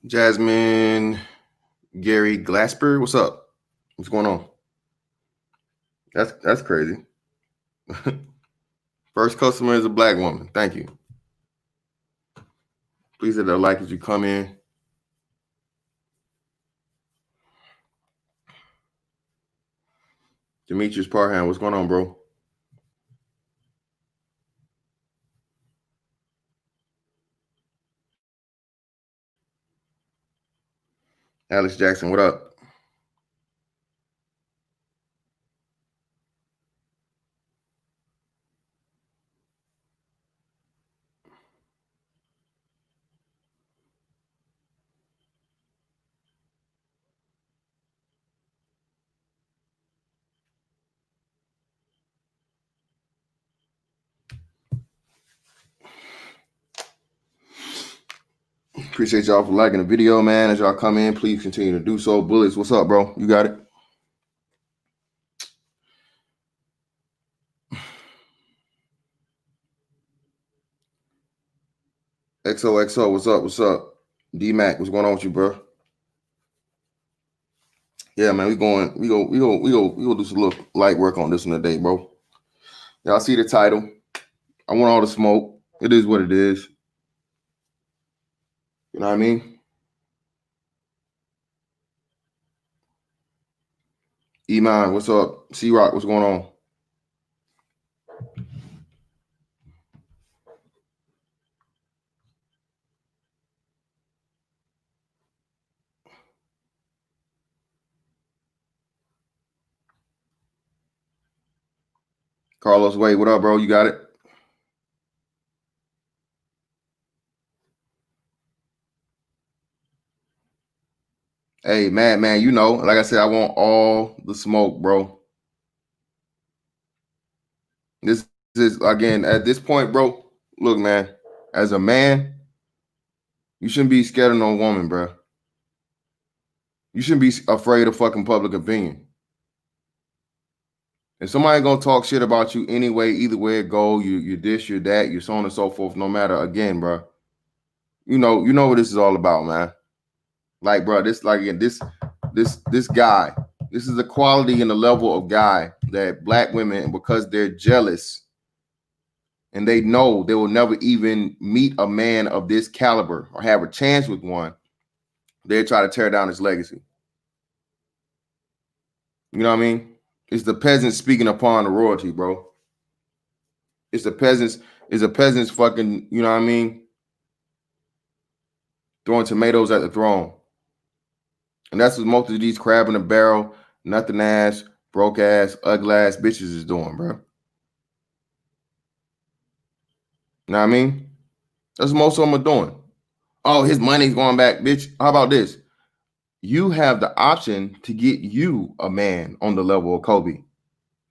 Jasmine, Gary Glasper, what's up? What's going on? That's crazy. First customer is a black woman. Thank you. Please hit that like as you come in. Demetrius Parham, what's going on, bro? Alex Jackson, what up? Appreciate y'all for liking the video, man. As y'all come in, please continue to do so. Bullets, what's up, bro? You got it? XOXO, what's up? What's up? D-Mac, what's going on with you, bro? Yeah, man, we go do some little light work on this one today, bro. Y'all see the title? I want all the smoke. It is what it is. You know what I mean? Iman, what's up? C-Rock, what's going on? Carlos Wade, what up, bro? You got it? Hey, man, you know, like I said, I want all the smoke, bro. This is, again, at this point, bro, look, man, as a man, you shouldn't be scared of no woman, bro. You shouldn't be afraid of fucking public opinion. If somebody gonna talk shit about you anyway, either way it go, you this, you that, you so on and so forth, no matter, again, bro. You know what this is all about, man. Like, bro, this guy, this is the quality and the level of guy that black women, because they're jealous and they know they will never even meet a man of this caliber or have a chance with one, they try to tear down his legacy. You know what I mean? It's the peasants speaking upon the royalty, bro. It's the peasants fucking, you know what I mean? Throwing tomatoes at the throne. And that's what most of these crab in a barrel, nothing ass, broke ass, ugly ass bitches is doing, bro. You know what I mean? That's what most of them are doing. Oh, his money's going back, bitch. How about this? You have the option to get you a man on the level of Kobe.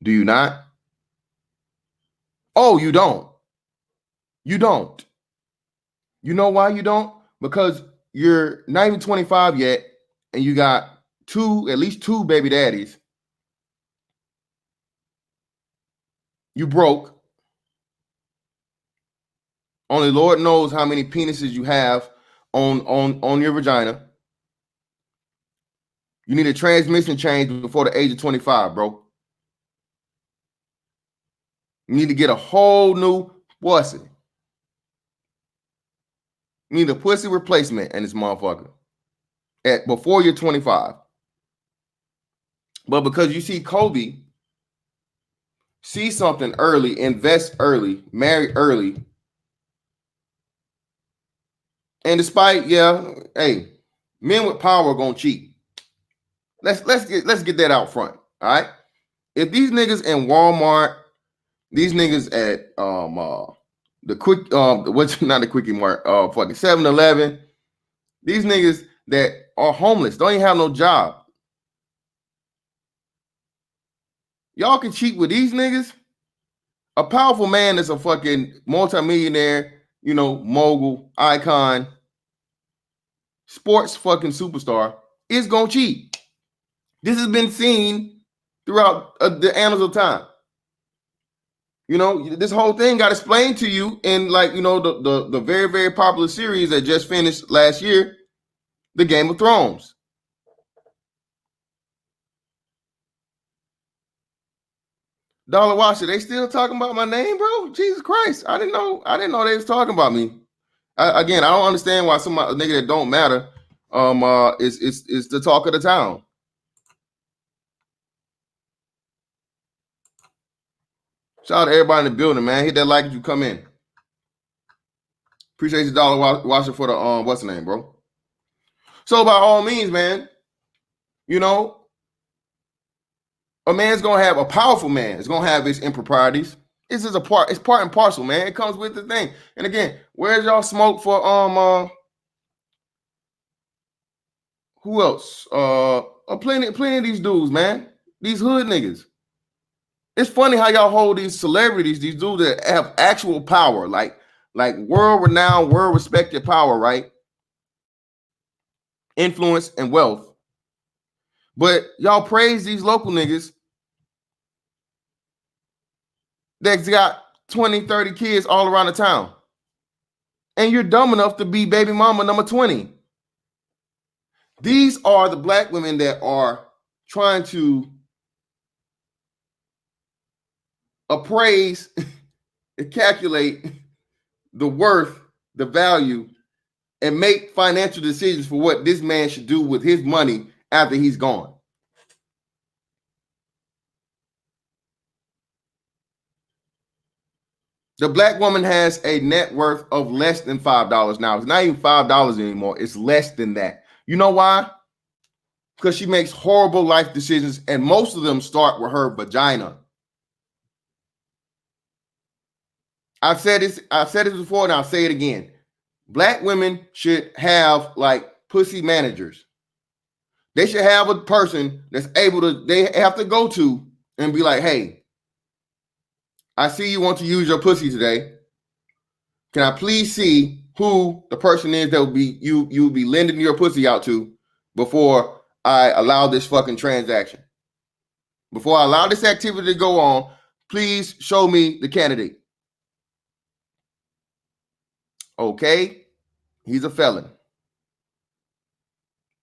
Do you not? Oh, you don't. You don't. You know why you don't? Because you're not even 25 yet, and you got at least two baby daddies. You broke. Only Lord knows how many penises you have on your vagina. You need a transmission change before the age of 25, bro. You need to get a whole new pussy. You need a pussy replacement in this motherfucker before you're 25. But because you see Kobe, see something early, invest early, marry early. And despite, hey, men with power are gonna cheat. Let's get that out front. All right. If these niggas in Walmart, these niggas at the quick what's not the quickie mart, fucking 7-Eleven, these niggas that are homeless, don't even have no job. Y'all can cheat with these niggas. A powerful man that's a fucking multimillionaire, you know, mogul, icon, sports fucking superstar is gonna cheat. This has been seen throughout the annals of time. You know, this whole thing got explained to you in, like, you know, the very, very popular series that just finished last year, the Game of Thrones. Dollar Washer, they still talking about my name, bro? Jesus Christ. I didn't know they was talking about me. Again, I don't understand why somebody, a nigga that don't matter is the talk of the town. Shout out to everybody in the building, man. Hit that like if you come in. Appreciate you, Dollar Washer, for the what's the name, bro? So by all means, man, you know, a man's gonna have a powerful man. It's gonna have its improprieties. It's just it's part and parcel, man. It comes with the thing. And again, where's y'all smoke for who else? Plenty of these dudes, man. These hood niggas. It's funny how y'all hold these celebrities, these dudes that have actual power, like world-renowned, world-respected power, right? Influence and wealth. But y'all praise these local niggas that's got 20, 30 kids all around the town. And you're dumb enough to be baby mama number 20. These are the black women that are trying to appraise and calculate the worth, the value, and make financial decisions for what this man should do with his money after he's gone. The black woman has a net worth of less than $5 now. It's not even $5 anymore. It's less than that. You know why? Because she makes horrible life decisions, and most of them start with her vagina. I've said this before, and I'll say it again. Black women should have like pussy managers. They should have a person that's able to, they have to go to and be like, hey, I see you want to use your pussy today. Can I please see who the person is that will be you'll be lending your pussy out to before I allow this fucking transaction? Before I allow this activity to go on, please show me the candidate. Okay, he's a felon.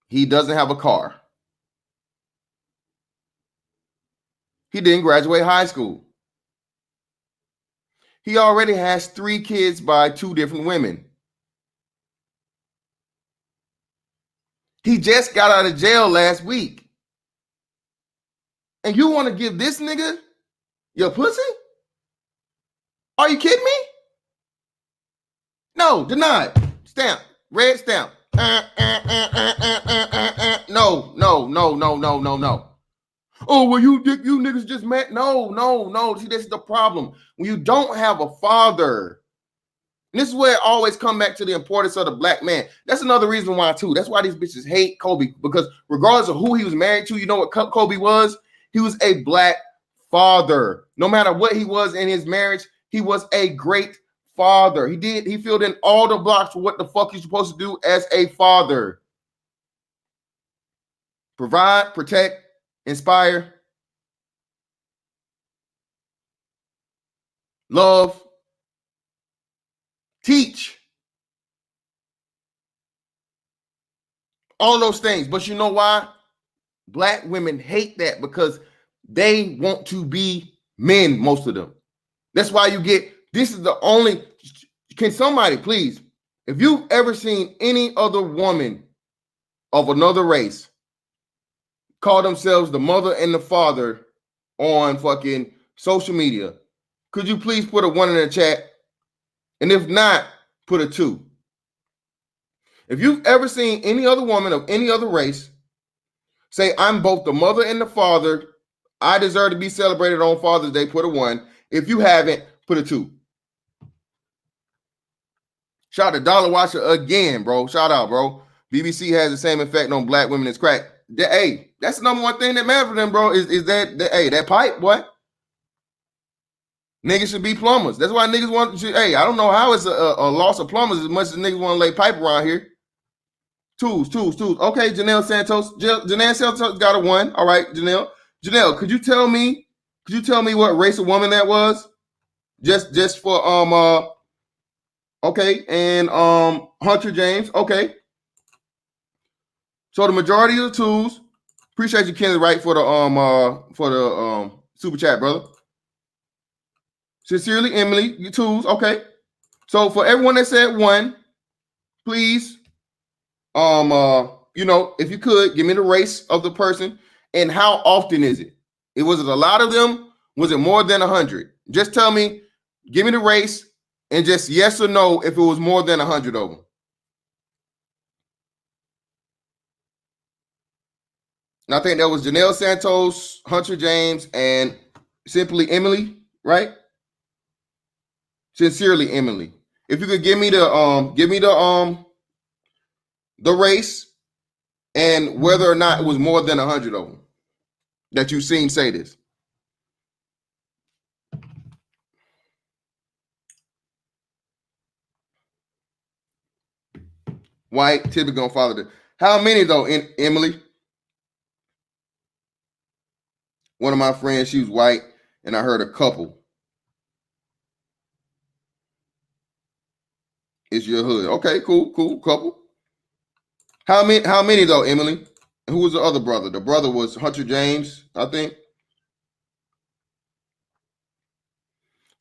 He doesn't have a car. He didn't graduate high school. He already has 3 kids by 2 different women. He just got out of jail last week. And you want to give this nigga your pussy? Are you kidding me? No, denied. Stamp. Red stamp. No. Oh, well, you niggas just met. No. See, this is the problem. When you don't have a father, and this is where it always come back to the importance of the black man. That's another reason why, too. That's why these bitches hate Kobe, because regardless of who he was married to, you know what Kobe was? He was a black father. No matter what he was in his marriage, he was a great father. He filled in all the blocks for what the fuck you're supposed to do as a father. Provide, protect, inspire, love, teach. All those things. But you know why? Black women hate that because they want to be men, most of them. That's why you get, this is the only, can somebody please, if you've ever seen any other woman of another race call themselves the mother and the father on fucking social media, could you please put a 1 in the chat? And if not, put a 2. If you've ever seen any other woman of any other race say, I'm both the mother and the father, I deserve to be celebrated on Father's Day, put a 1. If you haven't, put a 2. Shout out to Dollar Washer again, bro. Shout out, bro. BBC has the same effect on black women as crack. Hey, that's the number one thing that matters for them, bro, is that pipe, boy. Niggas should be plumbers. That's why niggas want to, hey, I don't know how it's a loss of plumbers as much as niggas want to lay pipe around here. Tools. Okay, Janelle Santos. Janelle Santos got a 1. All right, Janelle. Janelle, could you tell me what race of woman that was? Just for okay, and Hunter James, okay. So the majority of the tools. Appreciate you, Kennedy, right, for the super chat, brother. Sincerely, Emily, you tools. Okay. So for everyone that said one, please, if you could give me the race of the person and how often is it? Was it a lot of them? Was it more than 100? Just tell me, give me the race and just yes or no if it was more than 100 of them. And I think that was Janelle Santos, Hunter James, and simply Emily, right? Sincerely, Emily. If you could give me the race and whether or not it was more than 100 of them that you've seen say this. White, typically gonna follow the. How many though, Emily? One of my friends, she was white, and I heard a couple. It's your hood. Okay, cool, couple. How many though, Emily? And who was the other brother? The brother was Hunter James, I think.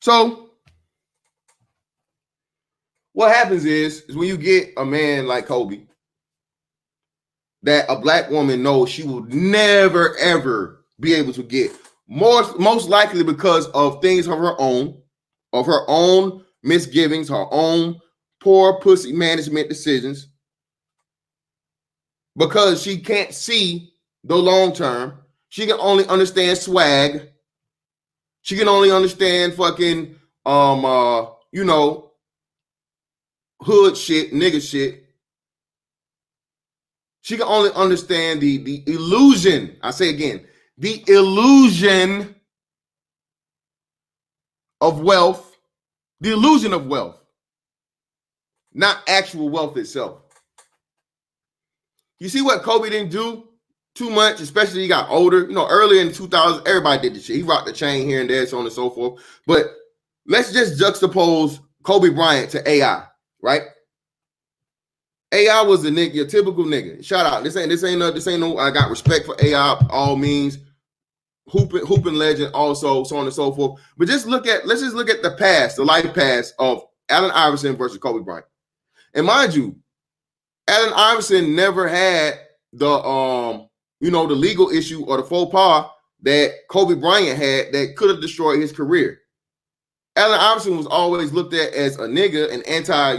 So what happens is when you get a man like Kobe, that a black woman knows she will never ever be able to get, most likely because of things of her own misgivings, her own poor pussy management decisions, because she can't see the long term. She can only understand swag. She can only understand fucking hood shit, nigga shit. She can only understand the illusion. I say again, the illusion of wealth, the illusion of wealth, not actual wealth itself. You see what Kobe didn't do too much, especially he got older. Earlier in the 2000s, everybody did this shit. He rocked the chain here and there, so on and so forth. But let's just juxtapose Kobe Bryant to AI, right? AI was a nigga, a typical nigga. Shout out. This ain't no. I got respect for AI. All means, hooping legend. Also, so on and so forth. But let's just look at the past, the life past of Allen Iverson versus Kobe Bryant. And mind you, Allen Iverson never had the legal issue or the faux pas that Kobe Bryant had that could have destroyed his career. Allen Iverson was always looked at as a nigga, an anti,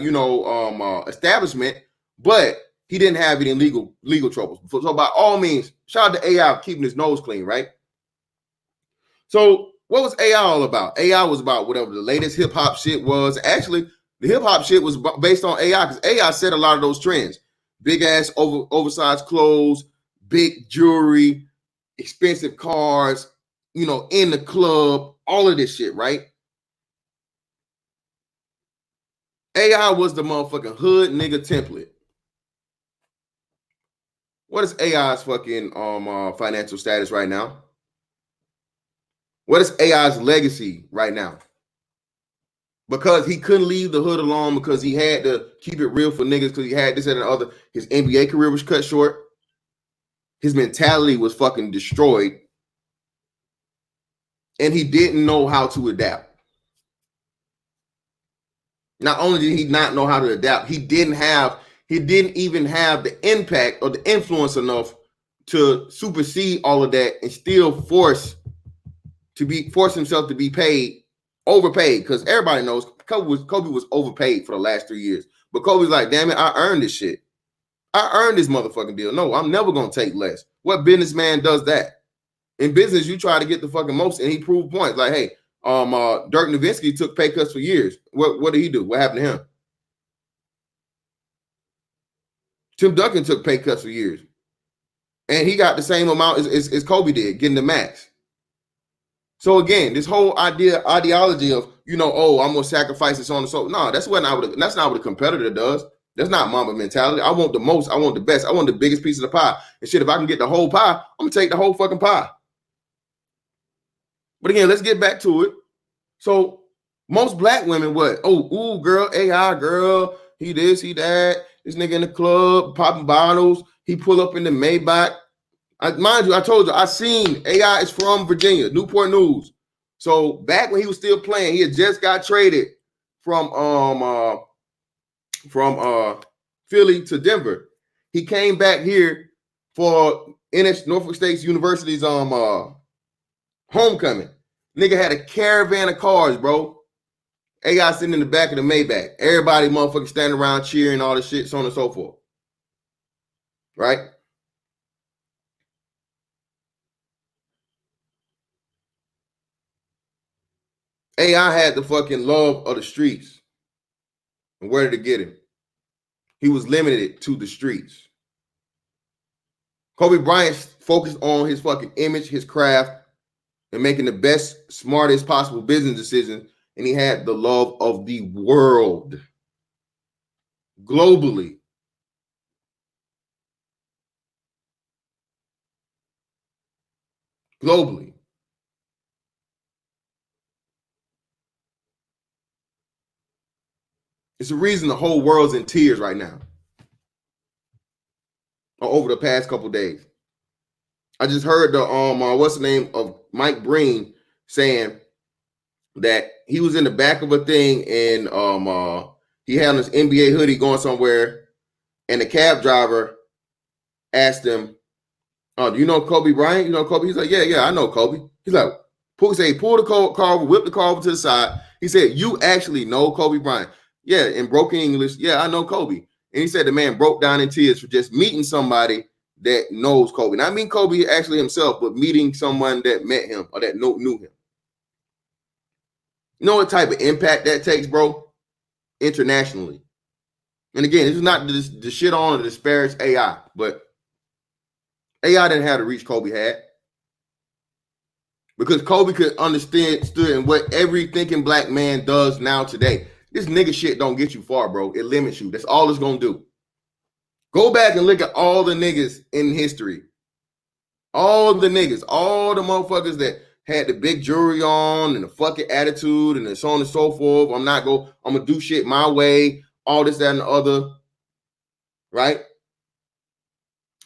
establishment, but he didn't have any legal troubles. So by all means, shout out to AI keeping his nose clean, right? So what was AI all about? AI was about whatever the latest hip hop shit was. Actually, the hip hop shit was based on AI because AI set a lot of those trends. Big ass oversized clothes, big jewelry, expensive cars, in the club, all of this shit, right? AI was the motherfucking hood nigga template. What is AI's fucking financial status right now? What is AI's legacy right now? Because he couldn't leave the hood alone because he had to keep it real for niggas because he had this and the other. His NBA career was cut short. His mentality was fucking destroyed. And he didn't know how to adapt. Not only did he not know how to adapt, he didn't even have the impact or the influence enough to supersede all of that and still force himself to be overpaid, because everybody knows Kobe was overpaid for the last 3 years. But Kobe's like, damn it, I earned this shit. I earned this motherfucking deal. No, I'm never gonna take less. What businessman does that? In business, you try to get the fucking most, and he proved points. Like, hey, Dirk Nowitzki took pay cuts for years. What did he do? What happened to him? Tim Duncan took pay cuts for years, and he got the same amount as Kobe did, getting the max. So again, this whole ideology of I'm gonna sacrifice this on and so. No, that's not what a competitor does. That's not Mamba mentality. I want the most. I want the best. I want the biggest piece of the pie. And shit, if I can get the whole pie, I'm gonna take the whole fucking pie. But again, let's get back to it. So most black women, what? Oh, ooh, girl, AI girl, he this, he that. This nigga in the club popping bottles. He pull up in the Maybach. Mind you, I told you, I seen AI is from Virginia, Newport News. So back when he was still playing, he had just got traded from Philly to Denver. He came back here for Norfolk State University's homecoming. Nigga had a caravan of cars, bro. AI sitting in the back of the Maybach. Everybody motherfucking standing around cheering, all this shit, so on and so forth. Right? AI had the fucking love of the streets. And where did it get him? He was limited to the streets. Kobe Bryant focused on his fucking image, his craft, and making the best, smartest possible business decisions. And he had the love of the world. Globally. Globally. It's the reason the whole world's in tears right now. Or over the past couple days. I just heard the what's the name of Mike Breen saying that he was in the back of a thing and he had on his NBA hoodie going somewhere, and the cab driver asked him, "Oh, do you know Kobe Bryant? You know Kobe?" He's like, "Yeah, I know Kobe." He's like, pull the car over, whip the car over to the side. He said, "You actually know Kobe Bryant?" Yeah, in broken English, "Yeah, I know Kobe." And he said the man broke down in tears for just meeting somebody that knows Kobe. Not mean Kobe actually himself, but meeting someone that met him or that knew him. You know what type of impact that takes, bro? Internationally. And again, this is not the shit on or disparage AI, but AI didn't have the reach Kobe had. Because Kobe could understand in what every thinking black man does now today. This nigga shit don't get you far, bro. It limits you. That's all it's gonna do. Go back and look at all the niggas in history. All the niggas, all the motherfuckers that had the big jewelry on and the fucking attitude and so on and so forth. I'm gonna do shit my way, all this, that, and the other. Right?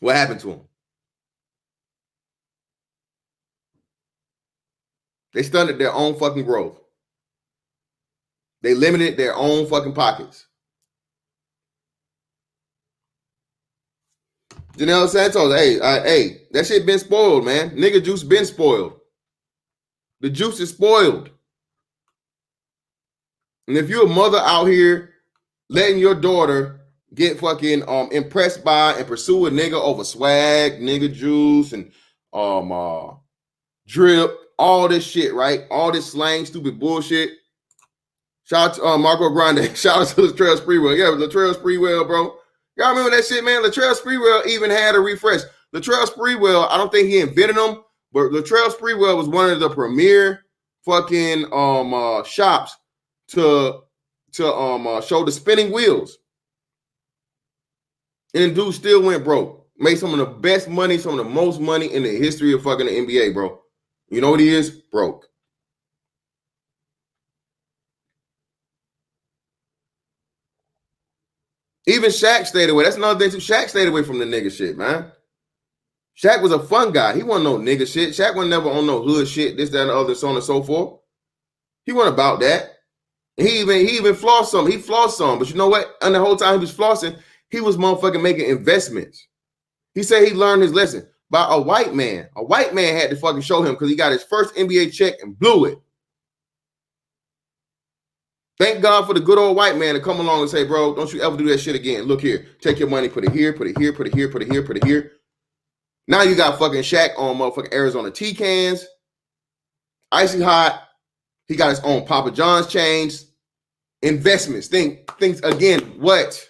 What happened to them? They stunted their own fucking growth. They limited their own fucking pockets. Janelle Santos, hey, that shit been spoiled, man. Nigga juice been spoiled. The juice is spoiled. And if you're a mother out here letting your daughter get fucking impressed by and pursue a nigga over swag, nigga juice, and drip, all this shit, right? All this slang, stupid bullshit. Shout out to Marco Grande. Shout out to Latrell Sprewell. Yeah, Latrell Sprewell, bro. Y'all remember that shit, man? Latrell Sprewell even had a refresh. Latrell Sprewell, I don't think he invented them, but Latrell Sprewell was one of the premier fucking shops to show the spinning wheels. And dude still went broke. Made some of the best money, some of the most money in the history of fucking the NBA, bro. You know what he is? Broke. Even Shaq stayed away. That's another thing too. Shaq stayed away from the nigga shit, man. Shaq was a fun guy. He wasn't no nigga shit. Shaq was never on no hood shit, this, that, and the other, so on and so forth. He wasn't about that. He even flossed some. He flossed some. But you know what? And the whole time he was flossing, he was motherfucking making investments. He said he learned his lesson by a white man. A white man had to fucking show him because he got his first NBA check and blew it. Thank God for the good old white man to come along and say, bro, don't you ever do that shit again. Look here. Take your money, put it here, put it here, put it here, put it here, put it here. Now you got fucking Shaq on motherfucking Arizona tea cans. Icy hot. He got his own Papa John's chains. Investments. Things again, what?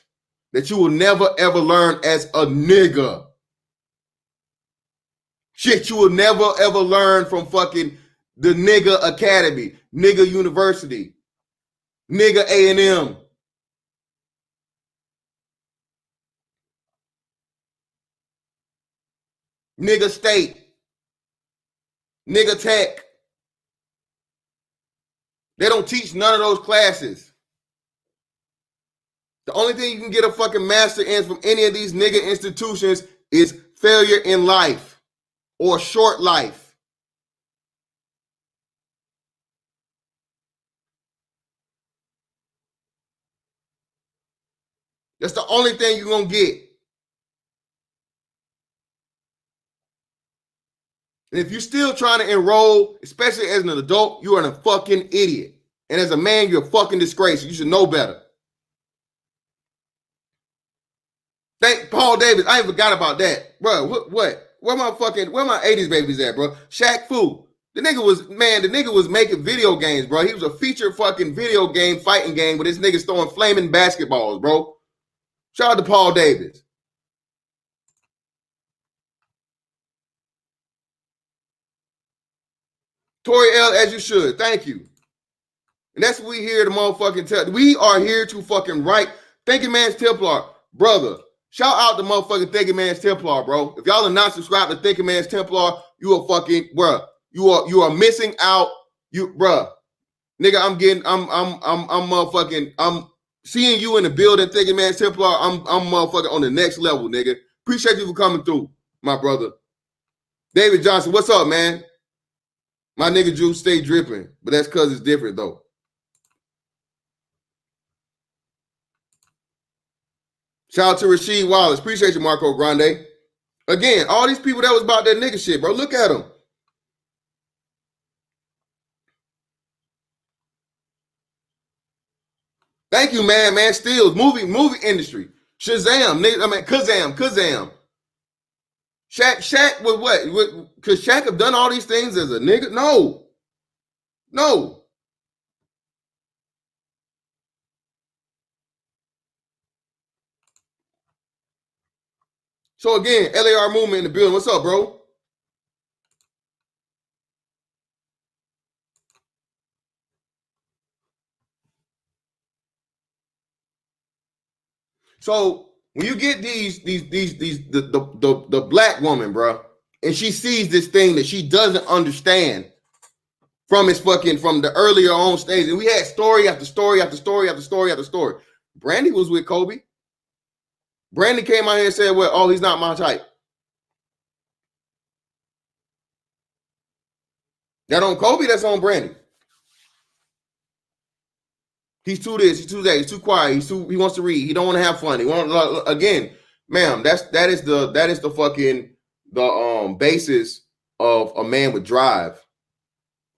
That you will never ever learn as a nigga. Shit you will never ever learn from fucking the nigga academy, nigga university, nigga A&M. Nigga state. Nigga tech. They don't teach none of those classes. The only thing you can get a fucking master in from any of these nigga institutions is failure in life or short life. That's the only thing you're going to get. And if you're still trying to enroll, especially as an adult, you are a fucking idiot. And as a man, you're a fucking disgrace. You should know better. Thank Paul Davis. I ain't forgot about that. Bro, what? Where my 80s babies at, bro? Shaq Fu. The nigga was making video games, bro. He was a featured fucking video game fighting game with this niggas throwing flaming basketballs, bro. Shout out to Paul Davis. Tori L, as you should. Thank you. And that's what we here to motherfucking tell. We are here to fucking write. Thinking Man's Templar, brother. Shout out to motherfucking Thinking Man's Templar, bro. If y'all are not subscribed to Thinking Man's Templar, you are fucking, bruh. You are missing out. You, bruh. Nigga, I'm seeing you in the building, Thinking Man's Templar. I'm motherfucking on the next level, nigga. Appreciate you for coming through, my brother. David Johnson, what's up, man? My nigga juice stay dripping, but that's because it's different, though. Shout out to Rasheed Wallace. Appreciate you, Marco Grande. Again, all these people that was about that nigga shit, bro. Look at them. Thank you, man. Stills, movie industry. Shazam, nigga. I mean, Kazam. Shaq with what? Could Shaq have done all these things as a nigga? No. So again, LAR movement in the building. What's up, bro? So when you get the black woman, bro, and she sees this thing that she doesn't understand from the earlier on stage, and we had story after story after story after story after story. Brandy was with Kobe. Brandy came out here and said, well, oh, he's not my type. That on Kobe, that's on Brandy. He's too this, he's too that, he's too quiet, he wants to read, he don't want to have fun. He again, ma'am, that is the fucking basis of a man with drive,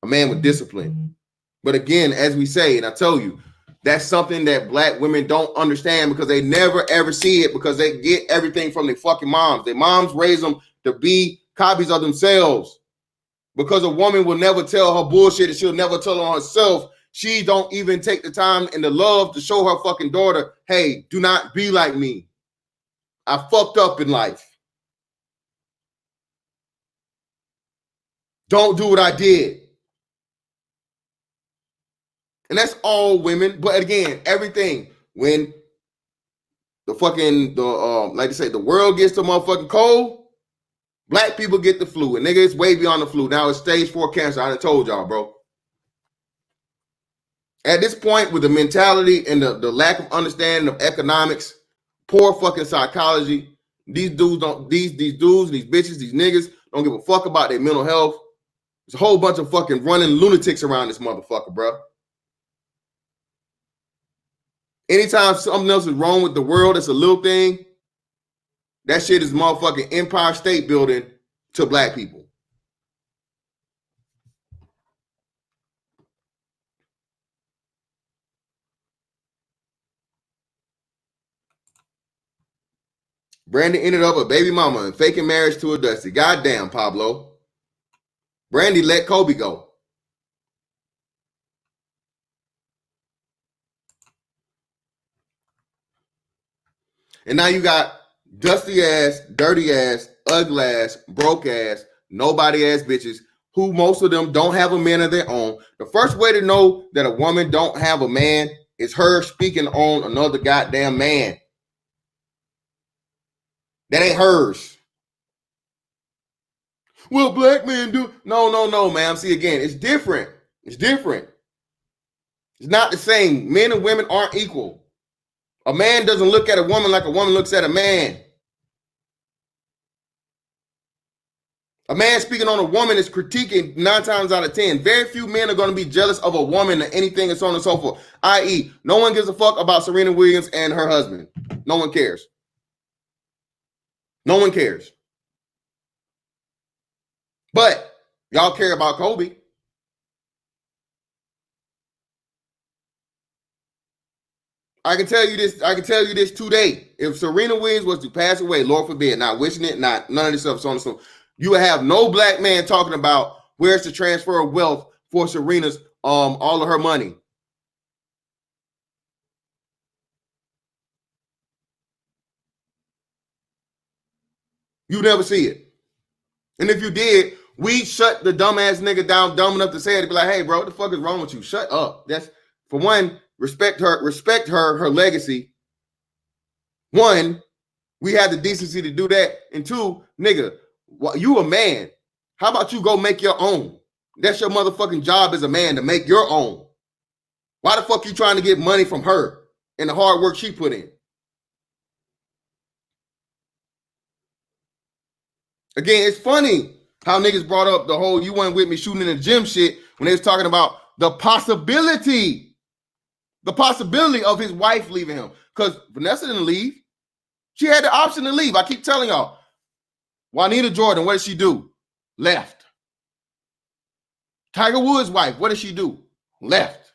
a man with discipline. But again, as we say, and I tell you, that's something that black women don't understand because they never ever see it because they get everything from their fucking moms. Their moms raise them to be copies of themselves. Because a woman will never tell her bullshit and she'll never tell on herself. She don't even take the time and the love to show her fucking daughter, hey, do not be like me. I fucked up in life. Don't do what I did. And that's all women. But again, everything, when like they say, the world gets the motherfucking cold, black people get the flu. And nigga, it's way beyond the flu. Now it's stage 4 cancer. I done told y'all, bro. At this point, with the mentality and the lack of understanding of economics, poor fucking psychology, these dudes, these bitches, these niggas don't give a fuck about their mental health. There's a whole bunch of fucking running lunatics around this motherfucker, bro. Anytime something else is wrong with the world, it's a little thing. That shit is motherfucking Empire State Building to black people. Brandy ended up a baby mama and faking marriage to a Dusty. Goddamn, Pablo. Brandy let Kobe go. And now you got dusty ass, dirty ass, ugly ass, broke ass, nobody ass bitches who most of them don't have a man of their own. The first way to know that a woman don't have a man is her speaking on another goddamn man. That ain't hers. Well, black men do. No, ma'am. See, again, it's different. It's different. It's not the same. Men and women aren't equal. A man doesn't look at a woman like a woman looks at a man. A man speaking on a woman is critiquing 9 times out of 10. Very few men are going to be jealous of a woman or anything and so on and so forth. I.e., no one gives a fuck about Serena Williams and her husband. No one cares. No one cares. But y'all care about Kobe. I can tell you this today. If Serena Williams was to pass away, Lord forbid, not wishing it, not none of this stuff, so on and so on, you would have no black man talking about where's the transfer of wealth for Serena's all of her money. You never see it. And if you did, we shut the dumbass nigga down, dumb enough to say it, to be like, hey, bro, what the fuck is wrong with you? Shut up. That's, for one, respect her legacy. One, we had the decency to do that. And two, nigga, you a man. How about you go make your own? That's your motherfucking job as a man, to make your own. Why the fuck you trying to get money from her and the hard work she put in? Again, it's funny how niggas brought up the whole you weren't with me shooting in the gym shit when they was talking about the possibility of his wife leaving him. Because Vanessa didn't leave. She had the option to leave. I keep telling y'all. Juanita Jordan, what did she do? Left. Tiger Woods' wife, what did she do? Left.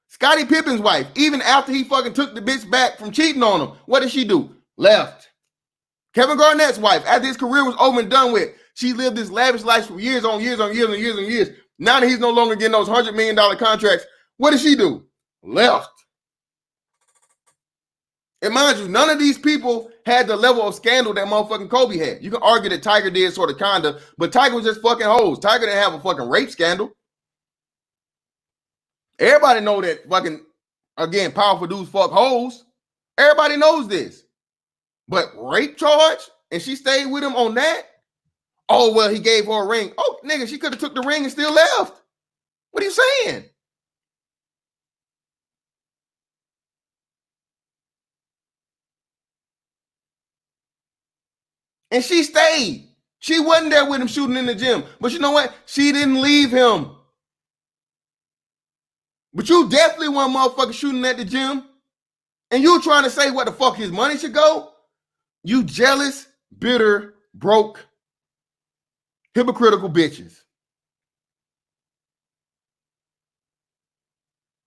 Scottie Pippen's wife, even after he fucking took the bitch back from cheating on him, what did she do? Left. Kevin Garnett's wife, after his career was over and done with, she lived this lavish life for years on years on years and years and years. Now that he's no longer getting those $100 million contracts, what did she do? Left. And mind you, none of these people had the level of scandal that motherfucking Kobe had. You can argue that Tiger did sort of kinda, but Tiger was just fucking hoes. Tiger didn't have a fucking rape scandal. Everybody know that fucking, again, powerful dudes fuck hoes. Everybody knows this. But rape charge, and she stayed with him on that? Oh, well, he gave her a ring. Oh, nigga, she could have took the ring and still left. What are you saying? And she stayed. She wasn't there with him shooting in the gym. But you know what? She didn't leave him. But you definitely want motherfucker shooting at the gym. And you trying to say what the fuck his money should go? You jealous, bitter, broke, hypocritical bitches.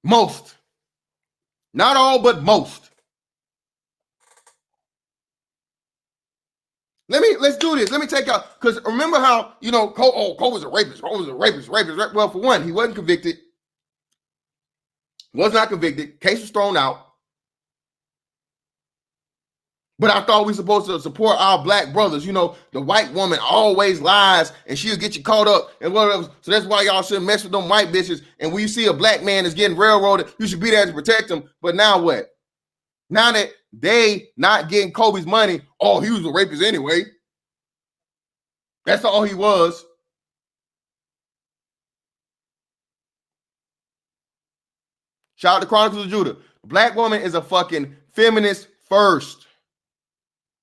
Most. Not all, but most. Let's do this. Let me take out, because remember how, Cole was a rapist. Cole was a rapist. Well, for one, he wasn't convicted. Was not convicted. Case was thrown out. But I thought we were supposed to support our black brothers. The white woman always lies and she'll get you caught up and whatever. So that's why y'all shouldn't mess with them white bitches. And when you see a black man that's getting railroaded, you should be there to protect him. But now what? Now that they not getting Kobe's money, oh, he was a rapist anyway. That's all he was. Shout out to Chronicles of Judah. Black woman is a fucking feminist first.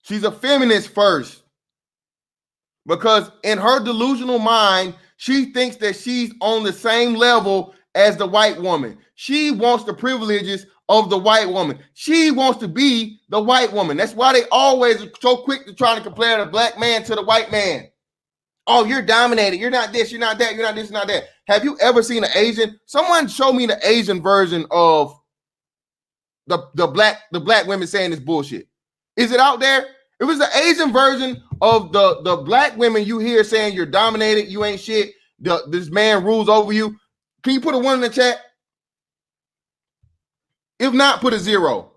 She's a feminist first. Because in her delusional mind, she thinks that she's on the same level as the white woman. She wants the privileges of the white woman. She wants to be the white woman. That's why they always are so quick to try to compare the black man to the white man. Oh, you're dominated. You're not this. You're not that. You're not this. You're not that. Have you ever seen an Asian? Someone show me the Asian version of the black women saying this bullshit. Is it out there? It was the Asian version of the black women you hear saying you're dominated, you ain't shit, this man rules over you. Can you put a 1 in the chat? If not, put a 0.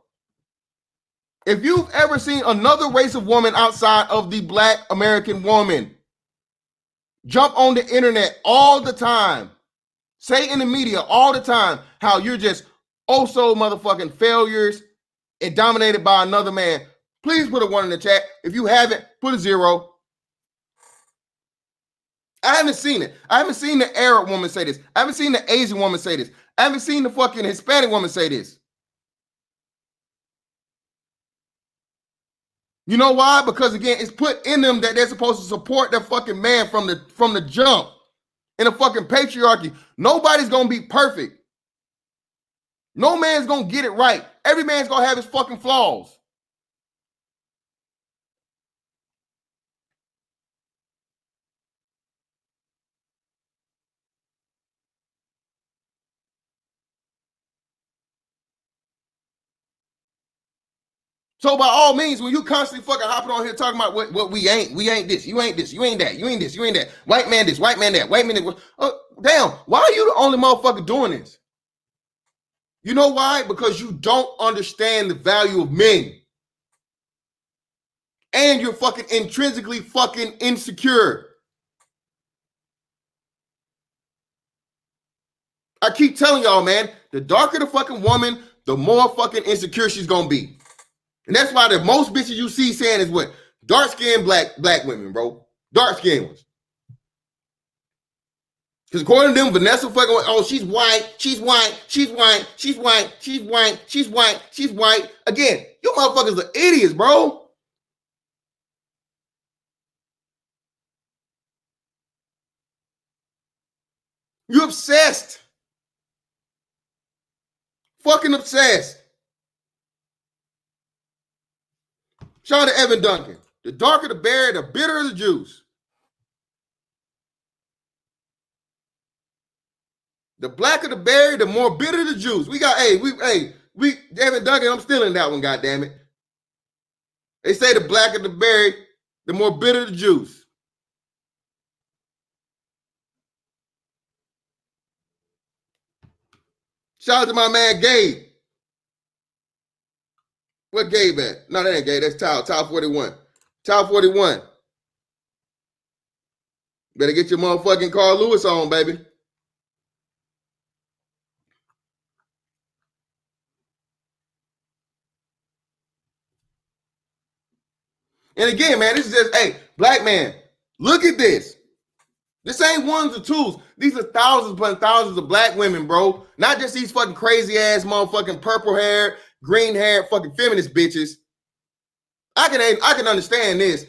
If you've ever seen another race of woman outside of the black American woman, jump on the internet all the time, say in the media all the time how you're just so motherfucking failures and dominated by another man. Please put a 1 in the chat. If you haven't, put a 0. I haven't seen it. I haven't seen the Arab woman say this. I haven't seen the Asian woman say this. I haven't seen the fucking Hispanic woman say this. You know why? Because again, it's put in them that they're supposed to support their fucking man from the jump. In a fucking patriarchy, nobody's gonna be perfect. No man's gonna get it right. Every man's gonna have his fucking flaws. So by all means, when you constantly fucking hopping on here talking about what we ain't this, you ain't this, you ain't that, you ain't this, you ain't that, white man this, white man that, white man that. Damn, why are you the only motherfucker doing this? You know why? Because you don't understand the value of men. And you're fucking intrinsically fucking insecure. I keep telling y'all, man, the darker the fucking woman, the more fucking insecure she's gonna be. And that's why the most bitches you see saying is what? Dark-skinned black women, bro. Dark-skinned ones. Because according to them, Vanessa fucking, oh, she's white, she's white, she's white, she's white, she's white, she's white, she's white. Again, you motherfuckers are idiots, bro. You obsessed. Fucking obsessed. Shout out to Evan Duncan. The darker the berry, the bitter the juice. The blacker the berry, the more bitter the juice. We got, Evan Duncan, I'm still in that one, goddammit. They say the blacker the berry, the more bitter the juice. Shout out to my man Gabe. What Gabe at? No, that ain't Gabe. That's Tile 41. Tile 41. Better get your motherfucking Carl Lewis on, baby. And again, man, this is just, hey, black man, look at this. This ain't ones or twos. These are thousands upon thousands of black women, bro. Not just these fucking crazy ass motherfucking purple hair, green hair, fucking feminist bitches. I can understand this.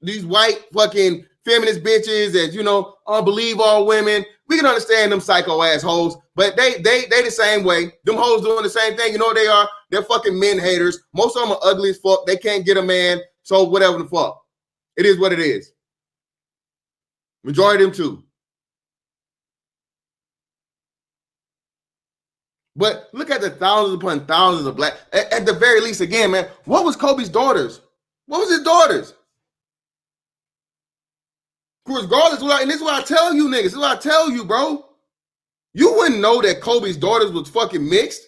These white fucking feminist bitches that, you know, believe all women. We can understand them psycho assholes, but they the same way. Them hoes doing the same thing. You know what they are? They're fucking men haters. Most of them are ugly as fuck. They can't get a man. So whatever the fuck. It is what it is. Majority of them too. But look at the thousands upon thousands of black. At the very least, again, man, what was Kobe's daughters? What was his daughters? Regardless, and this is what I tell you, niggas. This is what I tell you, bro. You wouldn't know that Kobe's daughters was fucking mixed.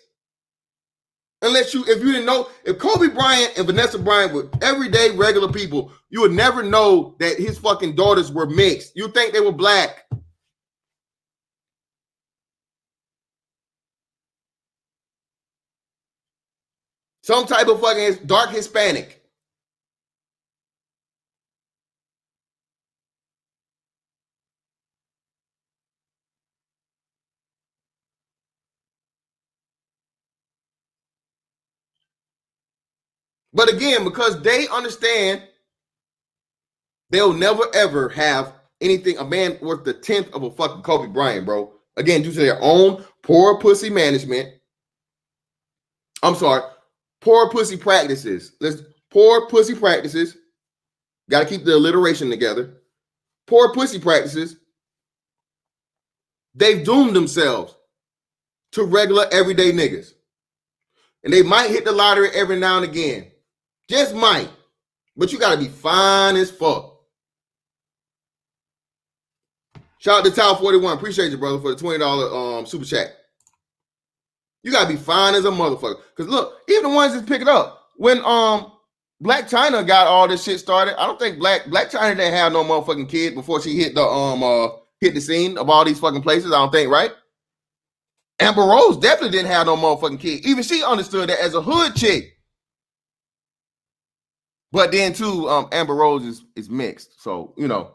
If you didn't know, if Kobe Bryant and Vanessa Bryant were everyday regular people, you would never know that his fucking daughters were mixed. You'd think they were black. Some type of fucking dark Hispanic. But again, because they understand they'll never ever have anything, a man worth the 10th of a fucking Kobe Bryant, bro. Again, due to their own poor pussy management. I'm sorry, poor pussy practices. Poor pussy practices. Got to keep the alliteration together. Poor pussy practices. They've doomed themselves to regular everyday niggas. And they might hit the lottery every now and again. Just might. But you got to be fine as fuck. Shout out to Tile 41. Appreciate you, brother, for the $20 super chat. You got to be fine as a motherfucker. Because look, even the ones that pick it up. When Black China got all this shit started, I don't think Black China didn't have no motherfucking kid before she hit the scene of all these fucking places. I don't think, right? Amber Rose definitely didn't have no motherfucking kid. Even she understood that as a hood chick. But then too, Amber Rose is mixed. So, you know.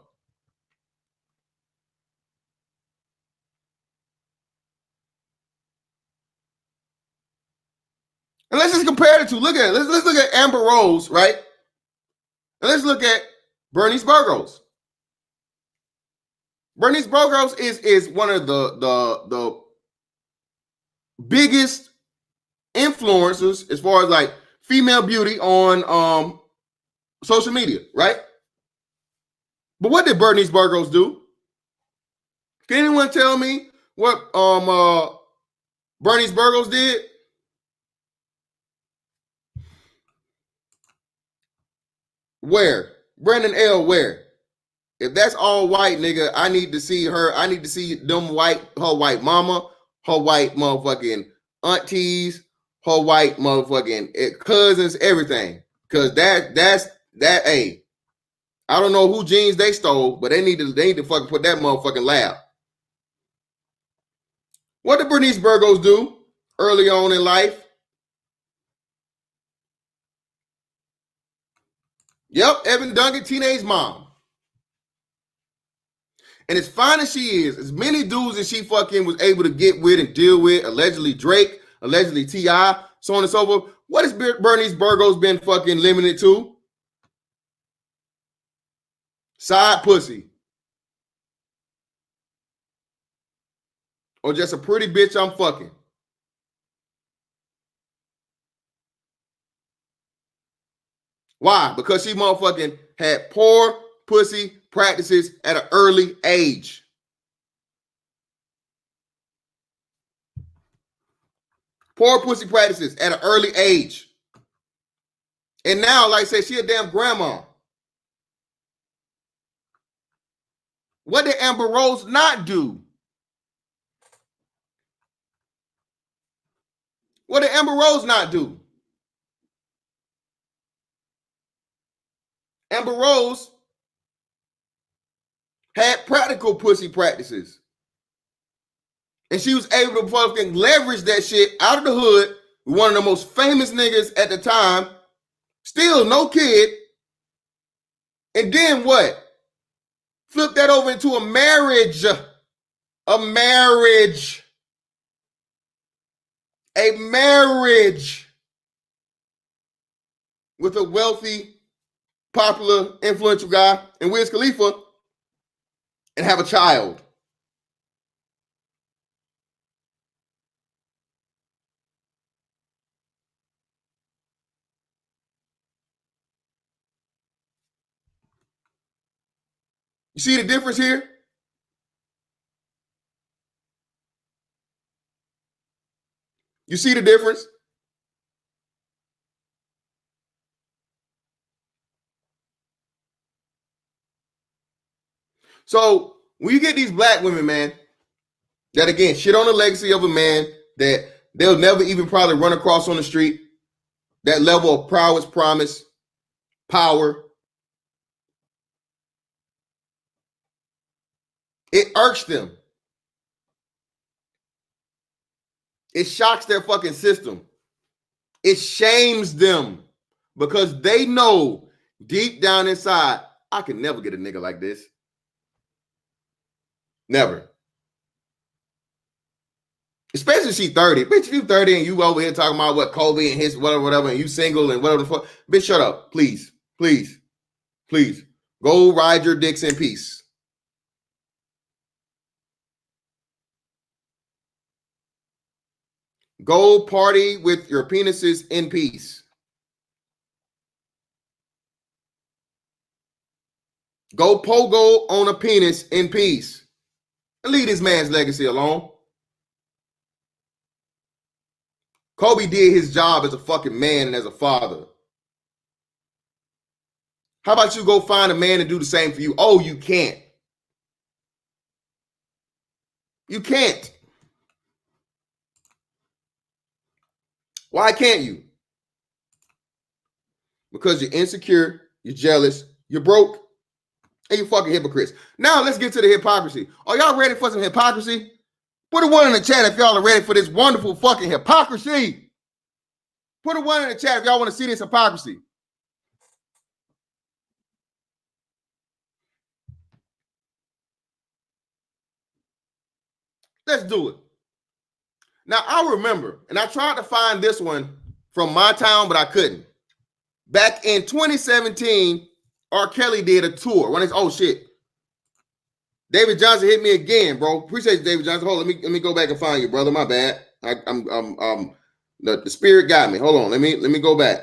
And let's just compare the two. Look at it. Let's look at Amber Rose, right? And let's look at Bernice Burgos. Bernice Burgos is one of the biggest influencers as far as like female beauty on social media, right? But what did Bernice Burgos do? Can anyone tell me what Bernice Burgos did? Where? Brandon L. Where? If that's all white, nigga, I need to see her. I need to see her white mama, her white motherfucking aunties, her white motherfucking cousins, everything. Cause that's hey, I don't know who genes they stole, but they need to fucking put that motherfucking lab. What did Bernice Burgos do early on in life? Yep, Evan Duncan, teenage mom. And as fine as she is, as many dudes as she fucking was able to get with and deal with, allegedly Drake, allegedly T.I., so on and so forth, what has Bernice Burgos been fucking limited to? Side pussy. Or just a pretty bitch I'm fucking. Why? Because she motherfucking had poor pussy practices at an early age. Poor pussy practices at an early age. And now, like I said, she a damn grandma. What did Amber Rose not do? What did Amber Rose not do? Amber Rose had practical pussy practices. And she was able to fucking leverage that shit out of the hood with one of the most famous niggas at the time. Still no kid. And then what? Flip that over into a marriage. A marriage. A marriage with a wealthy, popular, influential guy and Wiz Khalifa and have a child. You see the difference here? You see the difference? So when you get these black women, man, that again shit on the legacy of a man that they'll never even probably run across on the street, that level of prowess, promise, power, it irks them. It shocks their fucking system. It shames them because they know deep down inside, I can never get a nigga like this. Never. Especially if she's 30. Bitch, if you 30 and you over here talking about what Kobe and his whatever, and you single and whatever the fuck. Bitch, shut up. Please. Please. Please. Go ride your dicks in peace. Go party with your penises in peace. Go pogo on a penis in peace. And leave this man's legacy alone. Kobe did his job as a fucking man and as a father. How about you go find a man and do the same for you? Oh, you can't. You can't. Why can't you? Because you're insecure, you're jealous, you're broke, and you're fucking hypocrites. Now let's get to the hypocrisy. Are y'all ready for some hypocrisy? Put a one in the chat if y'all are ready for this wonderful fucking hypocrisy. Put a one in the chat if y'all want to see this hypocrisy. Let's do it. Now, I remember, and I tried to find this one from my town, but I couldn't. Back in 2017, R. Kelly did a tour. When it's, oh shit. David Johnson hit me again, bro. Appreciate you, David Johnson. Hold on, let me go back and find you, brother. My bad. The spirit got me. Hold on, let me go back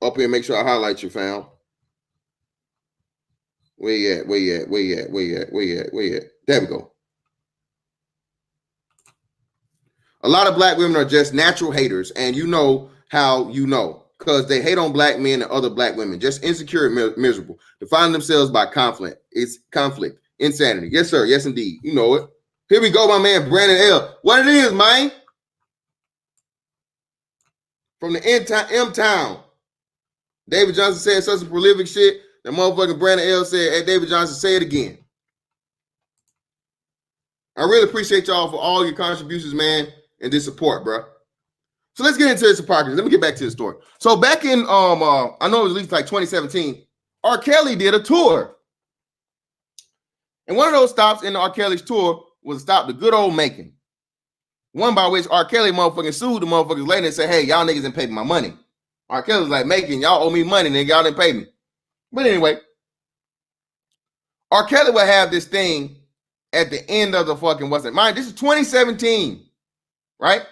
up here and make sure I highlight you, fam. Where you at? Where you at? Where you at? Where you at? Where you at? Where you at? There we go. A lot of black women are just natural haters, and you know how you know. Because they hate on black men and other black women, just insecure and miserable, define themselves by conflict. It's conflict, insanity. Yes, sir. Yes, indeed. You know it. Here we go, my man Brandon L. What it is, man? From the M Town. David Johnson said such a prolific shit. That motherfucking Brandon L said, hey, David Johnson, say it again. I really appreciate y'all for all your contributions, man, and this support, bro. So let's get into this hypocrisy. Let me get back to the story. So back in I know it was at least like 2017, R. Kelly did a tour. And one of those stops in R. Kelly's tour was stop the good old Macon. One by which R. Kelly motherfucking sued the motherfuckers later and said, hey, y'all niggas didn't pay me my money. R. Kelly was like, Macon, y'all owe me money, nigga, y'all didn't pay me. But anyway, R. Kelly would have this thing at the end of the fucking, what's it? Mind, this is 2017, right?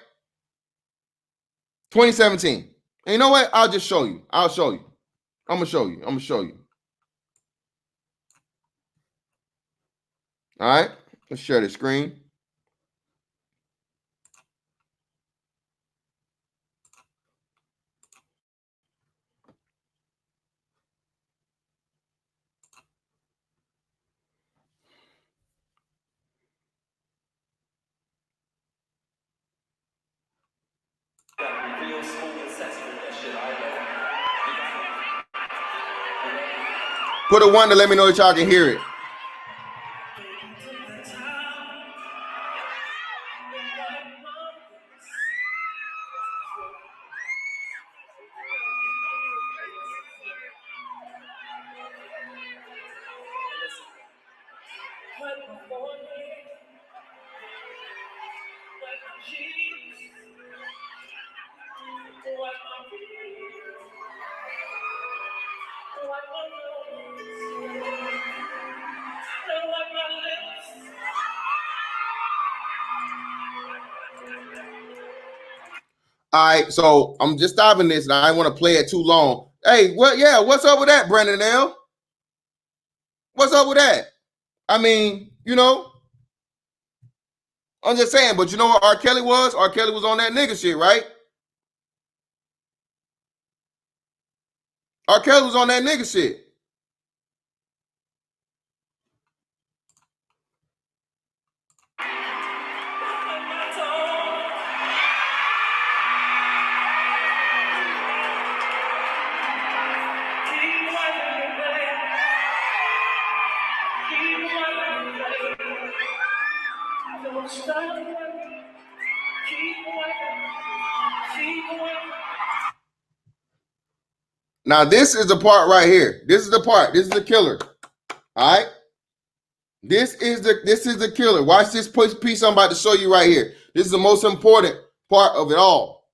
2017. And you know what? I'll just show you. I'll show you. I'm going to show you. I'm going to show you. All right. Let's share the screen. Put a one to let me know that y'all can hear it. All right, so I'm just stopping this, and I don't want to play it too long. Hey, what? Yeah, what's up with that, Brandon L? What's up with that? I mean, you know, I'm just saying, but you know what R. Kelly was? R. Kelly was on that nigga shit, right? R. Kelly was on that nigga shit. Now, this is the part right here. This is the part. This is the killer. All right. This is the killer. Watch this piece I'm about to show you right here. This is the most important part of it all.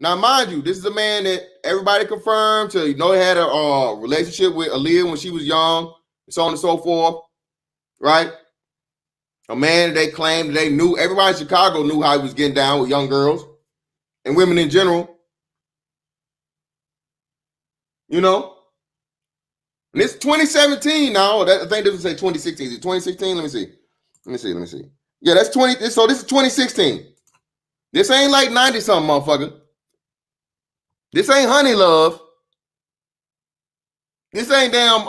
Now, mind you, this is a man that everybody confirmed to, you know, he had a relationship with Aaliyah when she was young, and so on and so forth, right? A man that they claimed they knew, everybody in Chicago knew how he was getting down with young girls and women in general. You know? And it's 2017 now. I think this would say 2016. Is it 2016? Let me see. Yeah, that's 20. So this is 2016. This ain't like 90-something, motherfucker. This ain't Honey Love. This ain't damn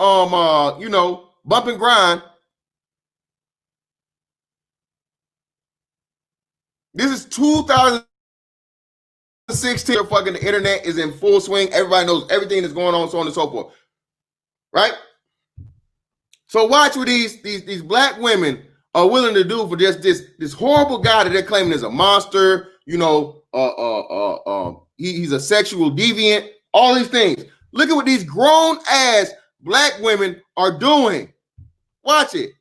you know, bump and grind. This is 2016. Fucking the internet is in full swing. Everybody knows everything that's going on, so on and so forth. Right? So watch what these black women are willing to do for just this horrible guy that they're claiming is a monster, you know, he's a sexual deviant, all these things. Look at what these grown ass black women are doing. Watch it.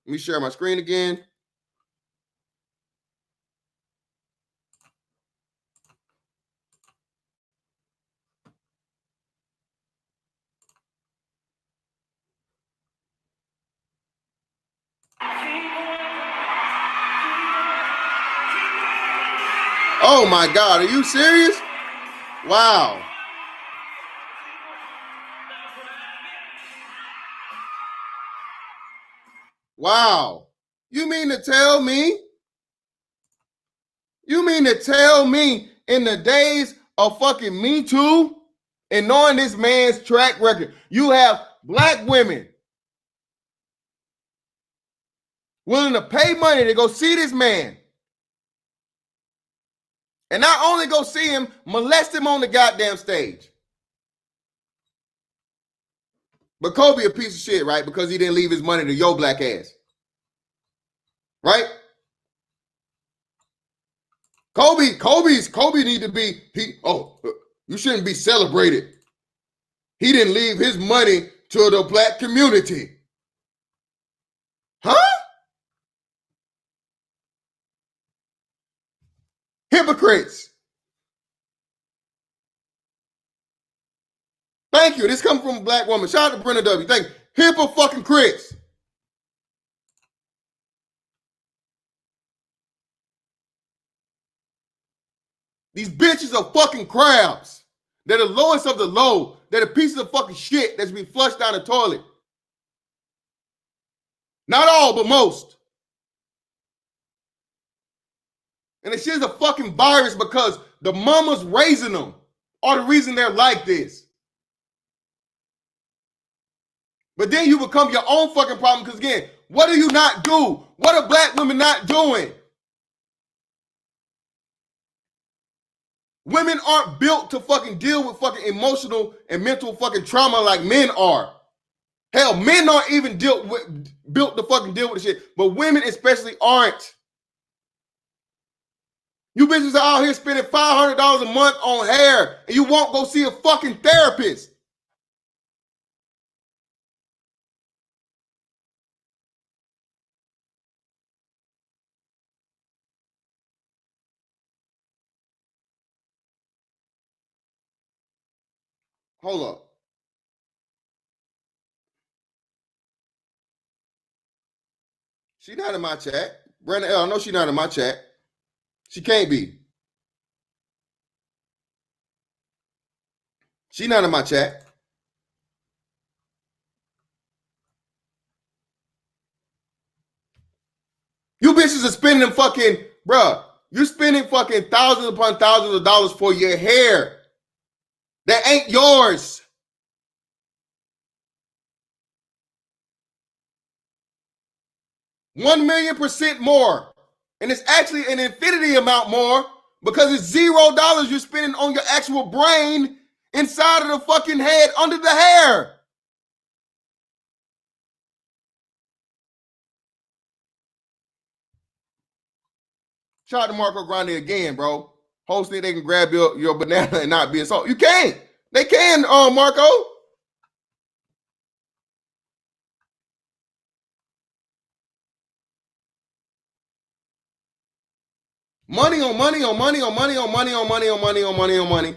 Let me share my screen again. Oh my God, are you serious? Wow. Wow. You mean to tell me? You mean to tell me in the days of fucking Me Too and knowing this man's track record, you have black women willing to pay money to go see this man? And not only go see him, molest him on the goddamn stage. But Kobe a piece of shit, right? Because he didn't leave his money to your black ass. Right? Kobe need to be, you shouldn't be celebrated. He didn't leave his money to the black community. Huh? Hypocrites. Thank you. This comes from a black woman. Shout out to Brenda W. Thank you. Hypocrites. These bitches are fucking crabs. They're the lowest of the low. They're the pieces of fucking shit that's been flushed down the toilet. Not all, but most. And the shit's a fucking virus because the mamas raising them are the reason they're like this. But then you become your own fucking problem because, again, what do you not do? What are black women not doing? Women aren't built to fucking deal with fucking emotional and mental fucking trauma like men are. Hell, men aren't even built to fucking deal with the shit, but women especially aren't. You bitches are out here spending $500 a month on hair and you won't go see a fucking therapist. Hold up. She not in my chat. Brenda L, I know she not in my chat. She can't be. She not in my chat. You bitches are spending fucking, bruh, you're spending fucking thousands upon thousands of dollars for your hair that ain't yours. $1,000,000% more. And it's actually an infinity amount more because it's $0 you're spending on your actual brain inside of the fucking head under the hair. Shout out to Marco Grande again, bro. Host think they can grab your banana and not be assaulted. You can't. They can, Marco. Money on money on money on money on money on money on money on money on money.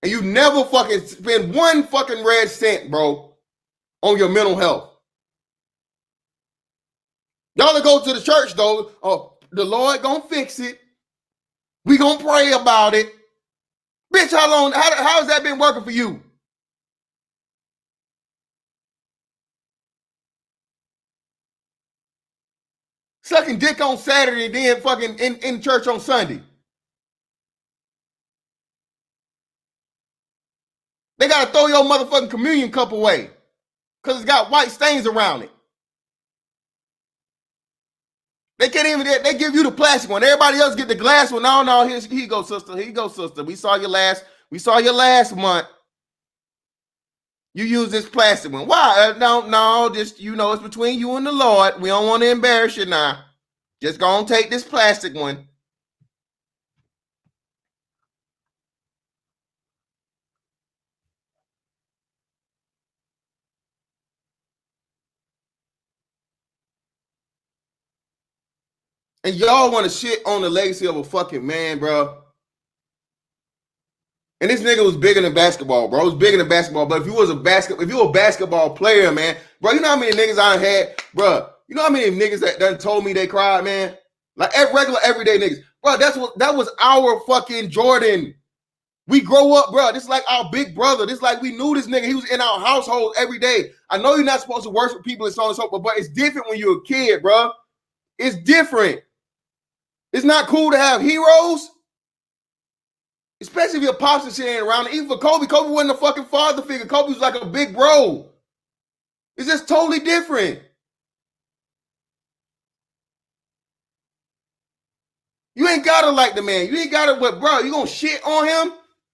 And you never fucking spend one fucking red cent, bro, on your mental health. Y'all go to the church, though. Oh, the Lord gonna fix it. We gonna pray about it. Bitch, how long? How has that been working for you? Sucking dick on Saturday, then fucking in church on Sunday. They gotta throw your motherfucking communion cup away because it's got white stains around it. They can't even. They give you the plastic one. Everybody else get the glass one. No. Here you go, sister. Here you go, sister. We saw you last month. You use this plastic one. Why? No. Just it's between you and the Lord. We don't want to embarrass you now. Just go and take this plastic one. And y'all want to shit on the legacy of a fucking man, bro. And this nigga was bigger than basketball, bro. He was bigger than basketball. But if you were a basketball player, man, bro, you know how many niggas I had, bro. You know how many niggas that done told me they cried, man? Like regular everyday niggas. Bro, that was our fucking Jordan. We grow up, bro. This is like our big brother. This is like we knew this nigga. He was in our household every day. I know you're not supposed to worship people and so on and so forth, but it's different when you're a kid, bro. It's different. It's not cool to have heroes, especially if your pops and shit ain't around. Even for Kobe, Kobe wasn't a fucking father figure. Kobe was like a big bro. It's just totally different. You ain't gotta like the man. You ain't gotta, but bro, you gonna shit on him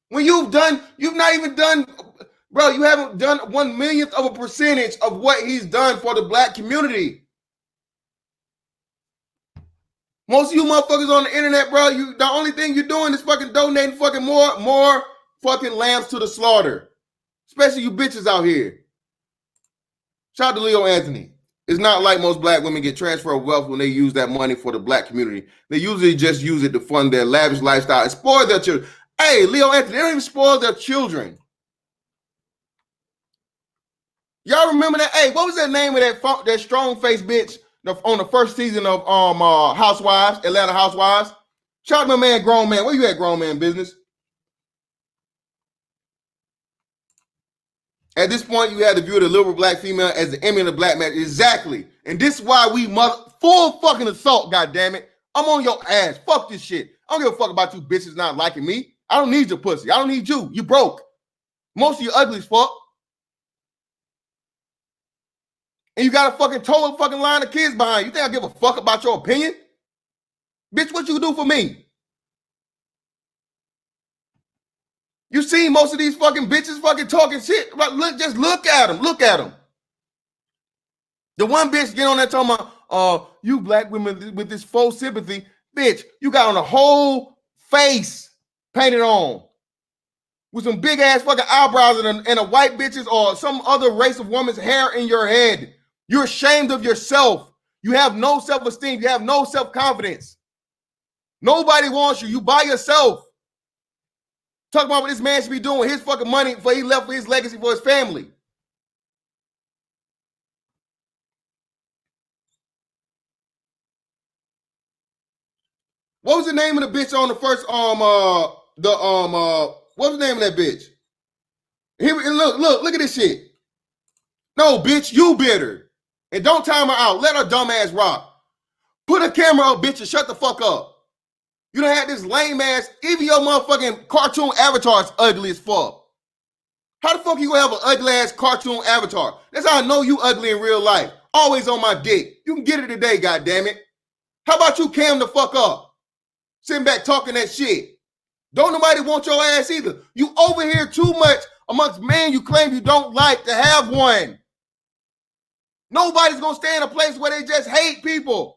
when you've not even done, bro. You haven't done 1/1,000,000th of a percentage of what he's done for the black community. Most of you motherfuckers on the internet, bro, the only thing you're doing is fucking donating fucking more fucking lambs to the slaughter. Especially you bitches out here. Shout out to Leo Anthony. It's not like most black women get transfer of wealth when they use that money for the black community. They usually just use it to fund their lavish lifestyle and spoil their children. Hey, Leo Anthony, they don't even spoil their children. Y'all remember that? Hey, what was that name of that strong-faced bitch on the first season of Housewives, Atlanta Housewives? Shout out to my man, Grown Man. Where you at, Grown Man business? At this point, you had to view the liberal black female as the enemy of the black man. Exactly. And this is why we full fucking assault, goddammit. I'm on your ass. Fuck this shit. I don't give a fuck about you bitches not liking me. I don't need your pussy. I don't need you. You broke. Most of you ugly as fuck. And you got a fucking total fucking line of kids behind you. You think I give a fuck about your opinion? Bitch, what you do for me? You seen most of these fucking bitches fucking talking shit. Just look at them. Look at them. The one bitch get on there talking about, you black women with this faux sympathy. Bitch, you got on a whole face painted on with some big ass fucking eyebrows and a white bitch's or some other race of woman's hair in your head. You're ashamed of yourself. You have no self-esteem. You have no self-confidence. Nobody wants you. You by yourself. Talk about what this man should be doing with his fucking money before he left for his legacy for his family. What was the name of the bitch on the first what was the name of that bitch? Here, look at this shit. No, bitch, you bitter. And don't time her out. Let her dumb ass rock. Put a camera up, bitch, and shut the fuck up. You don't have this lame ass, even your motherfucking cartoon avatar is ugly as fuck. How the fuck you gonna have an ugly ass cartoon avatar? That's how I know you ugly in real life. Always on my dick. You can get it today, goddammit. How about you cam the fuck up? Sitting back talking that shit. Don't nobody want your ass either. You over here too much amongst men you claim you don't like to have one. Nobody's gonna stay in a place where they just hate people.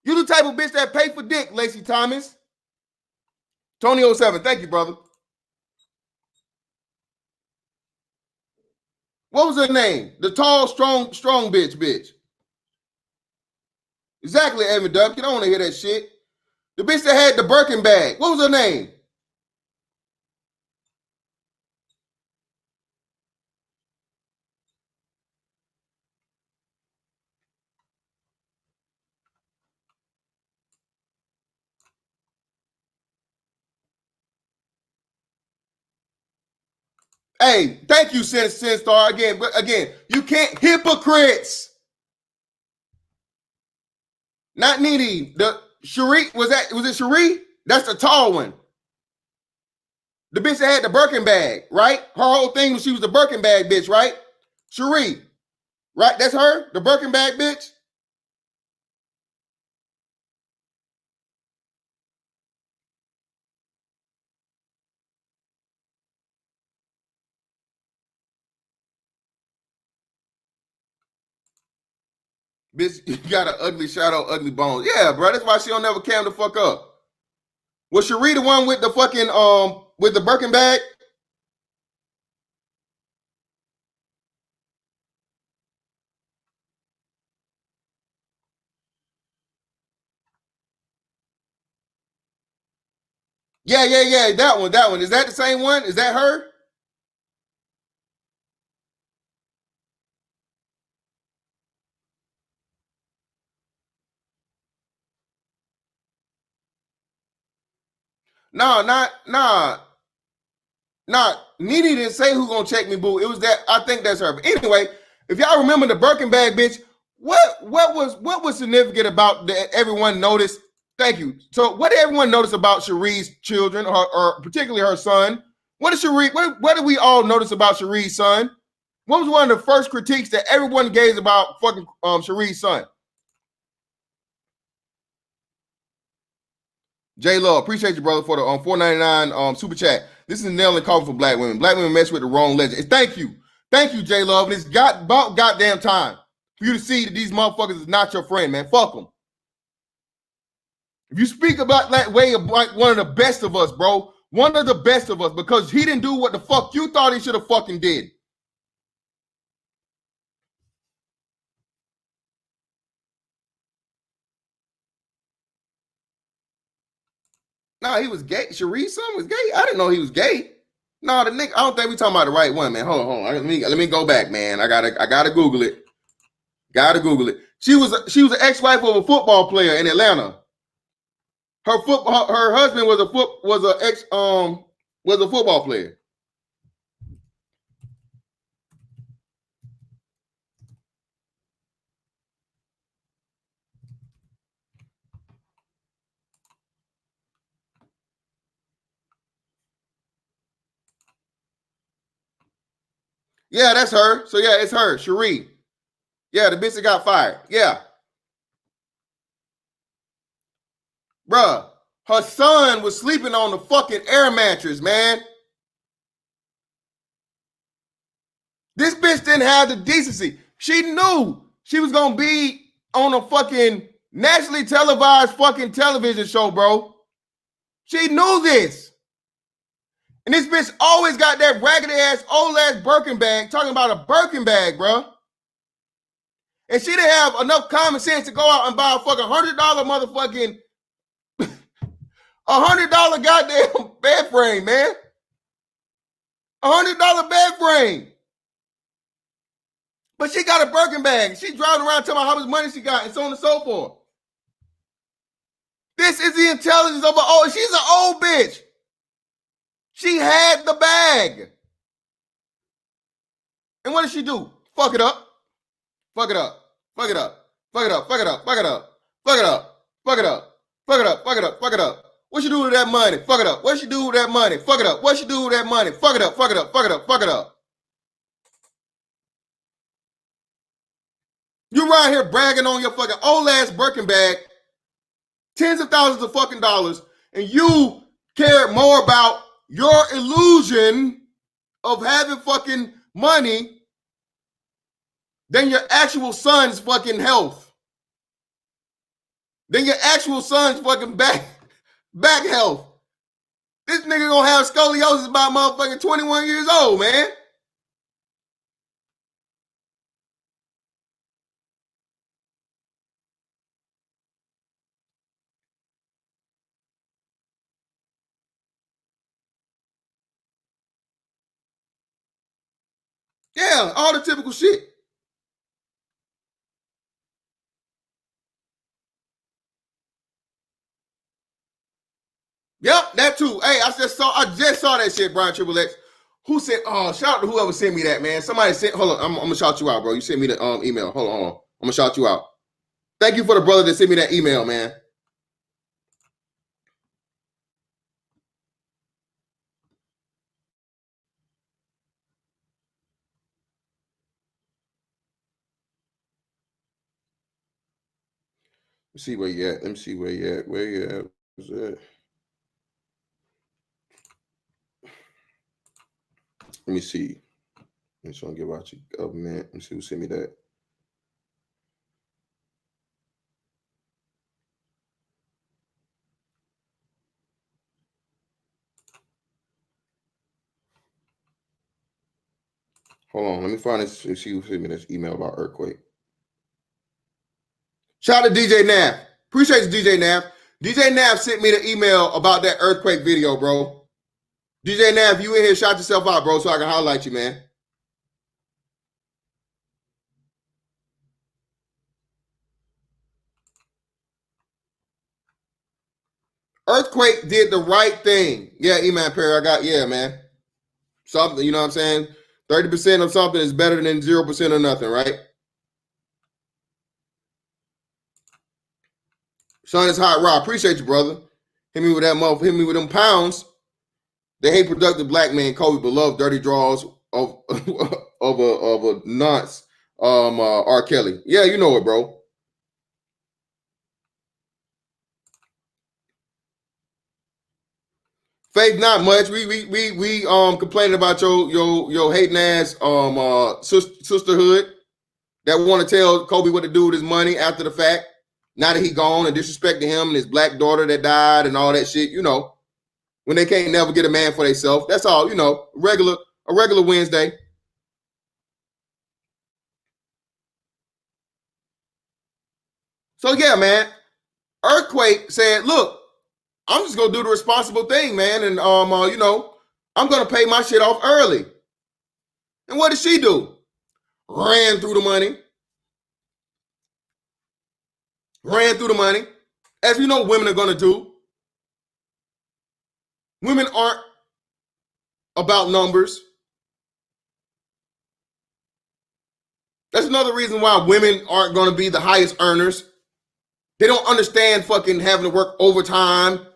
You the type of bitch that pay for dick, Lacey Thomas. Tony 07, thank you, brother. What was her name? The tall, strong bitch. Exactly, Evan Duck. You don't want to hear that shit. The bitch that had the Birkin bag. What was her name? Hey, thank you, Sin Star. Again, you can't hypocrites. Not Nene. The Cherie, was it Cherie? That's the tall one. The bitch that had the Birkin bag, right? Her whole thing was she was the Birkin bag bitch, right? Cherie, right? That's her, the Birkin bag bitch. Bitch, you got an ugly shadow, ugly bones. Yeah, bro. That's why she don't never cam the fuck up. Was Cherie the one with the fucking with the Birkin bag? Yeah. That one. Is that the same one? Is that her? Nene didn't say who gonna check me, boo. It was that. I think that's her. But anyway, if y'all remember the Birkin bag, bitch, what was significant about that everyone noticed? Thank you. So what did everyone notice about Cherie's children, or particularly her son? What did Cherie? What did we all notice about Cherie's son? What was one of the first critiques that everyone gave about fucking Cherie's son? J Love, appreciate you, brother, for the $4.99 super chat. This is nail and coffee for black women. Black women mess with the wrong legend. Thank you, J Love. And it's about goddamn time for you to see that these motherfuckers is not your friend, man. Fuck them. If you speak about that way of like one of the best of us, bro, one of the best of us, because he didn't do what the fuck you thought he should have fucking did. Nah, he was gay. Cherie's son was gay. I didn't know he was gay. No, the nigga. I don't think we talking about the right one, man. Hold on. Let me go back, man. I gotta Google it. Gotta Google it. She was an ex-wife of a football player in Atlanta. Her husband was a football player. Yeah, that's her. So yeah, it's her, Cherie. Yeah, the bitch that got fired. Yeah. Bruh, her son was sleeping on the fucking air mattress, man. This bitch didn't have the decency. She knew she was gonna be on a fucking nationally televised fucking television show, bro. She knew this. And this bitch always got that raggedy ass, old ass Birkin bag, talking about a Birkin bag, bro. And she didn't have enough common sense to go out and buy a fucking $100 motherfucking $100 goddamn bed frame, man. $100 bed frame. But she got a Birkin bag. She driving around telling how much money she got and so on and so forth. This is the intelligence of an old. She's an old bitch. She had the bag. And what did she do? Fuck it up. Fuck it up. Fuck it up. Fuck it up. Fuck it up. Fuck it up. Fuck it up. Fuck it up. Fuck it up. Fuck it up. Fuck it up. What she do with that money? Fuck it up. What she do with that money? Fuck it up. What she do with that money? Fuck it up. Fuck it up. Fuck it up. Fuck it up. You right here bragging on your fucking old ass Birkin bag, tens of thousands of fucking dollars, and you care more about your illusion of having fucking money than your actual son's fucking health. Than your actual son's fucking back health. This nigga gonna have scoliosis by motherfucking 21 years old, man. Yeah, all the typical shit. Yep, that too. Hey, I just saw that shit, Brian Triple X. Who said, oh, shout out to whoever sent me that, man. Somebody sent, hold on, I'm gonna shout you out, bro. You sent me the email. Hold on. I'm gonna shout you out. Thank you for the brother that sent me that email, man. Let's see where you at. Let me see where you at. Where you at? What's that? Let me see. I'm just gonna give out your government. Let me see who sent me that. Hold on, let me find this. See who sent me this email about earthquake. Shout out to DJ Nav. Appreciate you, DJ Nav. DJ Nav sent me the email about that earthquake video, bro. DJ Nav, you in here, shout yourself out, bro, so I can highlight you, man. Earthquake did the right thing. Yeah, E-Man Perry, man. Something, you know what I'm saying? 30% of something is better than 0% of nothing, right? Son is hot, Rob. Appreciate you, brother. Hit me with that motherfucker. Hit me with them pounds. They hate productive black man, Kobe, but love dirty draws of of a nonce. R. Kelly. Yeah, you know it, bro. Faith, not much. We complaining about your hating ass sisterhood that want to tell Kobe what to do with his money after the fact. Now that he gone and disrespecting him and his black daughter that died and all that shit, you know, when they can't never get a man for themselves. That's all, you know, a regular Wednesday. So yeah, man, Earthquake said, look, I'm just gonna do the responsible thing, man, and you know, I'm gonna pay my shit off early. And what did she do? Ran through the money. Ran through the money. As you know, women are gonna do. Women aren't about numbers. That's another reason why women aren't gonna be the highest earners. They don't understand fucking having to work overtime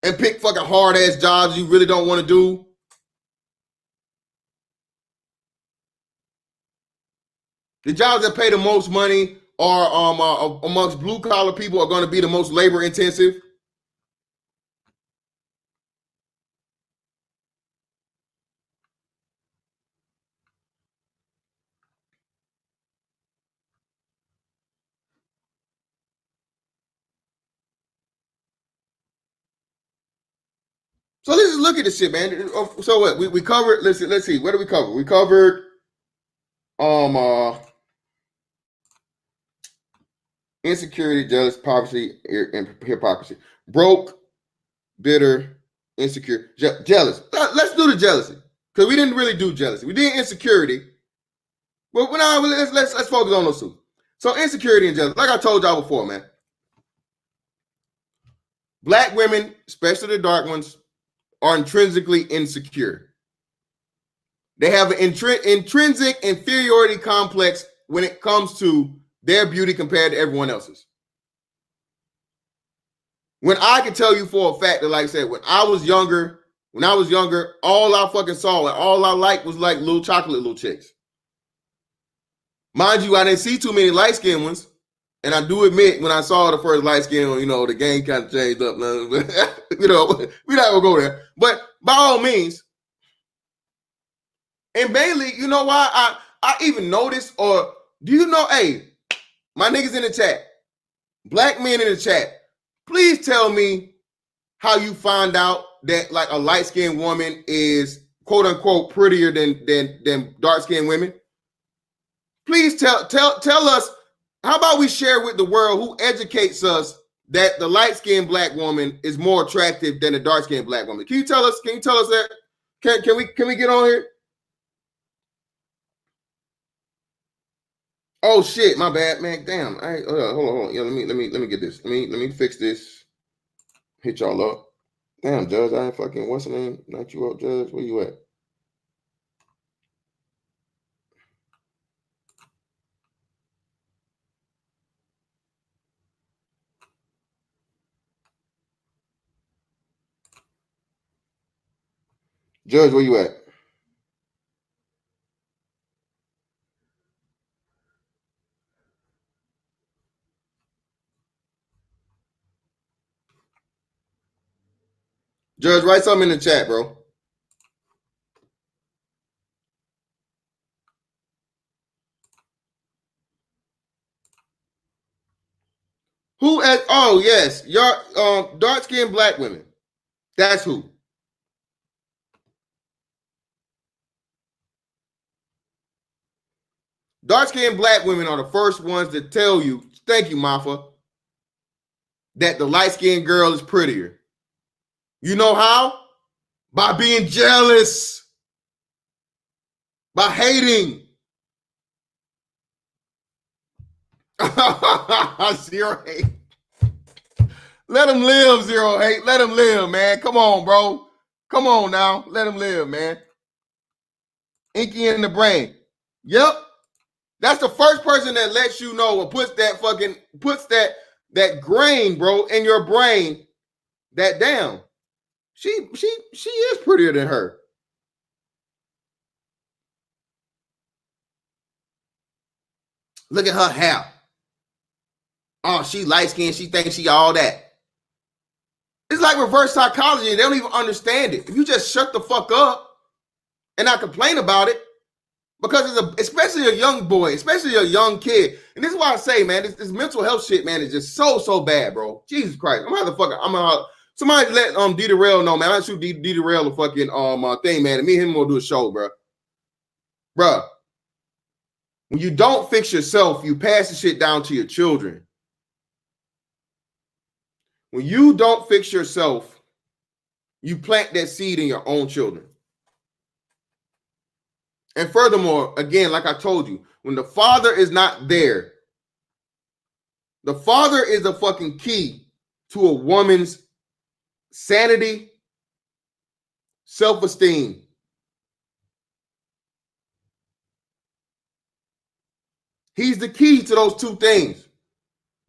and pick fucking hard ass jobs you really don't want to do. The jobs that pay the most money are amongst blue collar people are going to be the most labor intensive. So let's just look at this shit, man. So what? We covered. Let's see. What did we cover? We covered insecurity, jealous, poverty, and hypocrisy. Broke, bitter, insecure, jealous. Let's do the jealousy because we didn't really do jealousy. We did insecurity, but let's focus on those two. So insecurity and jealousy, like I told y'all before, man. Black women, especially the dark ones, are intrinsically insecure. They have an intrinsic inferiority complex when it comes to their beauty compared to everyone else's. When I can tell you for a fact that, like I said, when I was younger, all I fucking saw and all I liked was like little chocolate little chicks. Mind you, I didn't see too many light-skinned ones. And I do admit, when I saw the first light skin, you know, the game kind of changed up. You know, we're not gonna go there. But by all means, and mainly, you know why I even noticed, or do you know, hey, my niggas in the chat, black men in the chat, please tell me how you find out that like a light-skinned woman is quote unquote prettier than dark-skinned women. Please tell us. How about we share with the world who educates us that the light-skinned black woman is more attractive than the dark-skinned black woman? Can you tell us that? Can we get on here? Oh shit, my bad, man. Damn. Hold on. Yeah, let me get this. Let me fix this. Hit y'all up. Damn, Judge, I ain't fucking, what's the name? Not you up, Judge. Where you at? Judge, where you at? Judge, write something in the chat, bro. Who at, oh yes, your dark-skinned black women. That's who. Dark-skinned black women are the first ones to tell you, thank you, Mafa, that the light-skinned girl is prettier. You know how? By being jealous. By hating. 0 hate. Let him live, Zero Hate. Let him live, man. Come on, bro. Come on now. Let him live, man. Inky in the brain. Yep. That's the first person that lets you know or puts that grain, bro, in your brain. That damn. She is prettier than her. Look at her hair. Oh, she light skinned. She thinks she all that. It's like reverse psychology. They don't even understand it. If you just shut the fuck up and not complain about it, because especially a young boy, especially a young kid. And this is why I say, man, this mental health shit, man, is just so bad, bro. Jesus Christ. Somebody let D Rail know, man. I shoot D Rail a fucking thing, man. And me and him will do a show, bro. Bruh. When you don't fix yourself, you pass the shit down to your children. When you don't fix yourself, you plant that seed in your own children. And furthermore, again, like I told you, when the father is not there, the father is the fucking key to a woman's sanity, self-esteem. He's the key to those two things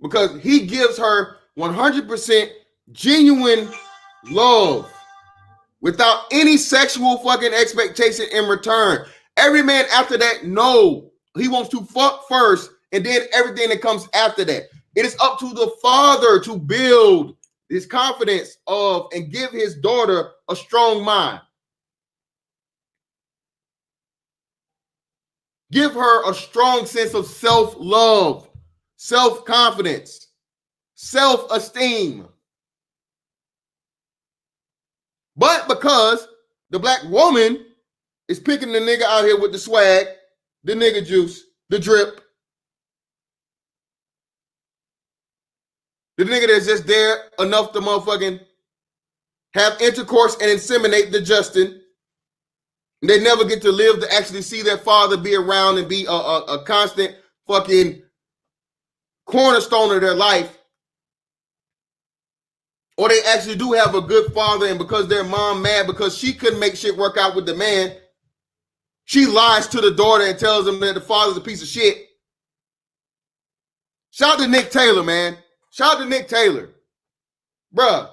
because he gives her 100% genuine love without any sexual fucking expectation in return. Every man after that, no, he wants to fuck first and then everything that comes after that. It is up to the father to build his confidence of and give his daughter a strong mind. Give her a strong sense of self-love, self-confidence, self-esteem. But because the black woman is picking the nigga out here with the swag, the nigga juice, the drip, the nigga that's just there enough to motherfucking have intercourse and inseminate the Justin. They never get to live to actually see their father be around and be a constant fucking cornerstone of their life. Or they actually do have a good father, and because their mom mad because she couldn't make shit work out with the man, she lies to the daughter and tells them that the father's a piece of shit. Shout out to Nick Taylor, man. Shout out to Nick Taylor. Bruh.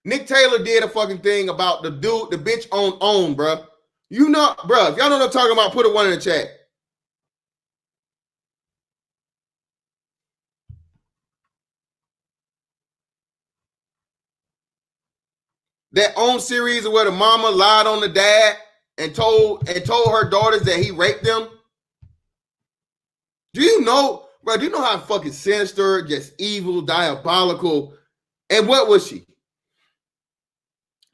Nick Taylor did a fucking thing about the dude, the bitch on OWN, bruh. You know, bruh, if y'all know what I'm talking about, put a one in the chat. That OWN series where the mama lied on the dad and told her daughters that he raped them. Do you know, bro? Do you know how fucking sinister, just evil, diabolical? And what was she?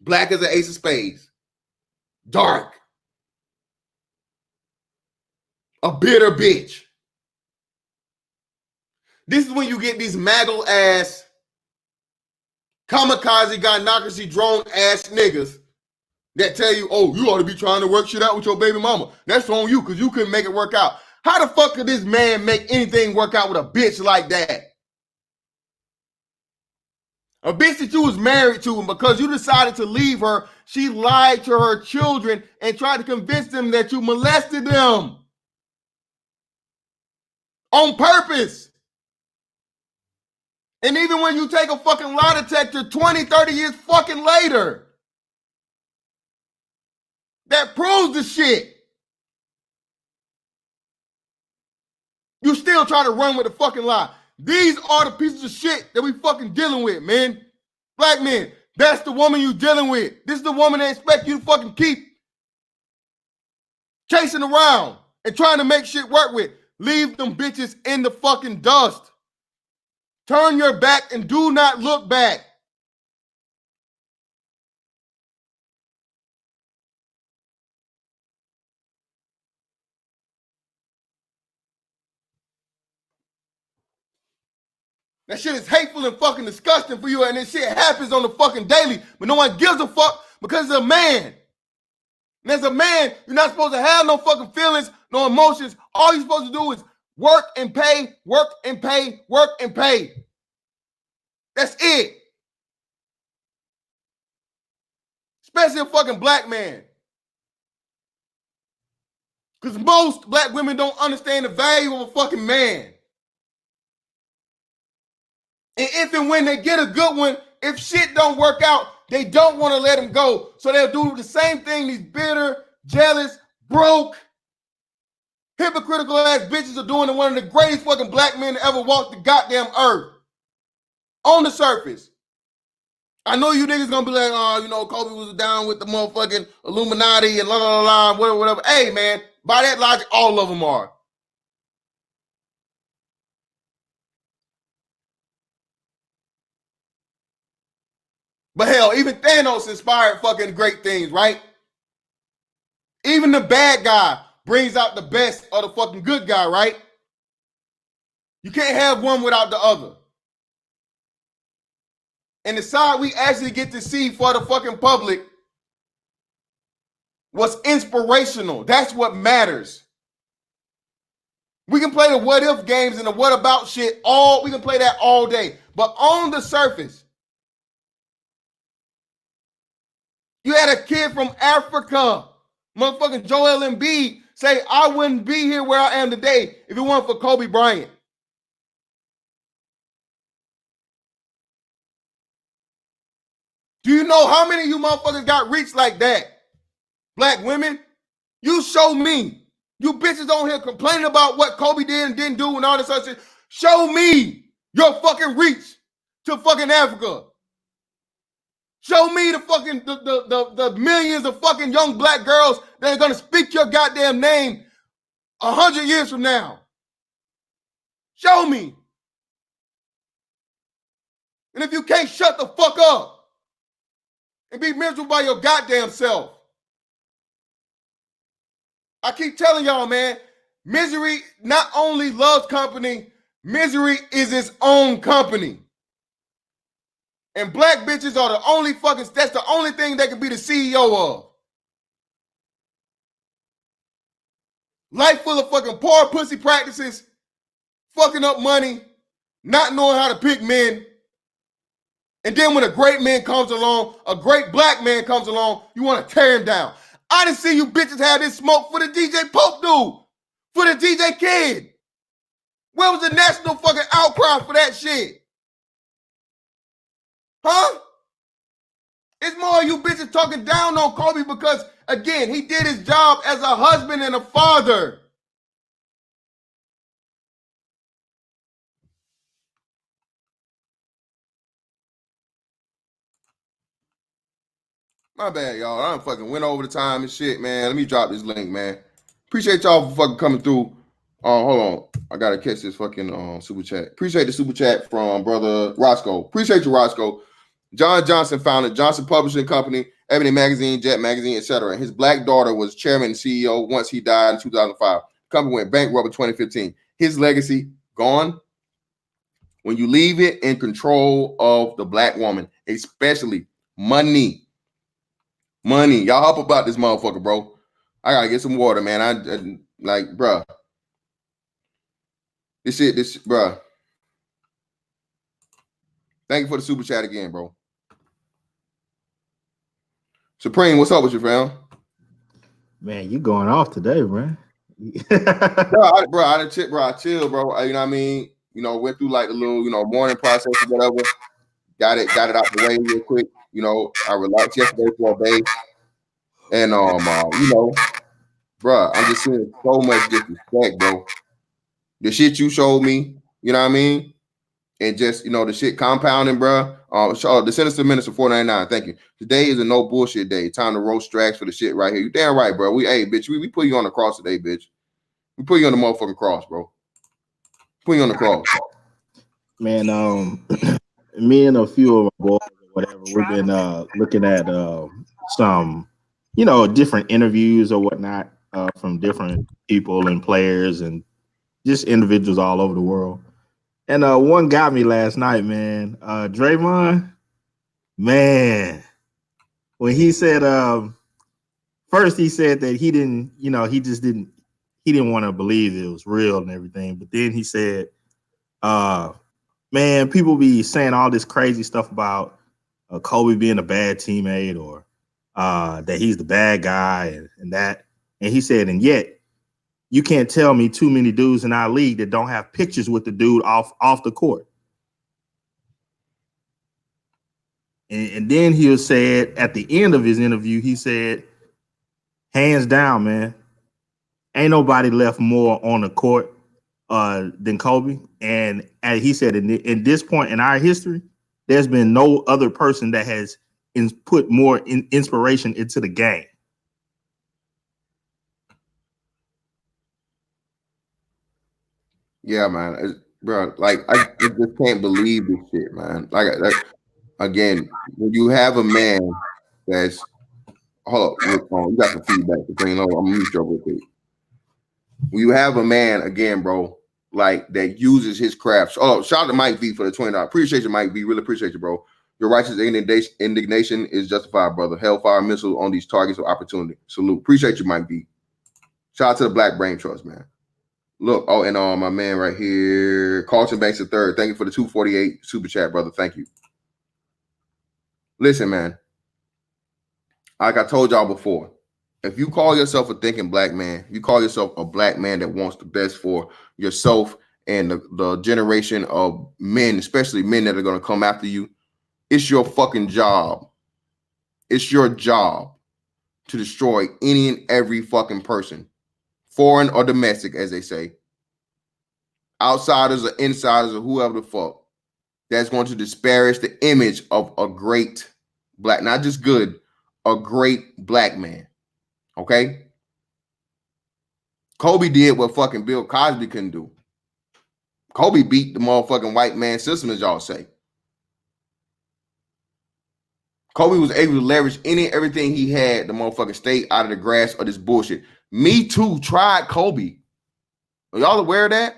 Black as an ace of spades. Dark. A bitter bitch. This is when you get these maggle ass, kamikaze, gynocracy, drone ass niggas that tell you, oh, you ought to be trying to work shit out with your baby mama. That's on you because you couldn't make it work out. How the fuck could this man make anything work out with a bitch like that? A bitch that you was married to, and because you decided to leave her, she lied to her children and tried to convince them that you molested them. On purpose. And even when you take a fucking lie detector 20, 30 years fucking later, that proves the shit. You still try to run with the fucking lie. These are the pieces of shit that we fucking dealing with, man. Black men, that's the woman you dealing with. This is the woman they expect you to fucking keep chasing around and trying to make shit work with. Leave them bitches in the fucking dust. Turn your back and do not look back. That shit is hateful and fucking disgusting for you, and this shit happens on the fucking daily, but no one gives a fuck because it's a man. And as a man, you're not supposed to have no fucking feelings, no emotions. All you're supposed to do is work and pay, work and pay, work and pay. That's it. Especially a fucking black man. Because most black women don't understand the value of a fucking man. And if and when they get a good one, if shit don't work out, they don't want to let him go. So they'll do the same thing these bitter, jealous, broke, hypocritical ass bitches are doing to one of the greatest fucking black men to ever walk the goddamn earth. On the surface. I know you niggas gonna be like, oh, you know, Kobe was down with the motherfucking Illuminati and la la la, whatever, whatever. Hey, man, by that logic, all of them are. But hell, even Thanos inspired fucking great things, right? Even the bad guy brings out the best of the fucking good guy, right? You can't have one without the other. And the side we actually get to see for the fucking public was inspirational. That's what matters. We can play the what if games and the what about shit we can play that all day. But on the surface, you had a kid from Africa, motherfucking Joel Embiid, say, I wouldn't be here where I am today if it weren't for Kobe Bryant. Do you know how many of you motherfuckers got reached like that? Black women? You show me. You bitches on here complaining about what Kobe did and didn't do and all this other shit. Show me your fucking reach to fucking Africa. Show me the fucking the millions of fucking young black girls that are gonna speak your goddamn name 100 years from now. Show me. And if you can't shut the fuck up and be miserable by your goddamn self. I keep telling y'all, man, misery not only loves company, misery is its own company. And black bitches are the only that's the only thing they can be the CEO of. Life full of fucking poor pussy practices, fucking up money, not knowing how to pick men. And then when a great man comes along, a great black man comes along, you want to tear him down. I didn't see you bitches have this smoke for the DJ Pope dude, for the DJ Kid. Where was the national fucking outcry for that shit? Huh? It's more of you bitches talking down on Kobe because, again, he did his job as a husband and a father. My bad, y'all. I done fucking went over the time and shit, man. Let me drop this link, man. Appreciate y'all for fucking coming through. Hold on. I gotta catch this fucking super chat. Appreciate the super chat from brother Roscoe. Appreciate you, Roscoe. John Johnson founded Johnson Publishing Company, Ebony Magazine, Jet Magazine, etc. His black daughter was chairman and CEO once he died in 2005. The company went bankrupt in 2015. His legacy gone when you leave it in control of the black woman, especially money. Money. Y'all help about this motherfucker, bro. I gotta get some water, man. I like, bruh. Bruh. Thank you for the super chat again, bro. Supreme, what's up with you, fam? Man, you going off today, man. I chill, bro. You know what I mean? You know, went through like the little, morning process or whatever. Got it out the way real quick. You know, I relaxed yesterday for a day. And bro, I'm just seeing so much disrespect, bro. The shit you showed me, you know what I mean? And just, the shit compounding, bro. The Sinister Minister 499, thank you. Today is a no bullshit day. Time to roast Strax for the shit right here. You damn right, bro. Bitch, we put you on the cross today, bitch. We put you on the motherfucking cross, bro. Put you on the cross. Man, me and a few of our boys or whatever, we've been looking at some, different interviews or whatnot from different people and players and just individuals all over the world. And one got me last night, man. Draymond, man, when he said first he said that he didn't, he didn't want to believe it was real and everything. But then he said man, people be saying all this crazy stuff about Kobe being a bad teammate or that he's the bad guy and that. And he said, and yet you can't tell me too many dudes in our league that don't have pictures with the dude off the court. And then he'll say it at the end of his interview, he said, hands down, man, ain't nobody left more on the court than Kobe. And he said, in this point in our history, there's been no other person that has put more inspiration into the game. Yeah, man, bro. Like I just can't believe this shit, man. Again, when you have a man that's hold up, you got some feedback. I'm gonna mute you real quick. When you have a man again, bro, like that uses his craft. Oh, shout out to Mike V for the $20. Appreciate you, Mike V. Really appreciate you, bro. Your righteous indignation is justified, brother. Hellfire missile on these targets of opportunity. Salute. Appreciate you, Mike V. Shout out to the Black Brain Trust, man. Look, oh, and my man right here, Carlton Banks III. Thank you for the 248 super chat, brother. Thank you. Listen, man. Like I told y'all before, if you call yourself a thinking black man, you call yourself a black man that wants the best for yourself and the generation of men, especially men that are going to come after you, it's your fucking job. It's your job to destroy any and every fucking person, foreign or domestic, as they say, outsiders or insiders or whoever the fuck, that's going to disparage the image of a great black, not just good, a great black man. Okay? Kobe did what fucking Bill Cosby couldn't do. Kobe beat the motherfucking white man system, as y'all say. Kobe was able to leverage everything he had, the motherfucking stay out of the grass of this bullshit. Me Too tried Kobe. Are y'all aware of that?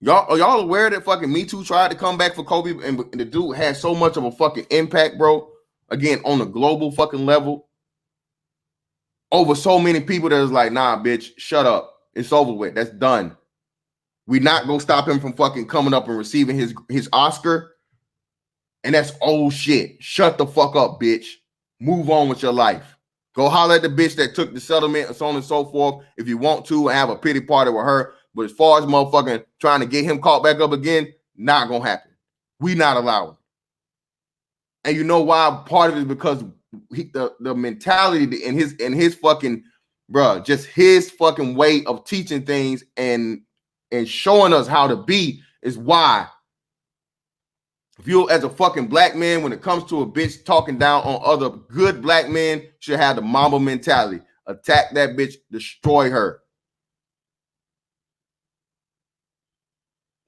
Are y'all aware that fucking Me Too tried to come back for Kobe and the dude had so much of a fucking impact, bro? Again, on a global fucking level. Over so many people that was like, nah, bitch, shut up. It's over with. That's done. We not gonna stop him from fucking coming up and receiving his Oscar. And that's old shit. Shut the fuck up, bitch. Move on with your life. Go holler at the bitch that took the settlement and so on and so forth if you want to and have a pity party with her. But as far as motherfucking trying to get him caught back up again, not gonna happen. We not allowing. And you know why? Part of it is because the mentality in his fucking, bruh, just his fucking way of teaching things and showing us how to be is why. If you as a fucking black man, when it comes to a bitch talking down on other good black men, should have the Mamba mentality. Attack that bitch, destroy her.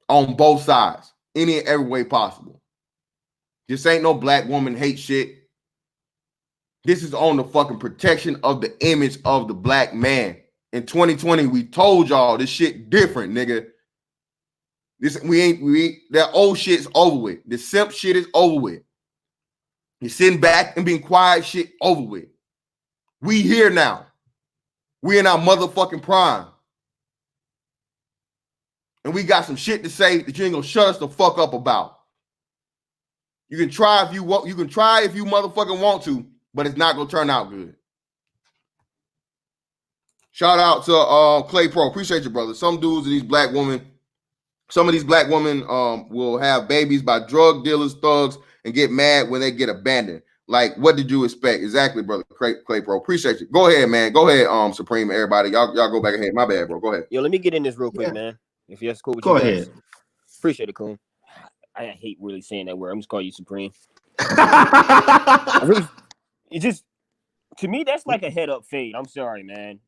On both sides, any and every way possible. This ain't no black woman hate shit. This is on the fucking protection of the image of the black man. In 2020, we told y'all this shit different, nigga. That old shit's over with. The simp shit is over with. You're sitting back and being quiet shit over with. We here now. We in our motherfucking prime. And we got some shit to say that you ain't gonna shut us the fuck up about. You can try if you want, you can try if you motherfucking want to, but it's not gonna turn out good. Shout out to Clay Pro. Appreciate you, brother. Some dudes and these black women, some of these black women will have babies by drug dealers, thugs, and get mad when they get abandoned. Like, what did you expect? Exactly, brother. Clay Pro. Appreciate you. Go ahead, man. Go ahead, Supreme, everybody. Y'all go back ahead. My bad, bro. Go ahead. Yo, let me get in this real quick, man. If that's cool with Go you guys. ahead. Appreciate it, Coon. I hate really saying that word. I'm just calling you Supreme. It just, to me, that's like a head up fade. I'm sorry, man.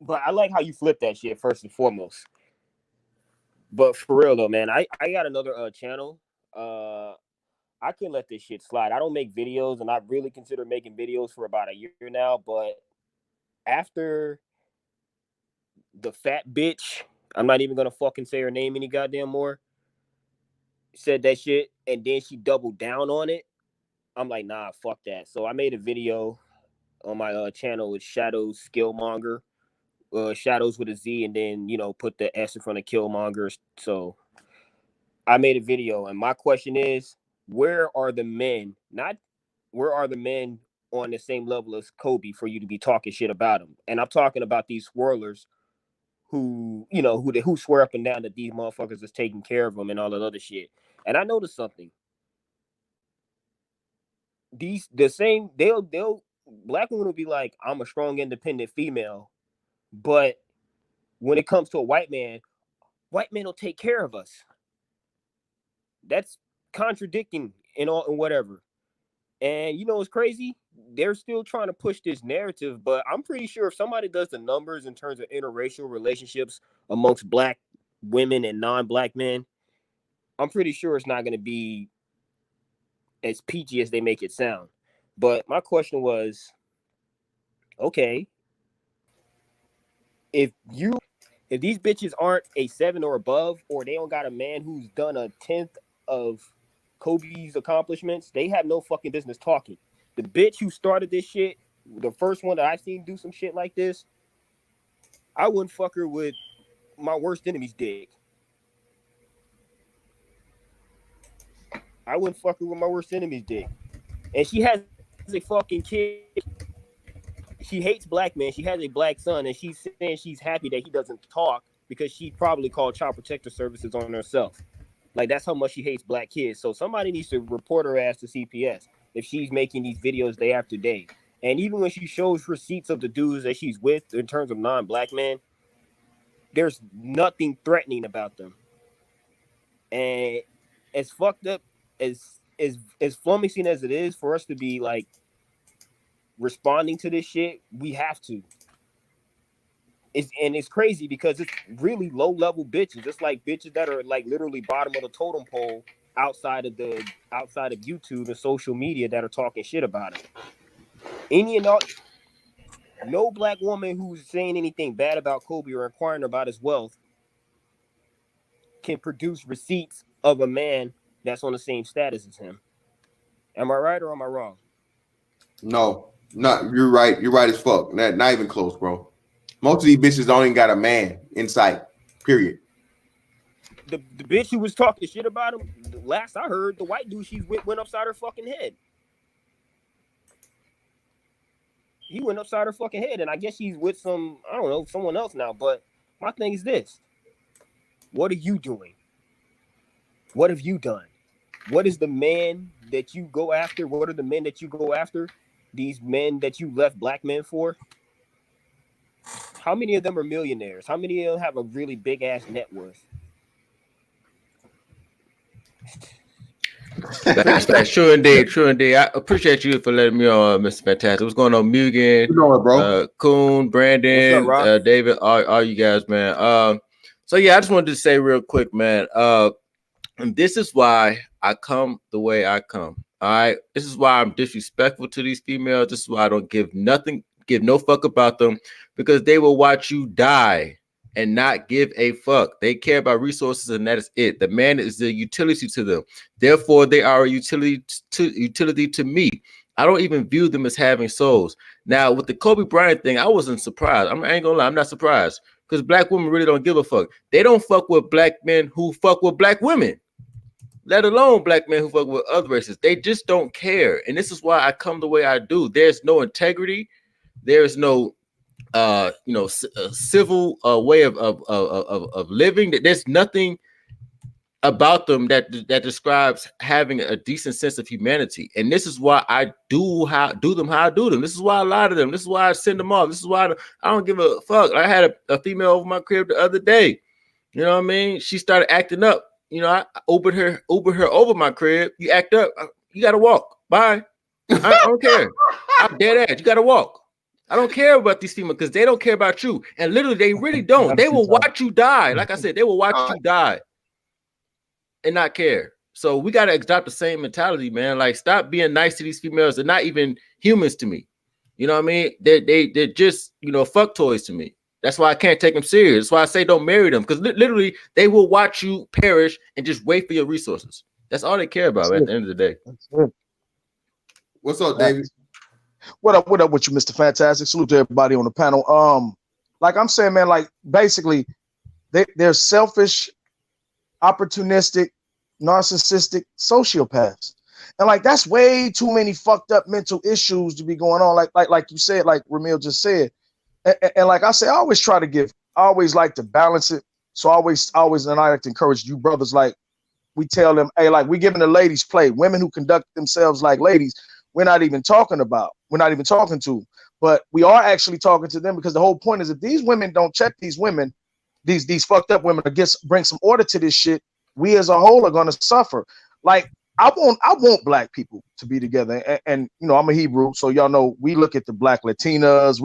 But I like how you flip that shit first and foremost. But for real though, man, I got another channel. I can let this shit slide. I don't make videos, and I really consider making videos for about a year now. But after the fat bitch, I'm not even gonna fucking say her name any goddamn more, said that shit, and then she doubled down on it. I'm like, nah, fuck that. So I made a video on my channel with Shadow Skillmonger, Shadows with a Z, and then put the S in front of Killmonger. So I made a video, and my question is, where are the men? Where are the men on the same level as Kobe for you to be talking shit about him? And I'm talking about these swirlers who swear up and down that these motherfuckers is taking care of them and all that other shit. And I noticed something. They'll black women will be like, I'm a strong, independent female, but when it comes to a white man will take care of us. That's contradicting and whatever. And it's crazy. They're still trying to push this narrative, but I'm pretty sure if somebody does the numbers in terms of interracial relationships amongst black women and non-black men, I'm pretty sure it's not going to be as peachy as they make it sound. But my question was, okay, if these bitches aren't a 7 or above, or they don't got a man who's done a 10th of Kobe's accomplishments, they have no fucking business talking. The bitch who started this shit, the first one that I've seen do some shit like this, I wouldn't fuck her with my worst enemy's dick. I wouldn't fuck her with my worst enemy's dick. And she has a fucking kid. She hates black men. She has a black son, and she's saying she's happy that he doesn't talk because she probably called Child Protective Services on herself. Like, that's how much she hates black kids. So somebody needs to report her ass to CPS if she's making these videos day after day. And even when she shows receipts of the dudes that she's with in terms of non-black men, there's nothing threatening about them. And as fucked up as flummoxing as it is for us to be like responding to this shit, we have to. It's crazy because it's really low level bitches. It's like bitches that are like literally bottom of the totem pole outside of YouTube and social media that are talking shit about it. No black woman who's saying anything bad about Kobe or inquiring about his wealth can produce receipts of a man that's on the same status as him. Am I right or am I wrong? No, you're right. You're right as fuck. Not even close, bro. Most of these bitches don't even got a man in sight. Period. The bitch who was talking shit about him, last I heard, the white dude she's with went upside her fucking head. He went upside her fucking head, and I guess she's with someone else now. But my thing is this: what are you doing? What have you done? What is the man that you go after? What are the men that you go after? These men that you left black men for? How many of them are millionaires? How many of them have a really big ass net worth? That's true indeed. True indeed. I appreciate you for letting me on, Mr. Fantastic. What's going on, Mugen? You know it, bro. Coon, Brandon, What's up, David, all you guys, man. So yeah, I just wanted to say real quick, man. And this is why I come the way I come. All right. This is why I'm disrespectful to these females. This is why I don't give no fuck about them, because they will watch you die and not give a fuck. They care about resources, and that is it. The man is the utility to them. Therefore, they are a utility to me. I don't even view them as having souls. Now, with the Kobe Bryant thing, I wasn't surprised. I ain't gonna lie, I'm not surprised, because black women really don't give a fuck. They don't fuck with black men who fuck with black women, let alone black men who fuck with other races. They just don't care. And this is why I come the way I do. There's no integrity. There's no civil way of living. There's nothing about them that describes having a decent sense of humanity. And this is why I do them how I do them. This is why I lie to them. This is why I send them off. This is why I don't give a fuck. I had a female over my crib the other day. You know what I mean? She started acting up. You know, I Ubered her over my crib. You act up, you gotta walk. Bye. I don't care. I'm dead ass. You gotta walk. I don't care about these females because they don't care about you. And literally, they really don't. They will watch you die. Like I said, they will watch you die and not care. So we gotta adopt the same mentality, man. Like, stop being nice to these females. They're not even humans to me. You know what I mean? They're just, fuck toys to me. That's why I can't take them serious. That's why I say don't marry them, because literally they will watch you perish and just wait for your resources. That's all they care about at the end of the day. What's up, David? What up with you, Mr. Fantastic? Salute to everybody on the panel. like I'm saying, man, like basically they're selfish, opportunistic, narcissistic sociopaths. And like that's way too many fucked up mental issues to be going on. Like you said, like Ramil just said. And like I say, I always like to balance it. So always, and I like to encourage you brothers, like we tell them, hey, like we giving the ladies play. Women who conduct themselves like ladies, we're not even talking to. But we are actually talking to them because the whole point is if these women don't check these women, these fucked up women bring some order to this shit, we as a whole are gonna suffer. Like I want black people to be together, and you know I'm a Hebrew, so y'all know we look at the black Latinas.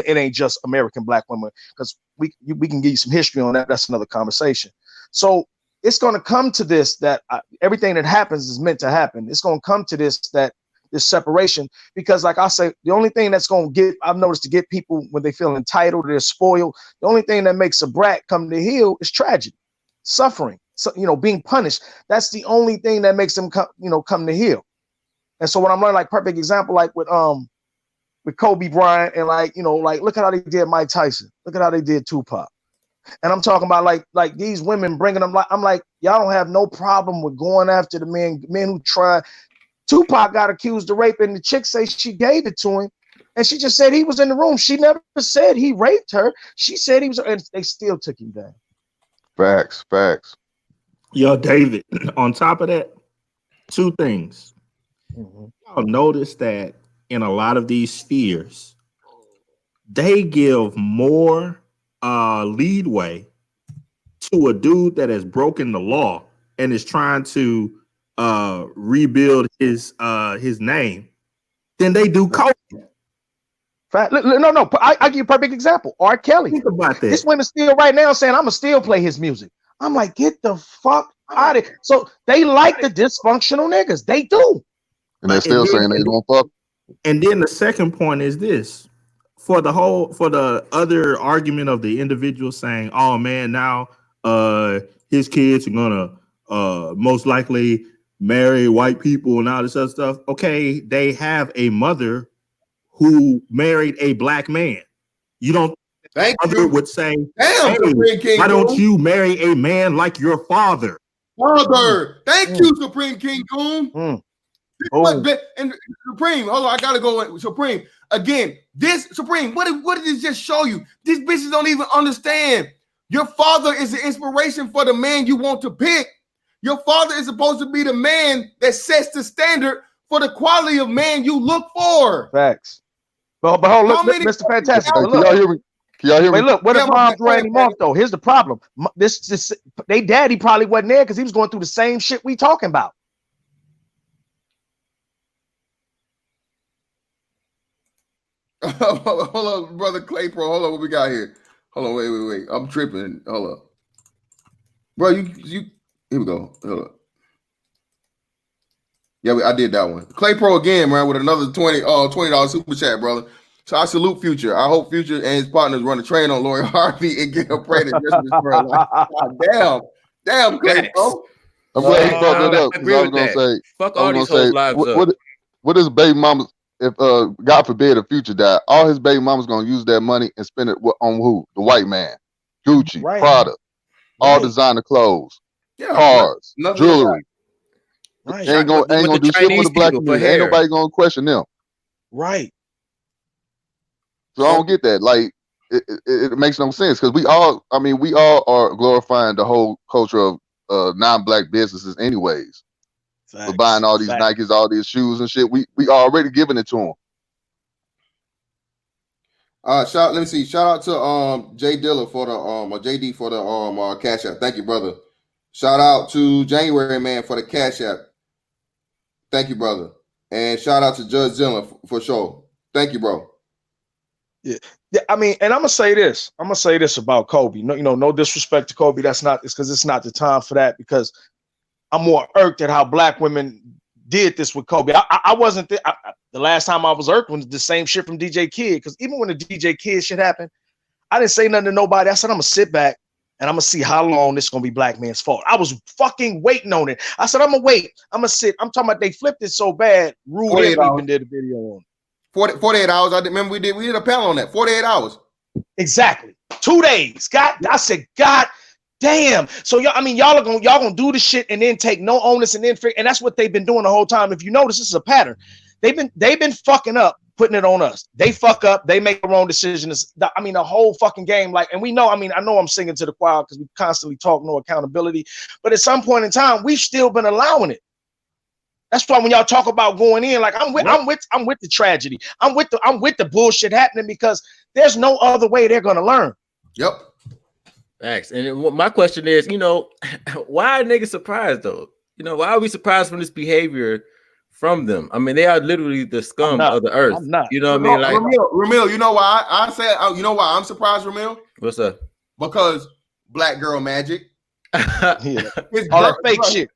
It ain't just American black women because we can give you some history on that. That's another conversation. So it's going to come to this that everything that happens is meant to happen. It's going to come to this separation because, like I say, the only thing that's going to I've noticed to get people when they feel entitled, they're spoiled. The only thing that makes a brat come to heel is tragedy, suffering. So, being punished, that's the only thing that makes them come to heel. And so when I'm learning, like perfect example, like with Kobe Bryant and like look at how they did Mike Tyson. Look at how they did Tupac. And I'm talking about like these women bringing them, I'm like, y'all don't have no problem with going after the men who try. Tupac got accused of rape and the chick say she gave it to him. And she just said he was in the room. She never said he raped her. She said he was, and they still took him down. Facts. Yo, David, on top of that, two things. Mm-hmm. Y'all notice that in a lot of these spheres, they give more leadway to a dude that has broken the law and is trying to rebuild his name than they do Kobe. No. I give you a perfect example. R. Kelly. Think about that. This women still right now saying, I'm going to still play his music. I'm like, get the fuck out of here. So they like the dysfunctional niggas. They do. And they're still saying they don't fuck. And then the second point is this. For the other argument of the individual saying, oh man, now his kids are gonna most likely marry white people and all this other stuff. Okay, they have a mother who married a black man. You don't Thank mother you. would say, Damn, hey, King why don't Goon. you marry a man like your father? Father. Thank you, Supreme King Goon. And Supreme, hold on, I gotta go with Supreme again. This Supreme, what did this just show you? These bitches don't even understand. Your father is the inspiration for the man you want to pick. Your father is supposed to be the man that sets the standard for the quality of man you look for. Facts. But hold on, look, Mr. Fantastic. Hey, look, can y'all hear me? Can y'all hear me? Wait, look, what if moms ran him off though? Here's the problem. They daddy probably wasn't there because he was going through the same shit we talking about. Hold on, brother Clay Pro. Hold on, what we got here? Hold on, wait. I'm tripping. Hold up. Bro, you here we go. Hold up. Yeah, I did that one. Clay Pro again, man, with another $20 super chat, brother. So I salute Future. I hope Future and his partners run a train on Lori Harvey and get her pregnant. Damn, Clay Pro. I'm glad he brought that up because I was gonna say, fuck all these whole lives up. What is baby mamas? If God forbid a Future died, all his baby mamas gonna use that money and spend it on who? The white man, Gucci, Right. Prada, all designer clothes, cars, jewelry. Right. Ain't gonna do shit for the black community. Ain't nobody gonna question them. Right. So I don't get that. Like it makes no sense because we all are glorifying the whole culture of non-black businesses anyways. Facts. We're buying all these Nikes, all these shoes and shit. We already giving it to them. Let me see. Shout out to Jay Dilla for the or JD for the Cash App. Thank you, brother. Shout out to January Man for the Cash App. Thank you, brother. And shout out to Judge Zilla for sure. Thank you, bro. Yeah, I mean, and I'm gonna say this. About Kobe. No disrespect to Kobe. It's because it's not the time for that. Because I'm more irked at how black women did this with Kobe. I wasn't the last time I was irked was the same shit from DJ Kid. Because even when the DJ Kid shit happened, I didn't say nothing to nobody. I said I'm gonna sit back and I'm gonna see how long this is gonna be black man's fault. I was fucking waiting on it. I said I'm gonna wait. I'm gonna sit. I'm talking about they flipped it so bad. Rude even did a video on it. 48 hours. I remember we did a panel on that. 48 hours. Exactly. 2 days. I said, God damn. So y'all are gonna do the shit and then take no onus and then and that's what they've been doing the whole time. If you notice, this is a pattern. They've been fucking up, putting it on us. They fuck up, they make their own decisions. The whole fucking game, like, and we know, I know I'm singing to the choir because we constantly talk no accountability, but at some point in time, we've still been allowing it. That's why when y'all talk about going in, like I'm with the tragedy. I'm with the bullshit happening because there's no other way they're gonna learn. Yep. Thanks. And my question is, why are niggas surprised though? Why are we surprised from this behavior from them? I mean, they are literally the scum of the earth. I'm not. You know what I mean? Like Ramil, you know why I said, you know why I'm surprised, Ramil? What's up? Because black girl magic. Yeah. All that fake shit.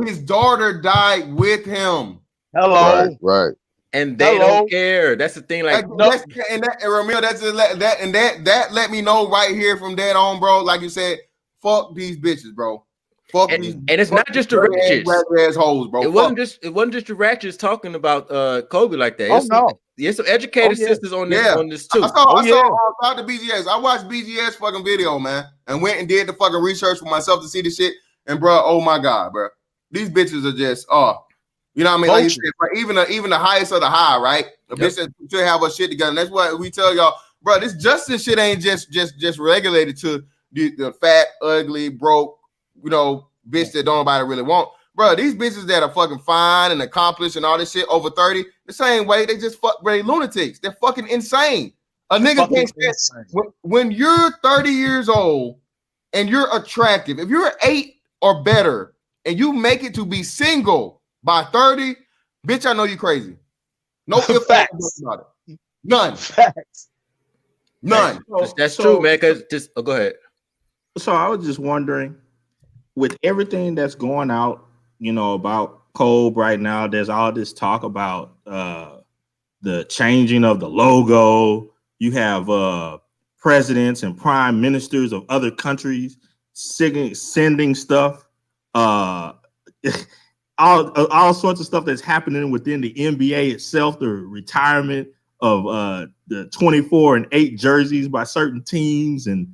His daughter died with him. Hello. Right. And they don't care. That's the thing. Like, Ramil, that let me know right here from that on, bro. Like you said, fuck these bitches, bro. Fuck these. And it's not just the ratchets. Assholes, bro. It wasn't just the ratchets talking about Kobe like that. There's some educated sisters on this too. I saw the BGS. I watched BGS fucking video, man, and went and did the fucking research for myself to see the shit. And bro, oh my god, bro, these bitches are just you know what I mean? Like you said, even the highest of the high, right? The bitch that should have her shit together. And that's what we tell y'all, bro. This justice shit ain't just regulated to the fat, ugly, broke, bitch that don't nobody really want. Bro, these bitches that are fucking fine and accomplished and all this shit over 30, the same way they just fuck lunatics. They're fucking insane. A nigga can't stand when you're 30 years old and you're attractive. If you're 8 or better and you make it to be single by 30, bitch, I know you crazy. No facts about it. None. Facts. None. That's true, man. Because go ahead. So I was just wondering, with everything that's going out, about Kobe right now, there's all this talk about the changing of the logo. You have presidents and prime ministers of other countries sending stuff, all sorts of stuff that's happening within the NBA itself, the retirement of the 24 and 8 jerseys by certain teams, and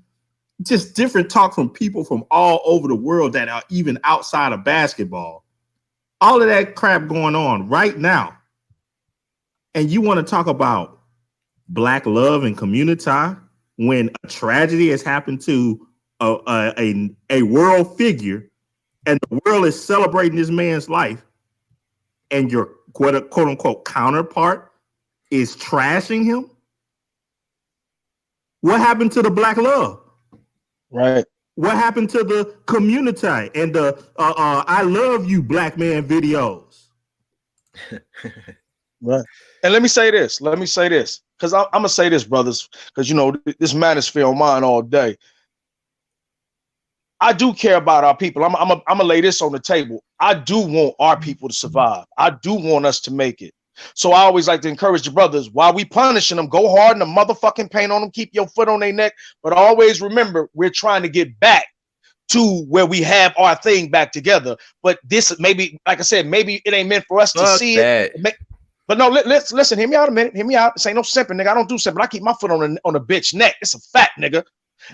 just different talk from people from all over the world that are even outside of basketball. All of that crap going on right now. And you want to talk about black love and community when a tragedy has happened to a world figure and the world is celebrating this man's life, and your quote unquote counterpart is trashing him? What happened to the black love? Right. What happened to the community and the I love you black man videos? Right. And let me say this, because I'm gonna say this, brothers, because this manosphere on mine all day. I do care about our people. I'm gonna lay this on the table. I do want our people to survive. I do want us to make it. So I always like to encourage the brothers, while we punishing them, go hard in the motherfucking paint on them, keep your foot on their neck, but always remember, we're trying to get back to where we have our thing back together. But this, maybe, like I said, maybe it ain't meant for us to see it. But no, listen, hear me out a minute. Hear me out. This ain't no simping, nigga. I don't do simping. I keep my foot on a bitch neck. It's a fact, nigga.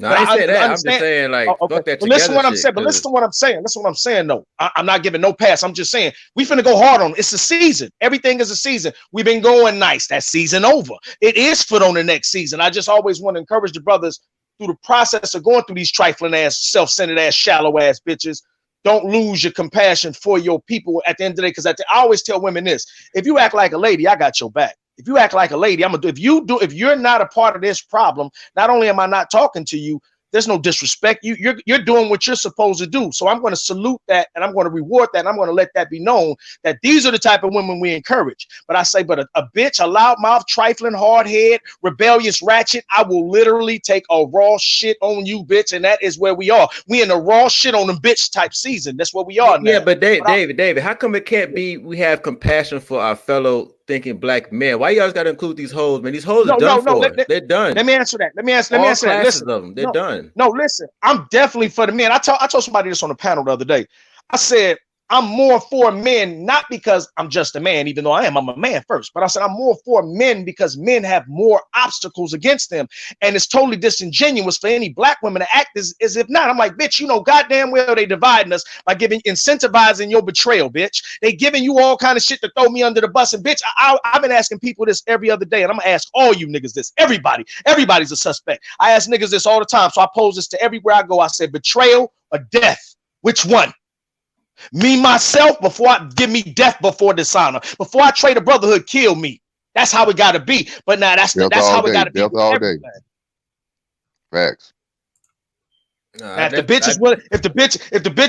No, I ain't say that. I'm just saying, like, fuck that. But listen to what I'm saying. But listen to what I'm saying. Listen to what I'm saying, though. I'm not giving no pass. I'm just saying we finna go hard on it. It's a season. Everything is a season. We've been going nice. That season over. It is foot on the next season. I just always want to encourage the brothers through the process of going through these trifling ass, self-centered ass, shallow ass bitches. Don't lose your compassion for your people at the end of the day. Because I always tell women this: if you act like a lady, I got your back. If you act like a lady, I'm gonna do. If you're not a part of this problem, not only am I not talking to you, there's no disrespect. You're doing what you're supposed to do. So I'm going to salute that, and I'm going to reward that, and I'm going to let that be known that these are the type of women we encourage. But I say, but a bitch, a loudmouth, trifling, hard head, rebellious ratchet, I will literally take a raw shit on you, bitch, and that is where we are. We in a raw shit on them bitch type season. That's where we are now. Yeah, but David, how come it can't be we have compassion for our fellow thinking black men? Why you always got to include these hoes, man? These hoes are done for. They're done. Let me answer that. Let me answer that. Listen, of them, they're done. No, listen. I'm definitely for the men. I told somebody this on the panel the other day. I said, I'm more for men, not because I'm just a man, even though I'm a man first, but I said I'm more for men because men have more obstacles against them. And it's totally disingenuous for any black women to act as if not. I'm like, bitch, you know, goddamn well they dividing us by incentivizing your betrayal, bitch. They giving you all kind of shit to throw me under the bus. And bitch, I've been asking people this every other day, and I'm gonna ask all you niggas this. Everybody's a suspect. I ask niggas this all the time. So I pose this to everywhere I go. I said, betrayal or death? Which one? Me, myself, give me death before dishonor. Before I trade a brotherhood, kill me. That's how it gotta be. But now that's how it gotta be. Death all day. Facts. If the bitch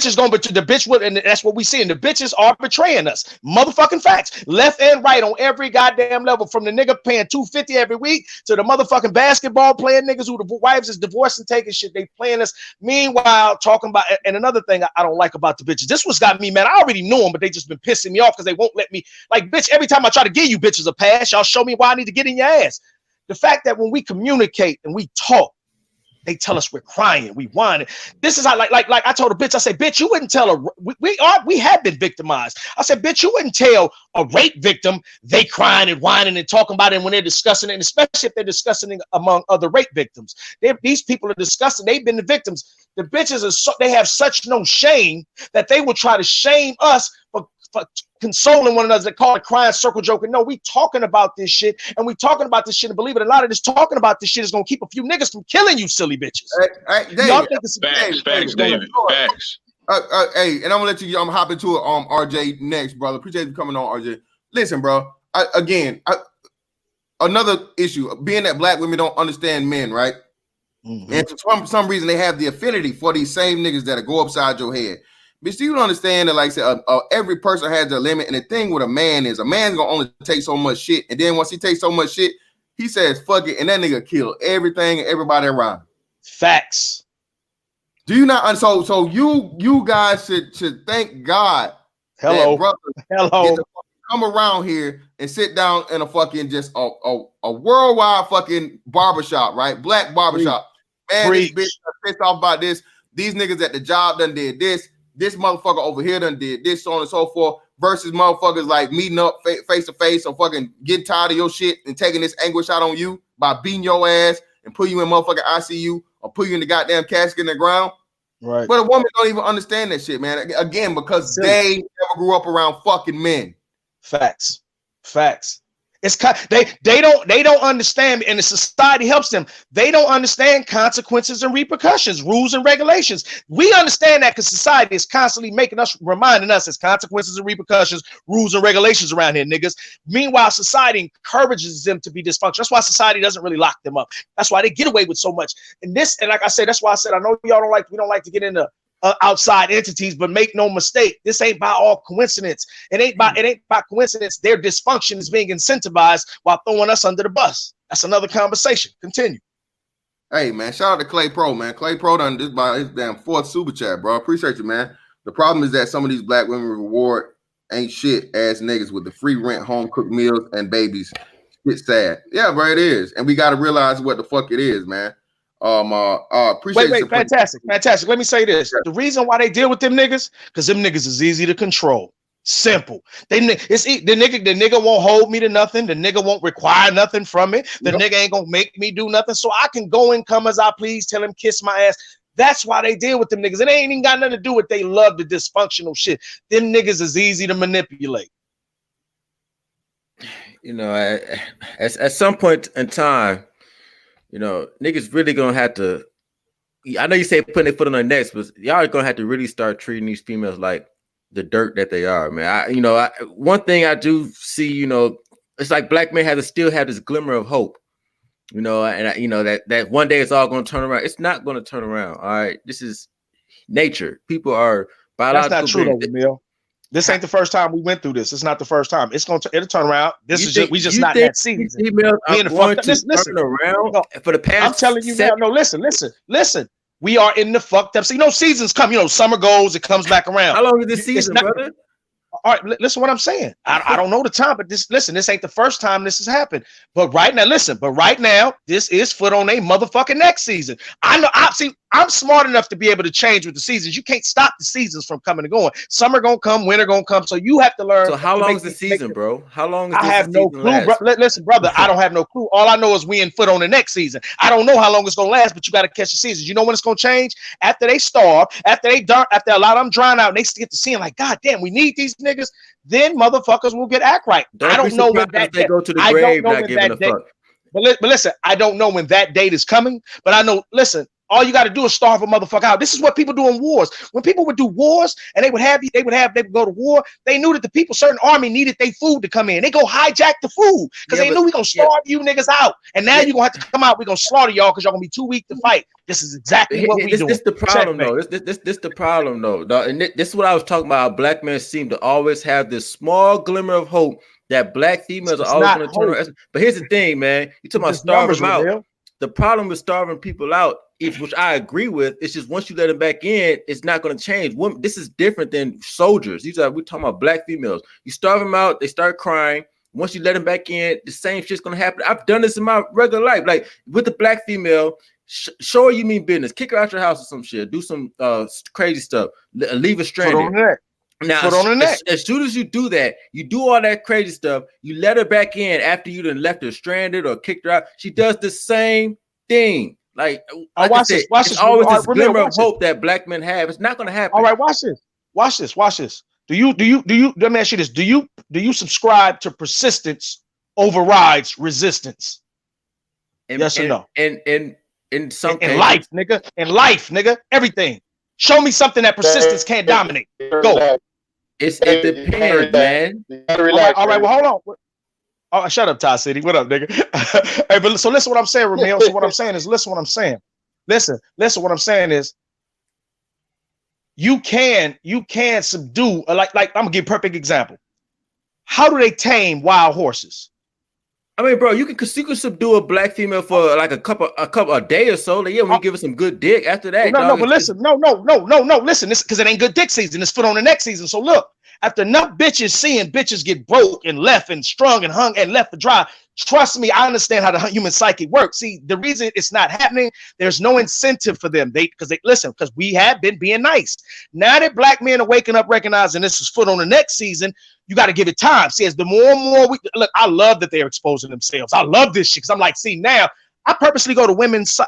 is gonna betray the bitch would, and that's what we see. And the bitches are betraying us. Motherfucking facts, left and right on every goddamn level. From the nigga paying $250 every week to the motherfucking basketball playing niggas who the wives is divorcing, taking shit. They playing us. Meanwhile, talking about, and another thing I don't like about the bitches. This was got me, man. I already knew them, but they just been pissing me off because they won't let me. Like, bitch, every time I try to give you bitches a pass, y'all show me why I need to get in your ass. The fact that when we communicate and we talk, they tell us we're crying, we whining. This is how, like I told a bitch, I said, bitch, you wouldn't tell we have been victimized. I said, bitch, you wouldn't tell a rape victim they crying and whining and talking about it when they're discussing it, and especially if they're discussing it among other rape victims. These people are discussing, they've been the victims. The bitches they have such no shame that they will try to shame us for consoling one another. They call it crying circle joking. No, we talking about this shit, and we talking about this shit, and believe it, a lot of this talking about this shit is gonna keep a few niggas from killing you, silly bitches. Facts, David. Facts. Hey, and I'm gonna let you. I'm hopping to it. RJ next, brother. Appreciate you coming on, RJ. Listen, bro. Another issue being that black women don't understand men, right? Mm-hmm. And for some reason they have the affinity for these same niggas that go upside your head. But you don't understand that, like I said, every person has their limit. And the thing with a man is, a man's gonna only take so much shit. And then once he takes so much shit, he says, fuck it. And that nigga kill everything and everybody around. Facts. Do you not? So you guys should thank God. Hello. Get to come around here and sit down in a fucking just a worldwide fucking barbershop, right? Black barbershop. Man, this bitch pissed off about this. These niggas at the job done did this. This motherfucker over here done did this, so on and so forth, versus motherfuckers like meeting up face to face or fucking getting tired of your shit and taking this anguish out on you by beating your ass and put you in motherfucking ICU or put you in the goddamn casket in the ground. Right. But a woman don't even understand that shit, man. Again, because they never grew up around fucking men. Facts. It's they don't understand, and the society helps them. They don't understand consequences and repercussions, rules and regulations. We understand that because society is constantly reminding us there's consequences and repercussions, rules and regulations around here, niggas. Meanwhile, society encourages them to be dysfunctional. That's why society doesn't really lock them up. That's why they get away with so much. And like I said, that's why I said I know we don't like to get into outside entities, but make no mistake, this ain't by all coincidence. It ain't by coincidence. Their dysfunction is being incentivized while throwing us under the bus. That's another conversation. Continue. Hey man, shout out to Clay Pro, man. Clay Pro done this by his damn fourth super chat, bro. Appreciate you, man. The problem is that some of these black women reward ain't shit ass niggas with the free rent, home cooked meals, and babies. It's sad. Yeah, bro, it is, and we got to realize what the fuck it is, man. Appreciate wait, fantastic. Let me say this. The reason why they deal with them niggas, because them niggas is easy to control. Simple. The nigga won't hold me to nothing. The nigga won't require nothing from me. The nigga ain't gonna make me do nothing. So I can go and come as I please, tell him kiss my ass. That's why they deal with them niggas. It ain't even got nothing to do with they love the dysfunctional shit. Them niggas is easy to manipulate. You know, at some point in time, you know, niggas really gonna have to. I know you say putting their foot on their necks, but y'all are gonna have to really start treating these females like the dirt that they are, man. One thing I do see, you know, it's like black men have to still have this glimmer of hope, you know, and that one day it's all gonna turn around. It's not gonna turn around. All right, this is nature. People are biological. That's not true, though, Emil. This ain't the first time we went through this. It's not the first time. It'll turn around. We just not that season. Listen around for the past. I'm telling you now. No, listen. We are in the fucked up. So, seasons come. Summer goes, it comes back around. How long is this season, brother? all right, listen what I'm saying. I don't know the time, but this ain't the first time this has happened. But right now, this is foot on a motherfucking next season. I know. I'm smart enough to be able to change with the seasons. You can't stop the seasons from coming and going. Summer gonna come, winter gonna come. So you have to learn. So how long is the season, bro? How long is this? I have no clue, bro. Listen, brother, I don't have no clue. All I know is we in foot on the next season. I don't know how long it's gonna last, but you got to catch the seasons. You know when it's gonna change? After they starve, after a lot of them drown out, and they get to seeing like, God damn, we need these niggas. Then motherfuckers will get act right. I don't know when that they go to the grave not giving a fuck. But listen, I don't know when that date is coming. But I know. Listen. All you got to do is starve a motherfucker out. This is what people do in wars. When people would do wars and they would go to war, they knew that the people, certain army needed their food to come in. They go hijack the food because they knew we gonna starve you niggas out. And now you're gonna have to come out. We're gonna slaughter y'all because y'all gonna be too weak to fight. This is exactly what we do. This the problem though. This the problem though. And this is what I was talking about. Black men seem to always have this small glimmer of hope that black females are always gonna turn around. But here's the thing, man. You talking about starving them out. Real. The problem with starving people out, which I agree with, it's just once you let them back in, it's not going to change. This is different than soldiers. We're talking about black females. You starve them out, they start crying. Once you let them back in, the same shit's going to happen. I've done this in my regular life. Like with the black female, show her you mean business. Kick her out your house or some shit. Do some crazy stuff. Leave her stranded. Now, as soon as you do that, you do all that crazy stuff, you let her back in after you done left her stranded or kicked her out. She does the same thing. Like watch this. It's always this glimmer of hope that black men have. It's not going to happen. All right, watch this. Do you? Let me ask you this. Do you subscribe to persistence overrides resistance? Yes or no? In some cases. In life, nigga, everything. Show me something that persistence can't dominate. Go. It depends, man. All right. Well, hold on. Oh, shut up, Ty City. What up, nigga? Hey, but so listen what I'm saying, Ramil. So what I'm saying is, listen what I'm saying. Listen what I'm saying is, you can subdue, like I'm gonna give a perfect example. How do they tame wild horses? I mean, bro, you can subdue a black female for like a day or so. Like, yeah, we give her some good dick after that. But listen, no. Listen, this because it ain't good dick season. It's foot on the next season. So look, after enough bitches seeing bitches get broke and left and strung and hung and left to dry, trust me, I understand how the human psyche works. See, the reason it's not happening, there's no incentive for them. Because we have been being nice. Now that black men are waking up, recognizing this is foot on the next season, you got to give it time. See, as the more and more look, I love that they're exposing themselves. I love this shit because I'm like, see, now I purposely go to women's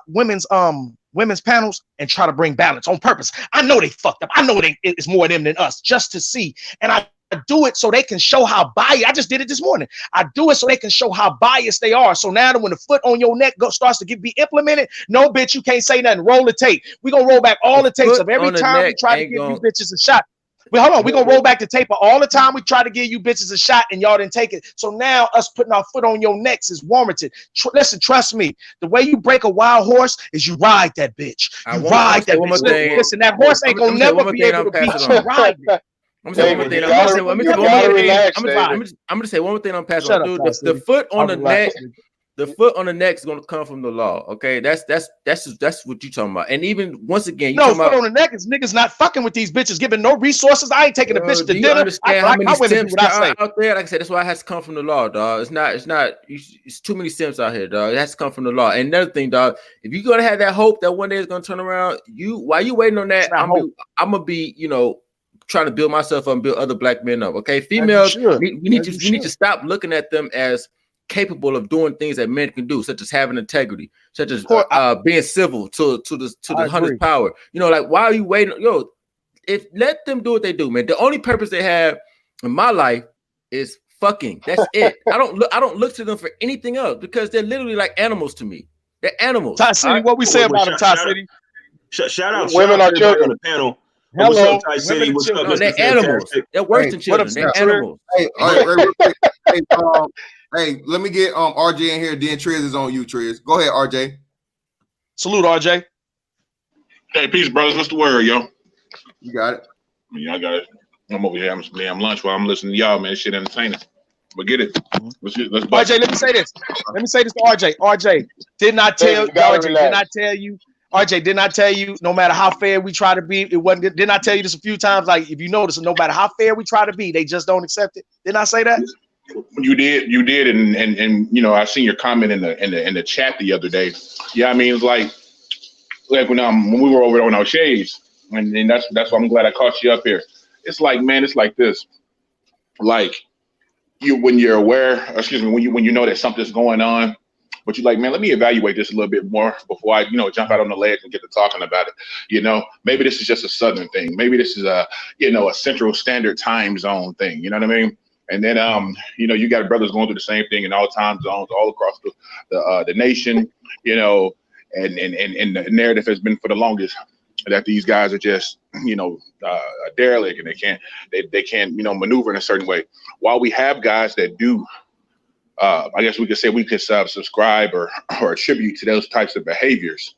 panels and try to bring balance on purpose. I know they fucked up. I know it's more of them than us, just to see. And I do it so they can show how biased. I just did it this morning. I do it so they can show how biased they are. So now that when the foot on your neck starts to be implemented, no, bitch, you can't say nothing. Roll the tape. We're going to roll back all the tapes of every time we try to give you bitches a shot. Well, hold on. We're going to roll back the tape of all the time we try to give you bitches a shot and y'all didn't take it. So now us putting our foot on your necks is warranted. Listen, trust me. The way you break a wild horse is you ride that bitch. You ride that bitch. Listen, that horse ain't going to never be able to beat you. Ride it. I'm gonna say one more thing. I'm gonna say one more thing. I'm passing on. Dude, the foot on the neck. The foot on the neck is going to come from the law. Okay, that's what you talking about. And even once again, foot on the neck is niggas not fucking with these bitches, giving no resources. I ain't taking a bitch to dinner. Understand how many simps out there? Like I said, that's why it has to come from the law, dog. It's too many simps out here, dog. It has to come from the law. And another thing, dog, if you're gonna have that hope that one day it's gonna turn around, while you waiting on that, I'm gonna be, trying to build myself up and build other black men up. Okay, females, we need to stop looking at them as capable of doing things that men can do, such as having integrity, such as being civil to the 100th power. Like, why are you waiting? Let them do what they do, man. The only purpose they have in my life is fucking. That's it. I don't look to them for anything else because they're literally like animals to me. They're animals. Ty City, what we say about them, Ty City? Shout out women are children on the panel. Hello, Ty City. What's up? They're animals. They're worse than children. They're animals. Hey, let me get RJ in here. Then Trez is on you, Trez. Go ahead, RJ. Salute, RJ. Hey, peace, brothers. What's the word, yo? You got it. Yeah, I got it. I'm over here having some damn lunch while I'm listening to y'all, man. Shit entertaining. But get it. Let's RJ, let me say this. Let me say this to RJ. RJ, did not tell you. RJ, didn't I tell you, no matter how fair we try to be, it wasn't. Didn't I tell you this a few times? Like, if you notice, no matter how fair we try to be, they just don't accept it. Didn't I say that? You did, and you know, I seen your comment in the chat the other day. Yeah, I mean, it's like when we were over on our shades, and that's why I'm glad I caught you up here. It's like, man, it's like this, like when you're aware, excuse me, when you know that something's going on, but you're like, man, let me evaluate this a little bit more before I, jump out on the ledge and get to talking about it. Maybe this is just a Southern thing. Maybe this is a Central Standard Time Zone thing. You know what I mean? And then, you got brothers going through the same thing in all time zones, all across the nation, and the narrative has been for the longest that these guys are just, a derelict, and they can't, maneuver in a certain way. While we have guys that do, I guess we could say we could subscribe or attribute to those types of behaviors.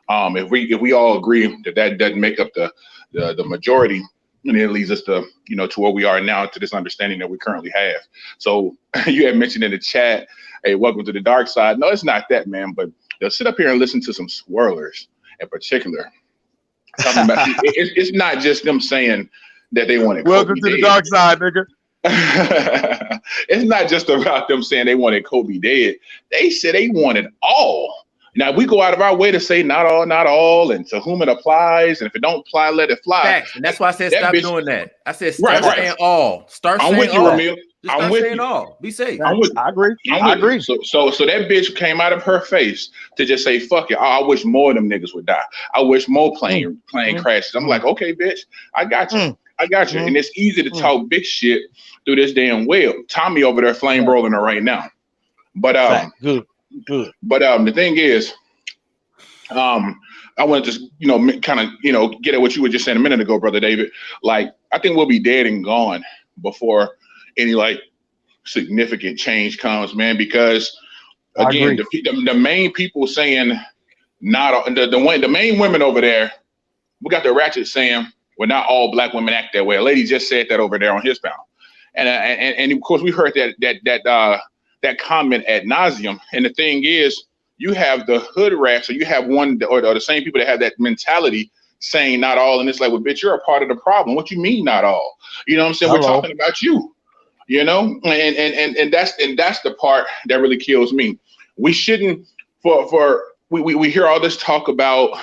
If we all agree that doesn't make up the majority, and it leads us to to where we are now, to this understanding that we currently have. So you had mentioned in the chat, hey, welcome to the dark side. No, it's not that, man. But they'll sit up here and listen to some swirlers in particular. Talking about it's not just them saying that they wanted. Welcome to the dark side, nigga. It's not just about them saying they wanted Kobe dead. They said they wanted all. Now we go out of our way to say not all, and to whom it applies, and if it don't apply, let it fly. Facts. And that's why I said stop doing that. I said start Right. saying all. Start I'm saying with you, all. Ramil. Just I'm start with saying you. all. Be safe. I agree. I agree. So that bitch came out of her face to just say, fuck it. I wish more of them niggas would die. I wish more plane crashes. I'm like, okay, bitch, I got you. I got you. And it's easy to talk big shit through this damn web. Tommy over there flame rolling her right now. But good. But the thing is, I want to just kind of get at what you were just saying a minute ago, brother David. Like, I think we'll be dead and gone before any like significant change comes, man. Because again, the main people saying not the main women over there, we got the ratchet saying, well, not all black women act that way. A lady just said that over there on his panel, and of course we heard that comment ad nauseum. And the thing is, you have the hood rats, or you have one or the same people that have that mentality saying not all, and it's like, well, bitch, you're a part of the problem. What you mean not all? You know what I'm saying? Hello. We're talking about you. And that's the part that really kills me. We shouldn't we hear all this talk about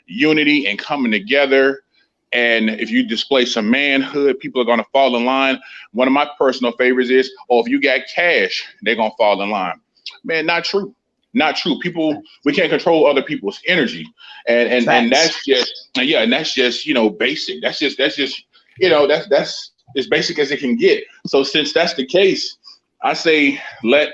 unity and coming together. And if you display some manhood, people are going to fall in line. One of my personal favorites is, if you got cash, they're going to fall in line. Man, not true. Not true. People, we can't control other people's energy. And that's just, and that's just, basic. That's just, that's as basic as it can get. So since that's the case, I say, let,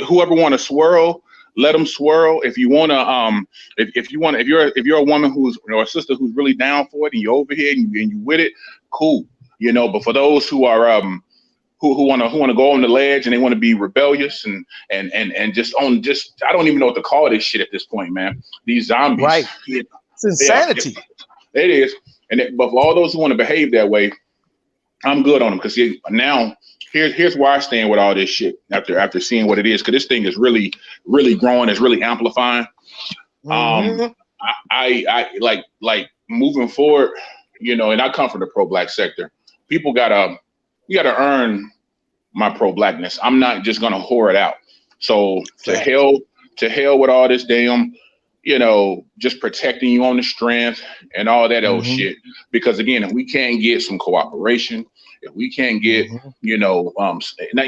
whoever want to swirl, let them swirl. If you want to, if you're a woman or a sister who's really down for it, and you're over here and you with it, cool. But for those who are, who want to go on the ledge and they want to be rebellious and just I don't even know what to call this shit at this point, man. These zombies, right? It's insanity. It is. But for all those who want to behave that way, I'm good on them, because now here's where I stand with all this shit after seeing what it is, because this thing is really, really growing. It's really amplifying. I like moving forward, and I come from the pro-black sector. People gotta earn my pro-blackness. I'm not just gonna whore it out. So to hell with all this damn, just protecting you on the strength and all that old shit. Because again, if we can't get some cooperation, if we can't get, now you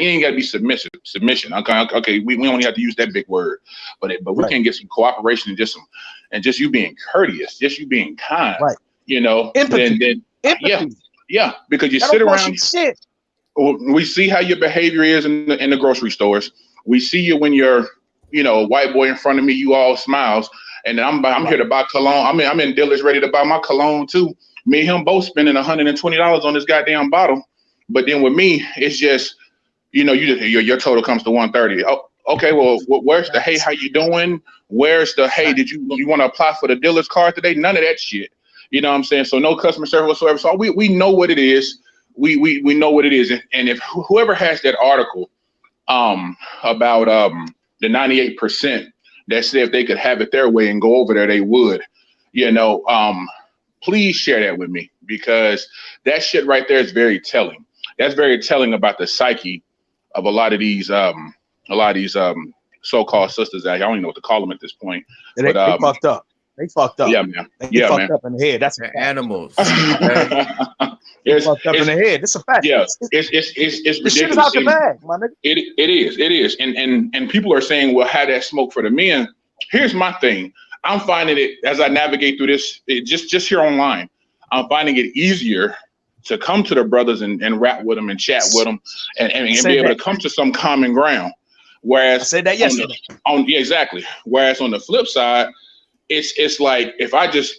ain't gotta be submission. Okay, we only have to use that big word, but we can't get some cooperation and just you being courteous, just you being kind, right? Empathy. Then yeah, because you sit around. We see how your behavior is in the grocery stores. We see you when you're, a white boy in front of me, you all smiles. And I'm here to buy cologne. I'm in Dillard's ready to buy my cologne too. Me and him both spending $120 on this goddamn bottle. But then with me, it's just, your total comes to $130. Oh, okay. Well, where's the, hey, how you doing? Where's the, hey, did you want to apply for the Dillard's card today? None of that shit. You know what I'm saying? So no customer service whatsoever. So we know what it is. We know what it is. And if whoever has that article about the 98% that said if they could have it their way and go over there, they would. You know, please share that with me, because that shit right there is very telling. That's very telling about the psyche of a lot of these so-called sisters out here. I don't even know what to call them at this point. They But fucked up. They fucked up. yeah, man. They fucked up in the head. That's a fact. Animals. They fucked up in the head. It's a fact. Yeah, It's it's the shit is out the ridiculous. bag, my nigga. It is. And people are saying, well, how that smoke for the men. Here's my thing. I'm finding it as I navigate through this, just here online, I'm finding it easier to come to the brothers and rap with them and chat with them and be able to come to some common ground. Whereas I said that yesterday. Yeah, exactly. Whereas on the flip side, it's like if I just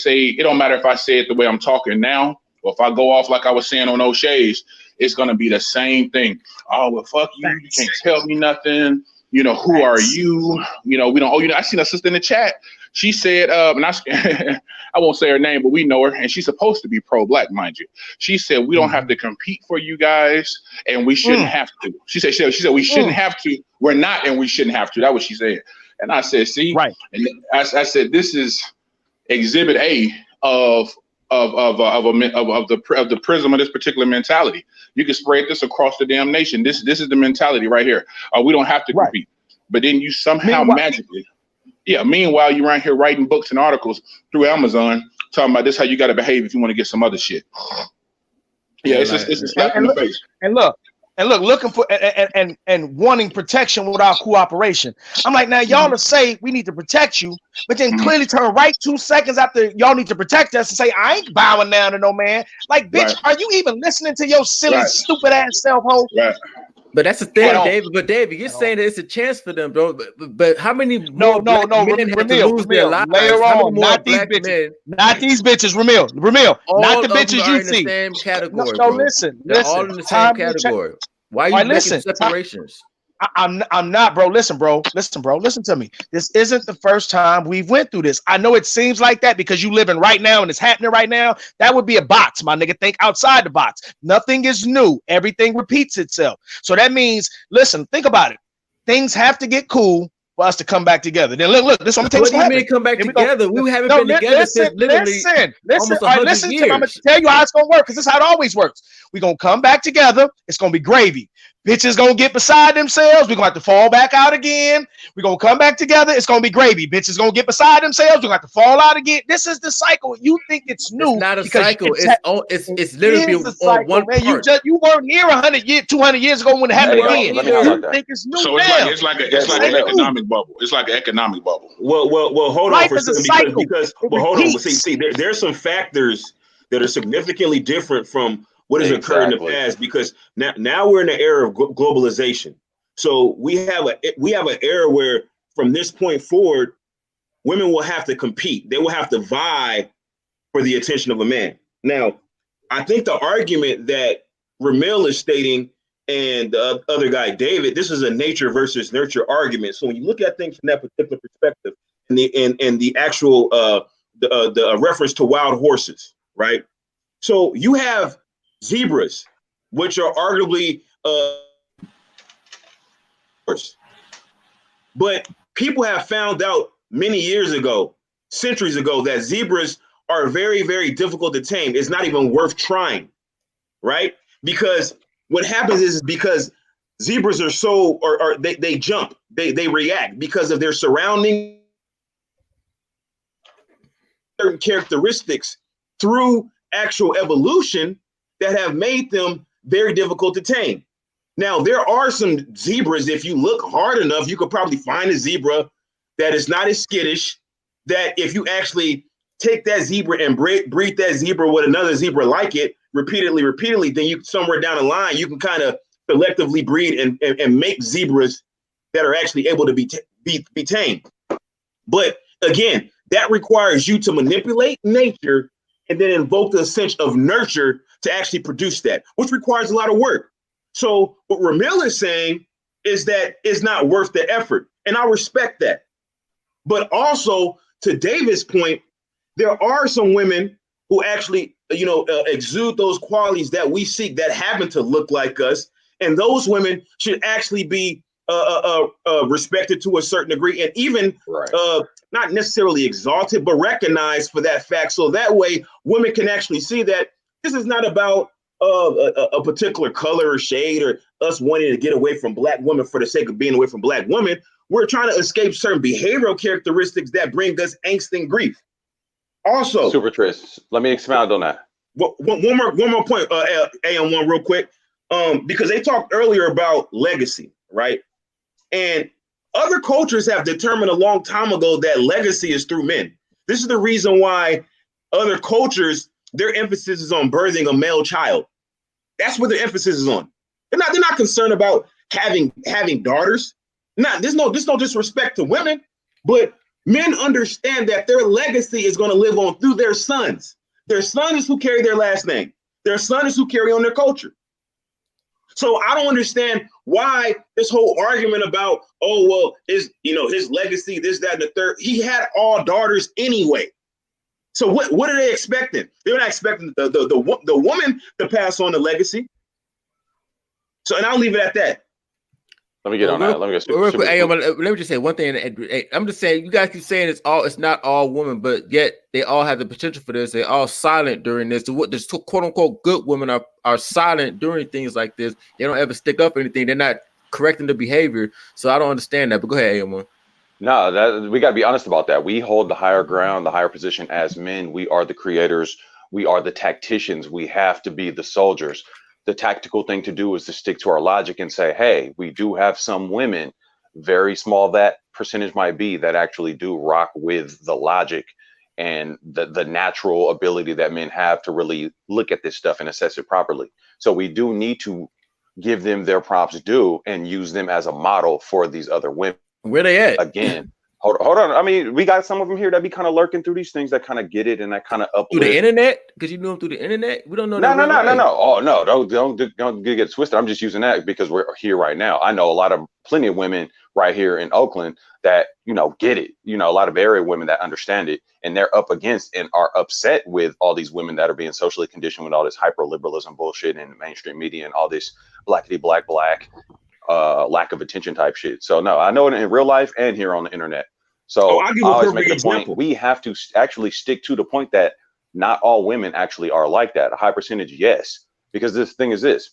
say, it don't matter if I say it the way I'm talking now, or if I go off like I was saying on O'Shea's, it's gonna be the same thing. Oh, well, fuck you. You can't tell me nothing. You know, who are you? You know, we don't. Oh, you know, I seen a sister in the chat. She said, and I won't say her name, but we know her, and she's supposed to be pro-black, mind you. She said we don't have to compete for you guys, and we shouldn't have to. She said we shouldn't have to. We're not, and we shouldn't have to. That's what she said. And I said, see, right. And I said, this is exhibit A of the prism of this particular mentality. You can spread this across the damn nation. This is the mentality right here. We don't have to compete. But then you somehow magically, meanwhile you're around here writing books and articles through Amazon talking about this how you got to behave if you want to get some other shit. Yeah, it's a slap in the face. And look, looking for and wanting protection without cooperation. I'm like, now y'all to say we need to protect you, but then clearly turn right 2 seconds after y'all need to protect us and say, I ain't bowing down to no man. Like, bitch, are you even listening to your silly, stupid ass self, ho? Right. But that's the thing, David. But David, you're saying that it's a chance for them, bro. But how many no, men have to lose their lives? Later on, not these bitches, not these bitches, Ramil, not the bitches you see. The same category, no, listen, they're all in the same category. Why are you making separations? I'm not, bro. Listen to me. This isn't the first time we've went through this. I know it seems like that because you living right now and it's happening right now. That would be a box, my nigga. Think outside the box. Nothing is new. Everything repeats itself. So that means, listen, think about it. Things have to get cool for us to come back together. Then look, this is what I'm What do you mean come back together? We haven't been together since literally almost 100 years. I'm going to tell you how it's going to work because this is how it always works. We're going to come back together. It's going to be gravy. Bitches going to get beside themselves. We're going to have to fall back out again. We're going to come back together. It's going to be gravy. Bitches going to get beside themselves. We're going to have to fall out again. This is the cycle. You think it's new. It's not a cycle. It's literally on one part. You weren't here 100 years, 200 years ago when it happened again. You think it's new. So it's like an economic bubble. It's like an economic bubble. Well, hold on for a second because hold on. See, there's some factors that are significantly different from what has occurred in the past, because now we're in the era of globalization. So we have an era where from this point forward, women will have to compete. They will have to vie for the attention of a man. Now, I think the argument that Ramil is stating and the other guy, David, this is a nature versus nurture argument. So when you look at things from that particular perspective and the actual the reference to wild horses, right? So you have zebras, which are arguably but people have found out many years ago, centuries ago, that zebras are very, very difficult to tame. It's not even worth trying, right? Because what happens is because zebras are so, or they jump, they react because of their surrounding certain characteristics through actual evolution that have made them very difficult to tame. Now, there are some zebras, if you look hard enough, you could probably find a zebra that is not as skittish, that if you actually take that zebra and breed that zebra with another zebra like it repeatedly, then you somewhere down the line, you can kind of selectively breed and make zebras that are actually able to be tamed. But again, that requires you to manipulate nature and then invoke the sense of nurture to actually produce that, which requires a lot of work. So what Ramil is saying is that it's not worth the effort. And I respect that. But also, to David's point, there are some women who actually, exude those qualities that we seek that happen to look like us. And those women should actually be respected to a certain degree, and even not necessarily exalted, but recognized for that fact. So that way, women can actually see that this is not about a particular color or shade or us wanting to get away from black women for the sake of being away from black women. We're trying to escape certain behavioral characteristics that bring us angst and grief. Also, Super Tris, let me expound on that. One more point, AM1 real quick, because they talked earlier about legacy, right? And other cultures have determined a long time ago that legacy is through men. This is the reason why other cultures, their emphasis is on birthing a male child. That's what their emphasis is on. They're not concerned about having daughters. There's no disrespect to women, but men understand that their legacy is going to live on through their sons. Their sons who carry their last name. Their sons who carry on their culture. So I don't understand why this whole argument about, oh, well, his legacy, this, that, and the third. He had all daughters anyway. So what are they expecting? They're not expecting the woman to pass on the legacy. So, and I'll leave it at that. Let me get on that. Let me get real quick. Hey, let me just say one thing. I'm just saying, you guys keep saying it's not all women, but yet they all have the potential for this. They're all silent during this. The quote unquote good women are silent during things like this. They don't ever stick up for anything. They're not correcting the behavior. So I don't understand that. But go ahead, AM1. No, we got to be honest about that. We hold the higher ground, the higher position as men. We are the creators. We are the tacticians. We have to be the soldiers. The tactical thing to do is to stick to our logic and say, hey, we do have some women, very small that percentage might be, that actually do rock with the logic and the natural ability that men have to really look at this stuff and assess it properly. So we do need to give them their props due and use them as a model for these other women. Where they at? Again, hold on. I mean, we got some of them here that be kind of lurking through these things that kind of get it and that kind of uplift. Through the internet? Because you knew them through the internet? We don't know. No. Oh, no, don't get it twisted. I'm just using that because we're here right now. I know plenty of women right here in Oakland that, get it. A lot of area women that understand it, and they're up against and are upset with all these women that are being socially conditioned with all this hyper liberalism bullshit in the mainstream media and all this blackity black, lack of attention type shit. So no, I know it in real life and here on the internet. So I'll give I a always perfect make the point, example. we have to actually stick to the point that not all women actually are like that. A high percentage, yes. Because this thing is this.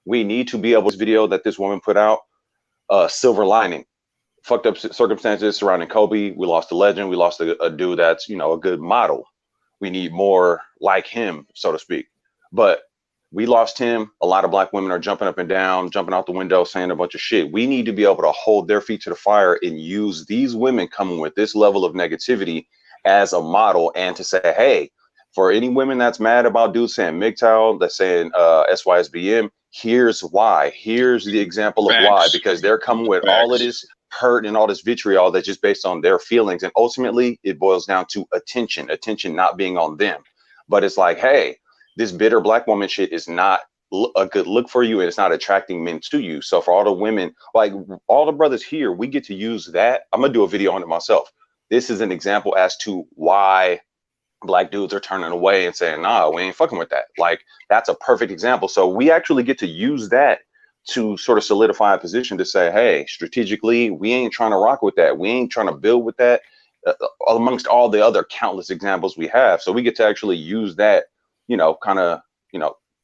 We need to be able to video that this woman put out, silver lining. Fucked up circumstances surrounding Kobe. We lost a legend. We lost a dude that's, a good model. We need more like him, so to speak. But we lost him. A lot of black women are jumping up and down, jumping out the window, saying a bunch of shit. We need to be able to hold their feet to the fire and use these women coming with this level of negativity as a model, and to say, hey, for any women that's mad about dudes saying MGTOW, that's saying SYSBM, here's why. Here's the example of why, because they're coming with all of this hurt and all this vitriol that's just based on their feelings. And ultimately, it boils down to attention not being on them. But it's like, hey, this bitter black woman shit is not a good look for you, and it's not attracting men to you. So for all the women, like all the brothers here, we get to use that. I'm gonna do a video on it myself. This is an example as to why black dudes are turning away and saying, nah, we ain't fucking with that. Like, that's a perfect example. So we actually get to use that to sort of solidify a position to say, hey, strategically, we ain't trying to rock with that. We ain't trying to build with that, amongst all the other countless examples we have. So we get to actually use that, kind of,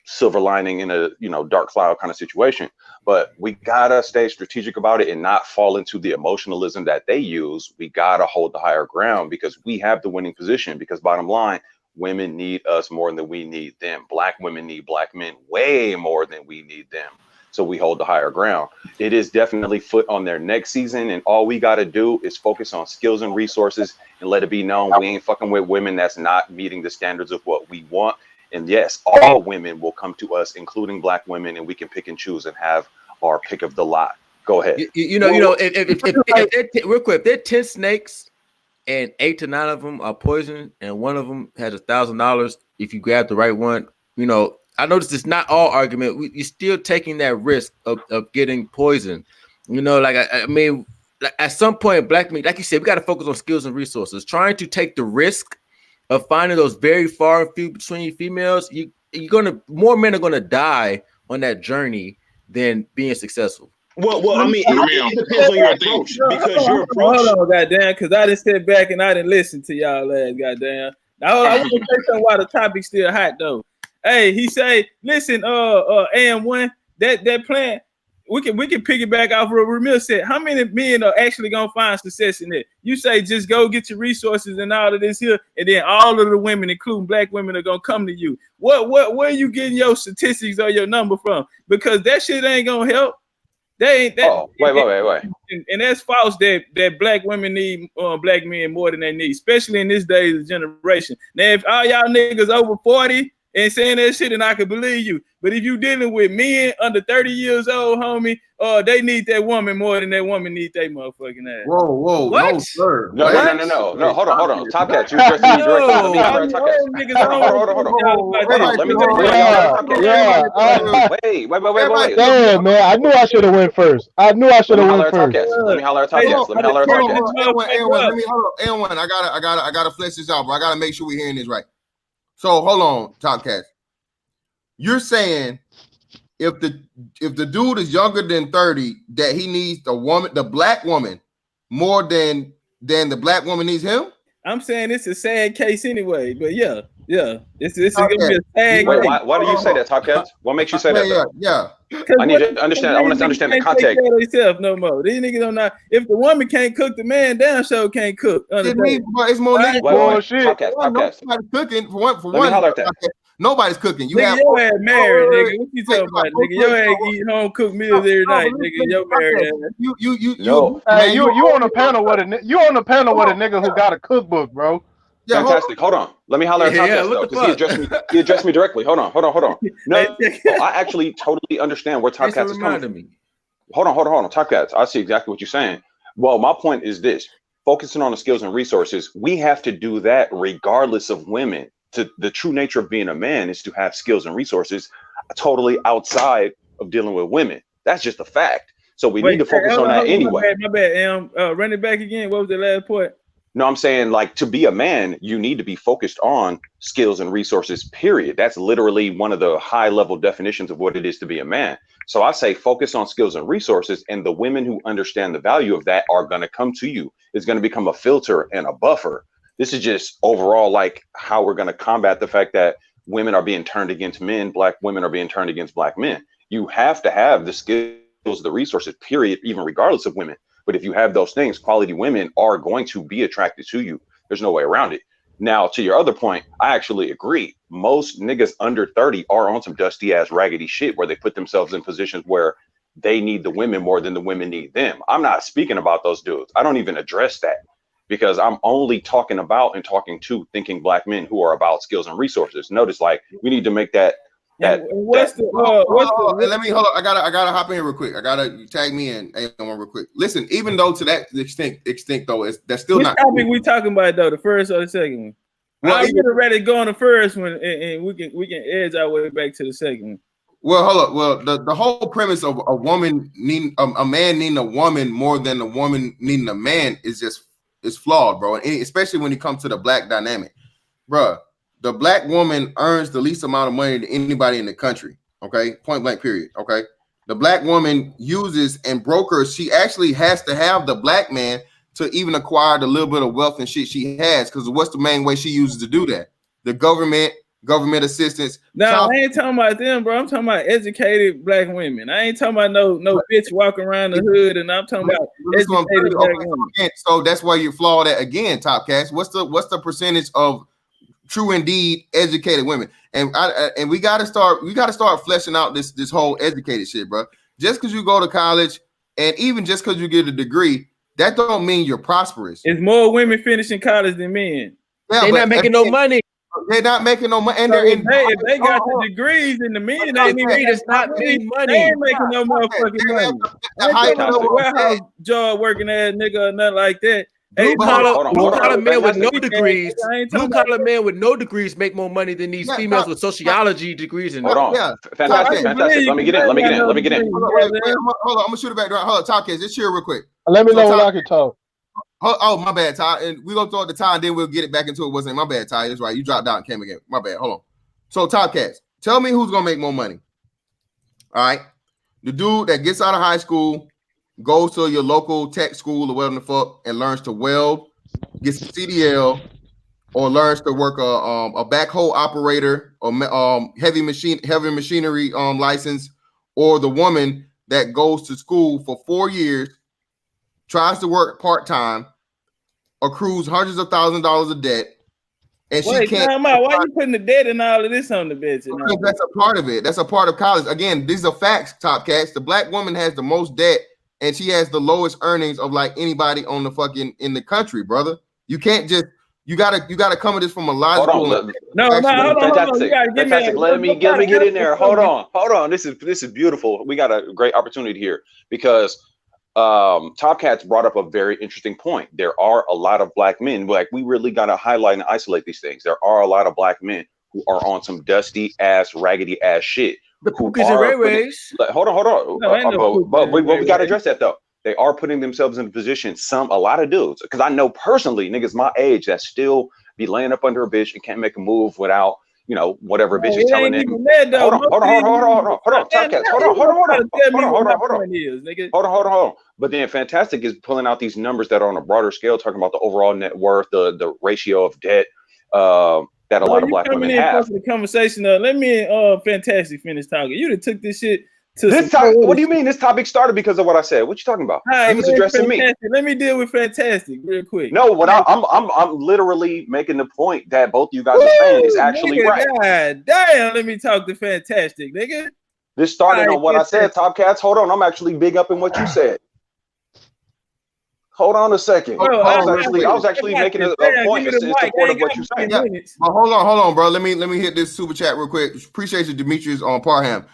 silver lining in a, dark cloud kind of situation. But we gotta stay strategic about it and not fall into the emotionalism that they use. We gotta hold the higher ground because we have the winning position. Because bottom line, women need us more than we need them. Black women need black men way more than we need them. So we hold the higher ground. It is definitely foot on their next season, and all we got to do is focus on skills and resources and let it be known we ain't fucking with women that's not meeting the standards of what we want. And yes, all women will come to us, including black women, and we can pick and choose and have our pick of the lot. Go ahead. If real quick, if there are 10 snakes and 8 to 9 of them are poison, and one of them has $1,000, if you grab the right one, I noticed it's not all argument. You're still taking that risk of getting poisoned. I mean, at some point, black men, like you said, we got to focus on skills and resources. Trying to take the risk of finding those very far and few between females, more men are gonna die on that journey than being successful. Well, I mean, it depends on your approach because your approach. Hold on, goddamn, because I didn't sit back and I didn't listen to y'all last, goddamn. Now, I want to say something while the topic's still hot though. Hey, he say, listen, AM1, that plan, we can piggyback off of Ramil said. How many men are actually gonna find success in it? You say just go get your resources and all of this here, and then all of the women, including black women, are gonna come to you. Where are you getting your statistics or your number from? Because that shit ain't gonna help. They ain't that. Oh, wait. And that's false that black women need black men more than they need, especially in this days of generation. Now, if all y'all niggas over 40 and saying that shit, and I can believe you. But if you dealing with men under 30 years old, homie, they need that woman more than that woman need that motherfucking ass. Whoa, What? no, sir. No. Hold on. Top Cat, you addressed me directly. Let me holler at Top Cat. Let me Wait. Damn, man, I knew I should have went first. Let me holler at Top Cat. Let me holler at Top Cat. A1, I gotta flesh this out, bro. I gotta make sure we're hearing this right. So hold on, Top Cat. You're saying if the dude is younger than 30, that he needs the black woman more than the black woman needs him? I'm saying it's a sad case anyway, but yeah. It's gonna be a sad Wait, case. why do you say that, Top Cat? What makes you say that? Yeah. I need to understand. I want to understand the context. No more. These niggas don't know. If the woman can't cook, the man damn sure can't cook. It's more niggas. Top Cat. Nobody's cooking for Let me one. holler at that. Nobody's cooking. You nigga, have your ass married, nigga. What you talking about, nigga? Your ass eat home cooked meals every night, nigga. Your married ass. Hey, you on the panel with a nigga who got a cookbook, bro. Yeah, fantastic. Hold on. Let me holler at Top Cat though, because he addressed me directly. Hold on. No, I actually totally understand where Top Cat is coming from. Hold on. Top Cat, I see exactly what you're saying. Well, my point is this: focusing on the skills and resources, we have to do that regardless of women. The true nature of being a man is to have skills and resources totally outside of dealing with women. That's just a fact. So we need to focus on that anyway. My bad. Run it back again. What was the last point? No, I'm saying, like, to be a man, you need to be focused on skills and resources, period. That's literally one of the high level definitions of what it is to be a man. So I say focus on skills and resources, and the women who understand the value of that are going to come to you. It's going to become a filter and a buffer. This is just overall like how we're going to combat the fact that women are being turned against men, black women are being turned against black men. You have to have the skills, the resources, period, even regardless of women. But if you have those things, quality women are going to be attracted to you. There's no way around it. Now, to your other point, I actually agree. Most niggas under 30 are on some dusty ass raggedy shit where they put themselves in positions where they need the women more than the women need them. I'm not speaking about those dudes. I don't even address that, because I'm only talking about and talking to thinking black men who are about skills and resources. Notice, like, we need to make that. Let me hold on. I gotta hop in here real quick. I gotta tag me in real quick. Listen, even though to that extent though, that's still not. Which topic we talking about though? The first or the second one? Well, I'm gonna rather go on the first one, and we can edge our way back to the second one. Well, hold up. Well, the whole premise of a woman needing a man needing a woman more than a woman needing a man is flawed, bro. And especially when it comes to the black dynamic, bro. The black woman earns the least amount of money to anybody in the country. Okay, point blank, period. Okay, the black woman uses and brokers. She actually has to have the black man to even acquire the little bit of wealth and shit she has. Because what's the main way she uses to do that? The government assistance. No, I ain't talking about them, bro. I'm talking about educated black women. I ain't talking about no bitch walking around the hood, and I'm talking about educated black women. So that's why you're flawed at again, Top Cats. What's the percentage of true indeed educated women? And we gotta start fleshing out this whole educated shit, bro. Just because you go to college and even just because you get a degree, that don't mean you're prosperous. It's more women finishing college than men. Yeah, they're not making no money. They're not making no money. And so if they got the degrees and the men ain't even does not mean money. They ain't making no motherfucking money. The warehouse job working ass nigga or nothing like that. Blue collar men with no degrees. Blue collar men with no degrees make more money than these females with sociology degrees. Hold on, fantastic. Let me get in. Hold on, I'm gonna shoot it back. Hold on, Talk Cats, just chill real quick. Let me know when I can talk. Oh, my bad, Ty. And we're gonna throw it to Ty, and then we'll get it back into it. Wasn't my bad, Ty. That's right. You dropped out and came again. My bad. Hold on. So, Top Cats, tell me who's gonna make more money. All right, the dude that gets out of high school goes to your local tech school or whatever the fuck and learns to weld, gets a CDL, or learns to work a backhoe operator or heavy machinery license, or the woman that goes to school for 4 years, tries to work part-time, accrues hundreds of thousands of dollars of debt, and she can't. Why you putting the debt and all of this on the bitch? Because that's a part of it. That's a part of college. Again, these are facts, Top Cats. The black woman has the most debt, and she has the lowest earnings of like anybody on the fucking in the country, brother. You can't just you gotta come at this from a logical. Hold on. Fantastic. Let me get in there. Hold on. This is beautiful. We got a great opportunity here because Top Cats brought up a very interesting point. There are a lot of black men. Like, we really got to highlight and isolate these things. There are a lot of black men who are on some dusty ass, raggedy ass shit. The Pookies and Ray Rays. Hold on. But we got to address that though. They are putting themselves in a position. A lot of dudes, because I know personally niggas my age that still be laying up under a bitch and can't make a move without, you know, whatever bitch is telling them. Hold on. Top Cats. Hold on. But then Fantastic is pulling out these numbers that are on a broader scale, talking about the overall net worth, the ratio of debt that a lot of black women have. The conversation. Let me Fantastic finish talking. You done took this shit. What do you mean? This topic started because of what I said. What you talking about? Right, he was addressing me. Let me deal with Fantastic real quick. No, what I'm literally making the point that both you guys are saying is actually right. God damn, let me talk to Fantastic, nigga. This started on what I said, Top Cats. Hold on, I'm actually big up in what you said. Hold on a second. Bro, I was actually making a point in support of what you're saying. Yeah. Hold on, bro. Let me hit this super chat real quick. Appreciate you, Demetrius on Parham.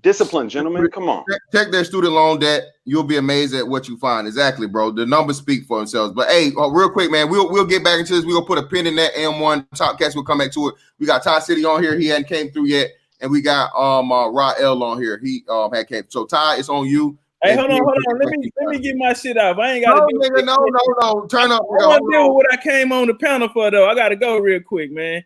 Discipline, gentlemen. Come on. Check their student loan debt. You'll be amazed at what you find. Exactly, bro. The numbers speak for themselves. But hey, real quick, man, we'll get back into this. We're gonna put a pin in that M1. Top Cats will come back to it. We got Ty City on here. He hadn't came through yet, and we got Rael on here. He had came. So Ty, it's on you. Hey, hold on. Let me get my shit off. I ain't got to. No. Turn up. I want to deal with what I came on the panel for, though. I got to go real quick, man.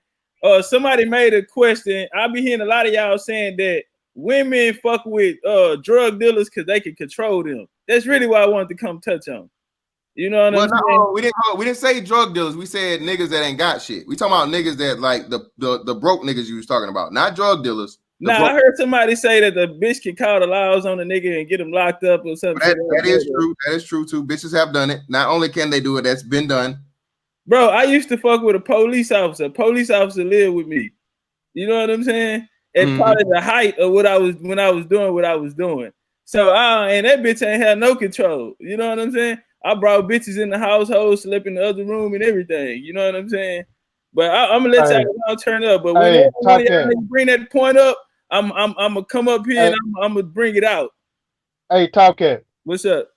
Somebody made a question. I be hearing a lot of y'all saying that women fuck with drug dealers because they can control them. That's really what I wanted to come touch on. You know what I'm saying? No, we didn't say drug dealers. We said niggas that ain't got shit. We talking about niggas that like the broke niggas you was talking about, not drug dealers. I heard somebody say that the bitch can call the laws on the nigga and get him locked up or something. That is true. That is true too. Bitches have done it. Not only can they do it, that's been done. Bro, I used to fuck with a police officer. Police officer lived with me. You know what I'm saying? At probably the height of when I was doing what I was doing. So and that bitch ain't had no control. You know what I'm saying? I brought bitches in the household, slept in the other room and everything. You know what I'm saying? But I'm gonna let y'all turn up. But when y'all bring that point up, I'm gonna come up here and I'm gonna bring it out. Hey, Top Cat. What's up?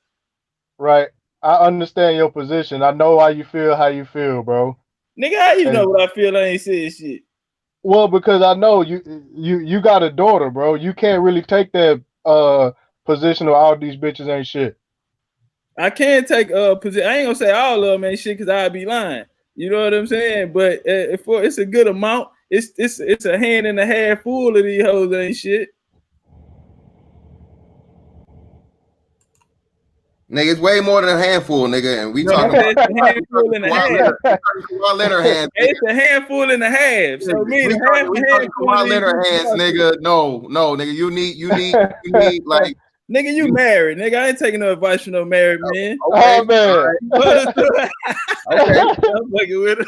Right. I understand your position. I know how you feel, bro. Nigga, how you know what I feel? I ain't saying shit. Well, because I know you got a daughter, bro. You can't really take that position of all these bitches ain't shit. I can't take position. I ain't gonna say all of them ain't shit because I'd be lying. You know what I'm saying? But it's a good amount. It's a hand and a half full of these hoes ain't shit. Nigga, it's way more than a handful, nigga. And we talking about it's a handful and a half. It's a handful and a half. So me and a half hands, nigga. No, nigga. You need like nigga, you married, nigga. I ain't taking no advice from no married man. Okay. Oh man. Okay. I'm fucking with it.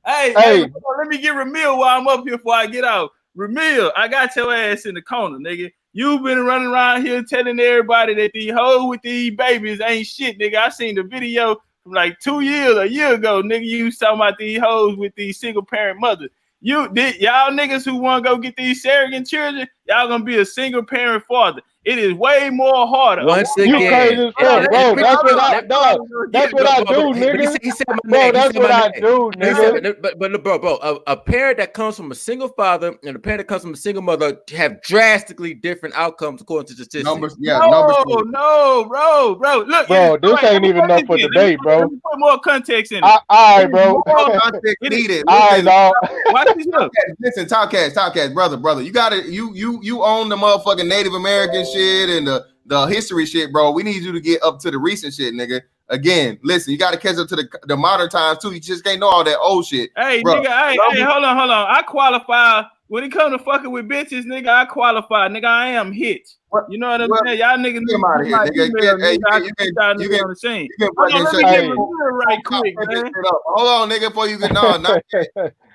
Hey, let me get Ramil while I'm up here before I get out. Ramil, I got your ass in the corner, nigga. You've been running around here telling everybody that these hoes with these babies ain't shit, nigga. I seen the video from like a year ago, nigga. You was talking about these hoes with these single parent mothers. Y'all niggas who want to go get these surrogate children, y'all gonna be a single parent father. It is way more harder. Once again, you crazy as fuck, bro. That's what I do. That's what I do, nigga. Bro, that's what I do, nigga. But bro, a parent that comes from a single father and a parent that comes from a single mother have drastically different outcomes according to statistics. Numbers. No, bro. Look, bro, this ain't even enough for debate, bro. Let me put more context in it. All right, bro. Context needed. All right, dog. Watch this up. Listen, Top Cats, brother. You got it. You own the motherfucking Native American shit and the the history shit, bro. We need you to get up to the recent shit, nigga. Again, listen, you got to catch up to the modern times too. You just can't know all that old shit. Hey, bro. nigga, hey, hold on. I qualify when it comes to fucking with bitches, nigga. I qualify, nigga. I am hit. You know what I'm saying? Y'all niggas need out of here, nigga. You can on the scene. let me get right quick, man. Hold on, nigga, before you get not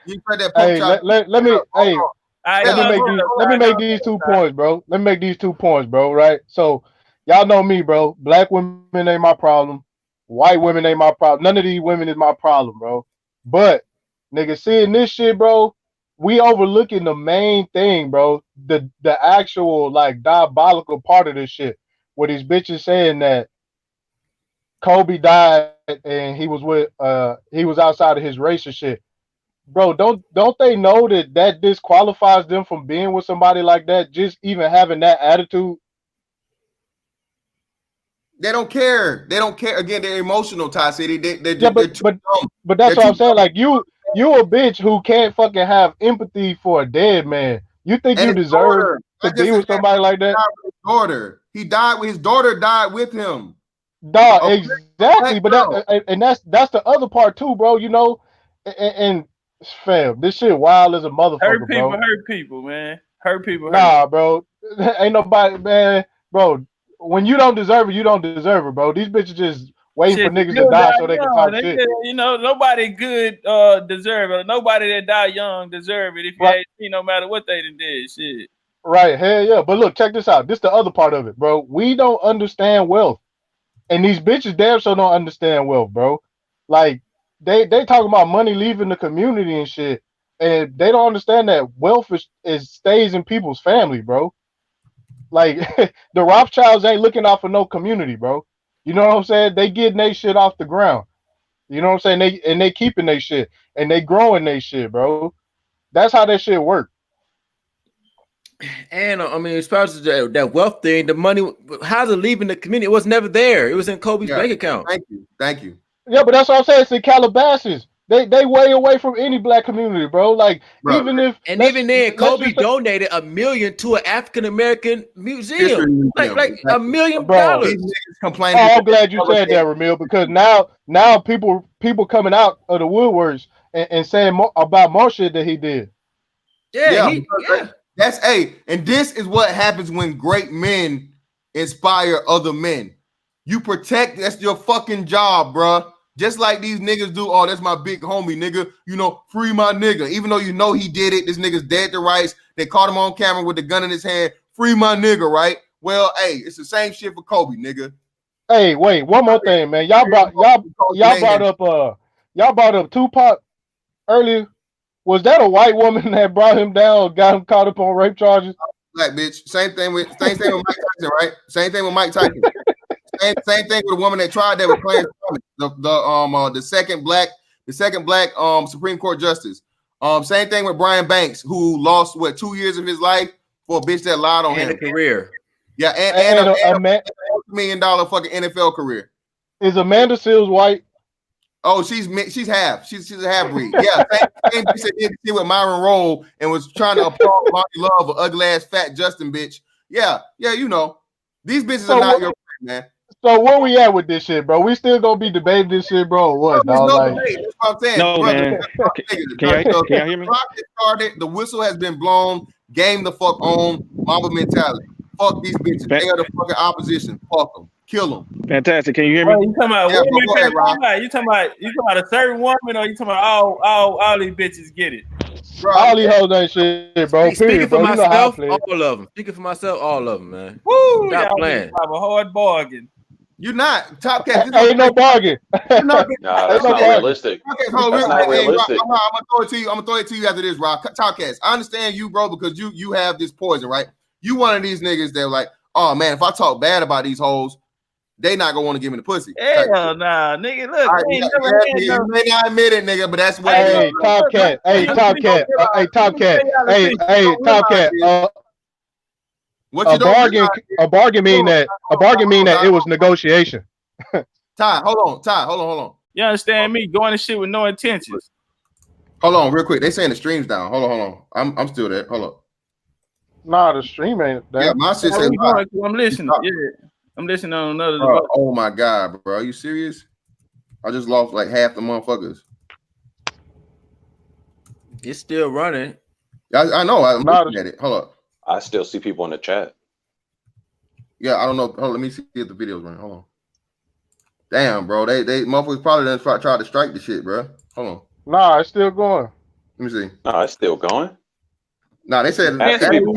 you said that hey, let me let me make these 2 points, bro. Let me make these 2 points, bro. Right? So y'all know me, bro. Black women ain't my problem. White women ain't my problem. None of these women is my problem, bro. But nigga, seeing this shit, bro, we overlooking the main thing, bro. The actual like diabolical part of this shit, where these bitches saying that Kobe died and he was outside of his race and shit. Bro, don't they know that disqualifies them from being with somebody like that? Just even having that attitude. They don't care. They don't care. Again, they're emotional, Ty City. But that's what I'm saying. Like you a bitch who can't fucking have empathy for a dead man. You think you deserve to be with somebody like that? He died. His daughter died with him. Dog, exactly. But that's the other part too, bro. You know, and fam, this shit wild as a motherfucker, bro. Hurt people, man. Hurt people. Nah, bro. Ain't nobody, man, bro. When you don't deserve it, you don't deserve it, bro. These bitches just waiting for niggas to die so they can talk shit. You know, nobody good deserve it. Nobody that die young deserve it. If you ain't seen, no matter what they done did, shit. Right, hell yeah. But look, check this out. This the other part of it, bro. We don't understand wealth, and these bitches damn sure don't understand wealth, bro. Like they talking about money leaving the community and shit, and they don't understand that wealth is stays in people's family, bro. Like the Rothschilds ain't looking out for no community, bro. You know what I'm saying? They getting their shit off the ground. You know what I'm saying? They keeping their shit and they growing their shit, bro. That's how that shit work. And I mean, especially that wealth thing, the money, how's it leaving the community? It was never there. It was in Kobe's bank account. Thank you. Yeah, but that's what I'm saying. It's in Calabasas. They way away from any black community, bro. Like even then, Kobe donated $1 million to an African American museum, like $1 million. Complaining. Oh, I'm glad you said that, Ramil, because now people coming out of the woodworks and saying about more shit that he did. Yeah. That's and this is what happens when great men inspire other men. You protect. That's your fucking job, bruh. Just like these niggas do. Oh, that's my big homie, nigga. You know, free my nigga. Even though you know he did it, this nigga's dead to rights. They caught him on camera with the gun in his hand. Free my nigga, right? Well, it's the same shit for Kobe, nigga. Hey, wait, one more thing, man. Y'all brought up Tupac earlier. Was that a white woman that brought him down, got him caught up on rape charges? Black bitch. Same thing with Mike Tyson, right? Same thing with Mike Tyson. Same thing with a woman that tried that with Clarence Thomas, the second black Supreme Court justice. Same thing with Brian Banks, who lost 2 years of his life for a bitch that lied on him. A career. Yeah, and a $1 million fucking NFL career. Is Amanda Seals white? Oh, she's half. She's a half breed. Yeah, same bitch that did shit with Myron Rolle and was trying to applaud Lonnie Love, an ugly ass fat Justin bitch. Yeah, you know, these bitches are not your friend, man. So where we at with this shit, bro? We still gonna be debating this shit, bro? Or what, dog? That's what I'm saying. No, brother, man. Can y'all hear me? Started, the whistle has been blown. Game the fuck on. Mamba mentality. Fuck these bitches. They are the fucking opposition. Fuck them. Kill them. Fantastic. Can you hear me? You talking about women? You talking about a certain woman, or you talking about all these bitches get it? Bro, all these hoes ain't shit, bro. Speaking for myself, all of them. Speaking for myself, all of them, man. Woo! Stop playing. Have a hard bargain. You're not Top Cat. Ain't no bargain. That's not realistic. That's not realistic. I'm gonna throw it to you after this, Rock. Top Cats. I understand you, bro, because you have this poison, right? You one of these niggas that like, oh man, if I talk bad about these hoes, they not gonna want to give me the pussy. Hell nah, nigga. Look, you may not admit it, nigga, but that's what. Hey, Top Cat. Hey, Top Cat. Hey, Top Cat. Hey, Top Cat. A bargain mean that it was negotiation. Ty, hold on. You understand me? Going to shit with no intentions. Hold on, real quick. They saying the stream's down. Hold on. I'm still there. Hold on. Nah, the stream ain't Yeah, that. my shit How say we live. going? I'm listening. Yeah, I'm listening on another Bro, device. oh my god, bro. Are you serious? I just lost like half the motherfuckers. It's still running. I know. I'm looking at it. Hold up. I still see people in the chat. Yeah, I don't know. Hold on, let me see if the video's running. Hold on. Damn, bro. They motherfuckers probably done tried to strike the shit, bro. Hold on. Nah, it's still going. Let me see. No, it's still going. Nah, they said Half the people.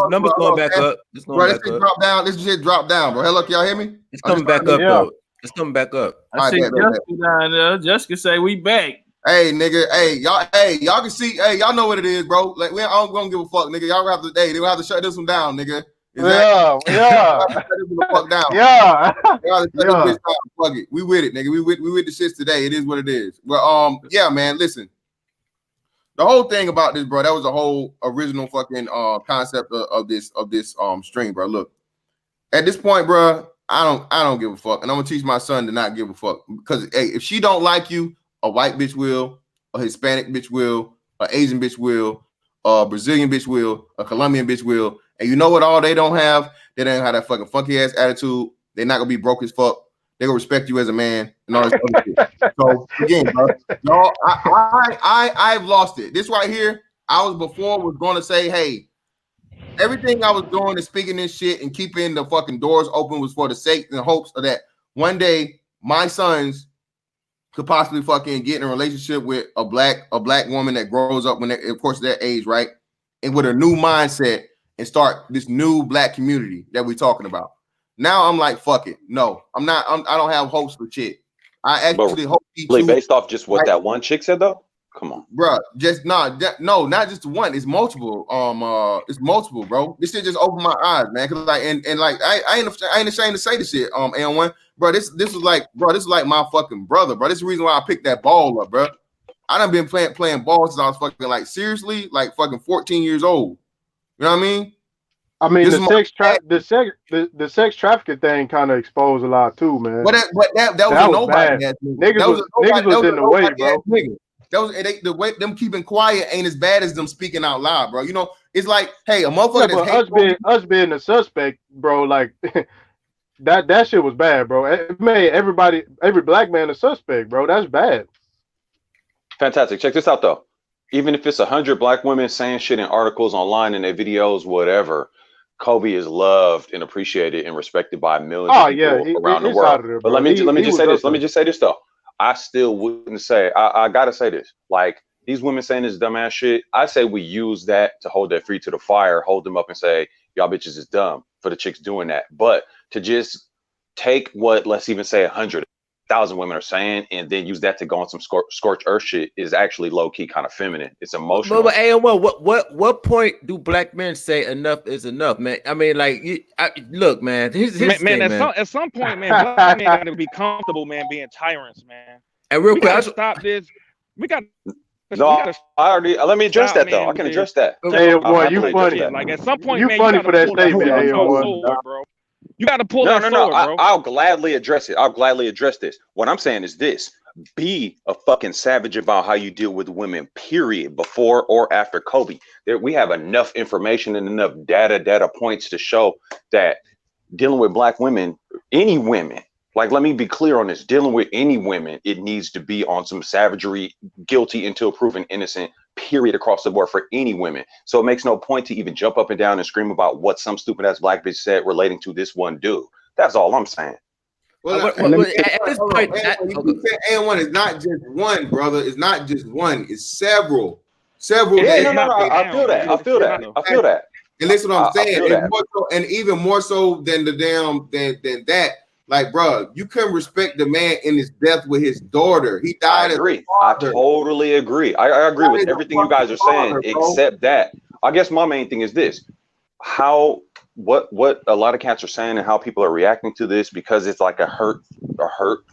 Numbers going back up. It's going bro, this back shit up. dropped down. This shit dropped down, bro. Hello, can y'all hear me? It's coming back up though. It's coming back up. I see Jessica down there. Jessica say we back. Hey, nigga. Hey, y'all can see. Hey, y'all know what it is, bro. Like we don't give a fuck, nigga. Y'all have to. Hey, they will have to shut this one down, nigga. Yeah. Shut this one the fuck down. Yeah. Y'all shut this bitch down. Fuck it. We with it, nigga. We with the shits today. It is what it is. But yeah, man. Listen. The whole thing about this, bro, that was the whole original fucking concept of this stream, bro. Look, at this point, bro, I don't give a fuck, and I'm gonna teach my son to not give a fuck because hey, if she don't like you, a white bitch will, a Hispanic bitch will, an Asian bitch will, a Brazilian bitch will, a Colombian bitch will, and you know what? All they don't have, they don't have that fucking funky ass attitude. They're not gonna be broke as fuck. They gonna respect you as a man and all this other shit. So again, bro, y'all, I've lost it. This right here, I was going to say, hey, everything I was doing and speaking this shit and keeping the fucking doors open was for the sake and hopes of that one day my sons could possibly fucking get in a relationship with a black woman that grows up when they, of course, their age, right, and with a new mindset and start this new black community that we're talking about. Now I'm like, fuck it. No, I don't have hopes for shit. I actually hope based off just what that one chick said though. Come on, bro. Just not just one. It's multiple. It's multiple, bro. This shit just opened my eyes, man. Cause like and like I ain't ashamed to say this shit. And one, bro. This is like my fucking brother, bro. This is the reason why I picked that ball up, bro. I done been playing ball since I was fucking like seriously like fucking 14 years old. You know what I mean? I mean, the sex trafficking thing kind of exposed a lot too, man. But that was a nobody. Niggas was in the way, bro. The way them keeping quiet ain't as bad as them speaking out loud, bro. You know, it's like, hey, a motherfucker. Yeah, but us being the suspect, bro, like that shit was bad, bro. It made every black man a suspect, bro. That's bad. Fantastic. Check this out though. Even if it's 100 black women saying shit in articles online and their videos, whatever, Kobe is loved and appreciated and respected by millions of people around the world. There, but let me just say this. Let me just say this though. I still wouldn't say. I gotta say this. Like these women saying this dumbass shit. I say we use that to hold their feet to the fire, hold them up, and say y'all bitches is dumb for the chicks doing that. But to just take what, let's even say 100,000 women are saying and then use that to go on some scorched earth shit is actually low key kind of feminine. It's emotional. But what point do black men say enough is enough, man? I mean, like, look, man. Here's man, at some point, man, black men gotta be comfortable, man, being tyrants, man. And real quick, stop this. We got. No, I already. Let me address that though. I can address that. Hey, boy, you funny. Like at some point, you man, funny you for that statement, hey, bro. You got to pull that sword, bro. I'll gladly address it. I'll gladly address this. What I'm saying is this: be a fucking savage about how you deal with women. Period. Before or after Kobe, we have enough information and enough data points to show that dealing with black women, any women. Like, let me be clear on this. Dealing with any women, it needs to be on some savagery, guilty until proven innocent, period, across the board for any women. So it makes no point to even jump up and down and scream about what some stupid ass black bitch said relating to this one dude. That's all I'm saying. Well, at this point, A1 is not just one, brother. It's not just one. It's several. Yeah, no, I feel that. I feel that. And listen, what I'm saying, and even more so than the damn than that. Like, bro, you couldn't respect the man in his death with his daughter. He died. I totally agree. I agree with everything you guys are saying, except that. I guess my main thing is this: what a lot of cats are saying and how people are reacting to this, because it's like a hurt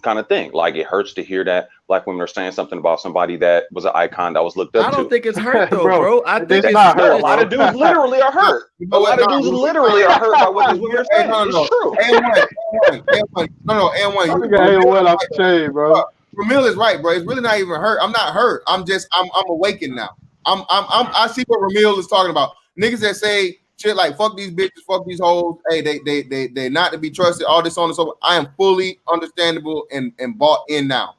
kind of thing. Like, it hurts to hear that black women are saying something about somebody that was an icon that was looked up to. I don't think it's hurt though, bro. I think it's not hurt. A lot of dudes literally are hurt. A lot of dudes literally are hurt by what these women are saying. It's true. A1 off the chain, bro. Ramil is right, bro. It's really not even hurt. I'm not hurt. I'm awakened now. I see what Ramil is talking about. Niggas that say shit like fuck these bitches, fuck these hoes. Hey, they not to be trusted. All this on and so forth. I am fully understandable and bought in now.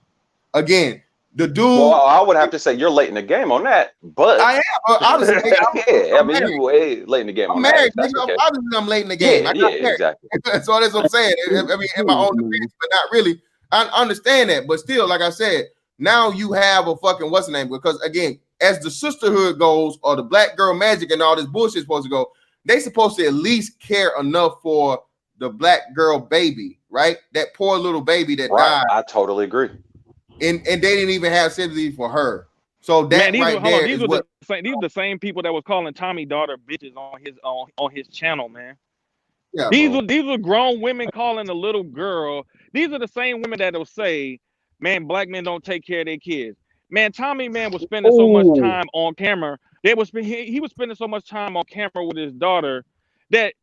Again, the dude. Well, I would have to say you're late in the game on that, but I am. Obviously, yeah, I mean you way late in the game I'm on married. that. Obviously, I'm late in the game. Yeah, exactly. So that's what I'm saying. I mean, in my own defense, but not really. I understand that, but still, like I said, now you have a fucking what's the name? Because again, as the sisterhood goes, or the black girl magic and all this bullshit supposed to go, they supposed to at least care enough for the black girl baby, right? That poor little baby that died. I totally agree. And they didn't even have sympathy for her. So that these right there these is were what. these are the same people that was calling Tommy daughter bitches on his channel, man. Yeah, these were grown women calling a little girl. These are the same women that will say, man, black men don't take care of their kids. Man, Tommy, man, was spending so much time on camera. He was spending so much time on camera with his daughter that,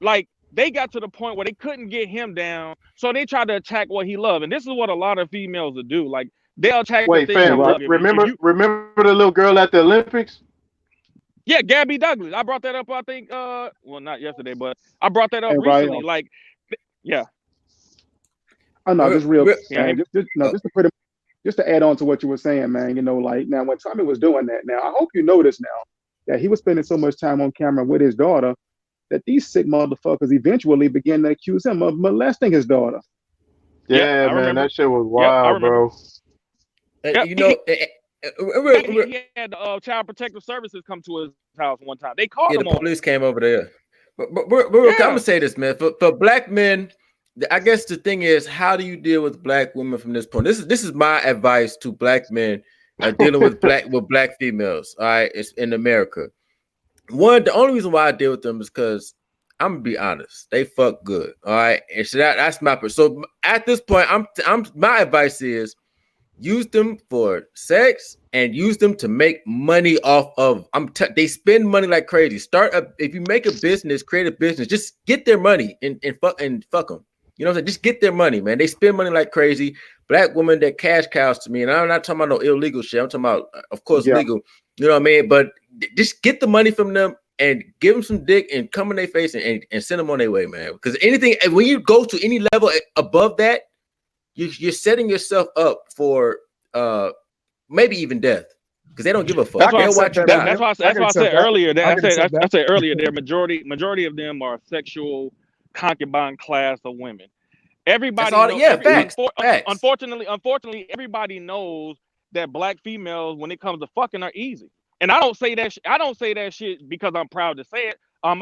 like, they got to the point where they couldn't get him down, so they tried to attack what he loved. And this is what a lot of females will do. Like, they'll attack the things they love. Remember the little girl at the Olympics? Yeah, Gabby Douglas. I brought that up, I think, well, not yesterday, but I brought that up recently. Right. Like, yeah. Oh no, just real quick, Yeah. man. Just to add on to what you were saying, man. You know, like now when Tommy was doing that, now I hope you notice now that he was spending so much time on camera with his daughter that these sick motherfuckers eventually began to accuse him of molesting his daughter. Yeah, man, remember. That shit was wild, bro. You know, he had Child Protective Services come to his house one time. They called him. The police came over there. But I'm gonna say this, man. For black men, I guess the thing is, how do you deal with black women from this point? This is my advice to black men dealing with black females. All right, it's in America. The only reason why I deal with them is because I'm gonna be honest, they fuck good. All right, and so that's my so at this point, my advice is use them for sex and use them to make money off of. They spend money like crazy. If you make a business, create a business, just get their money and fuck them. You know what I'm saying? Just get their money, man. They spend money like crazy. Black women, they're cash cows to me. And I'm not talking about no illegal shit. I'm talking about, of course, legal. You know what I mean? But just get the money from them and give them some dick and come in their face and send them on their way, man. Because when you go to any level above that, you're setting yourself up for maybe even death. Because they don't give a fuck. They'll watch you die. That's why I said earlier. I said earlier, their majority of them are sexual concubine class of women. Everybody facts. Unfortunately, everybody knows that black females, when it comes to fucking, are easy. And I don't say that shit because I'm proud to say it. I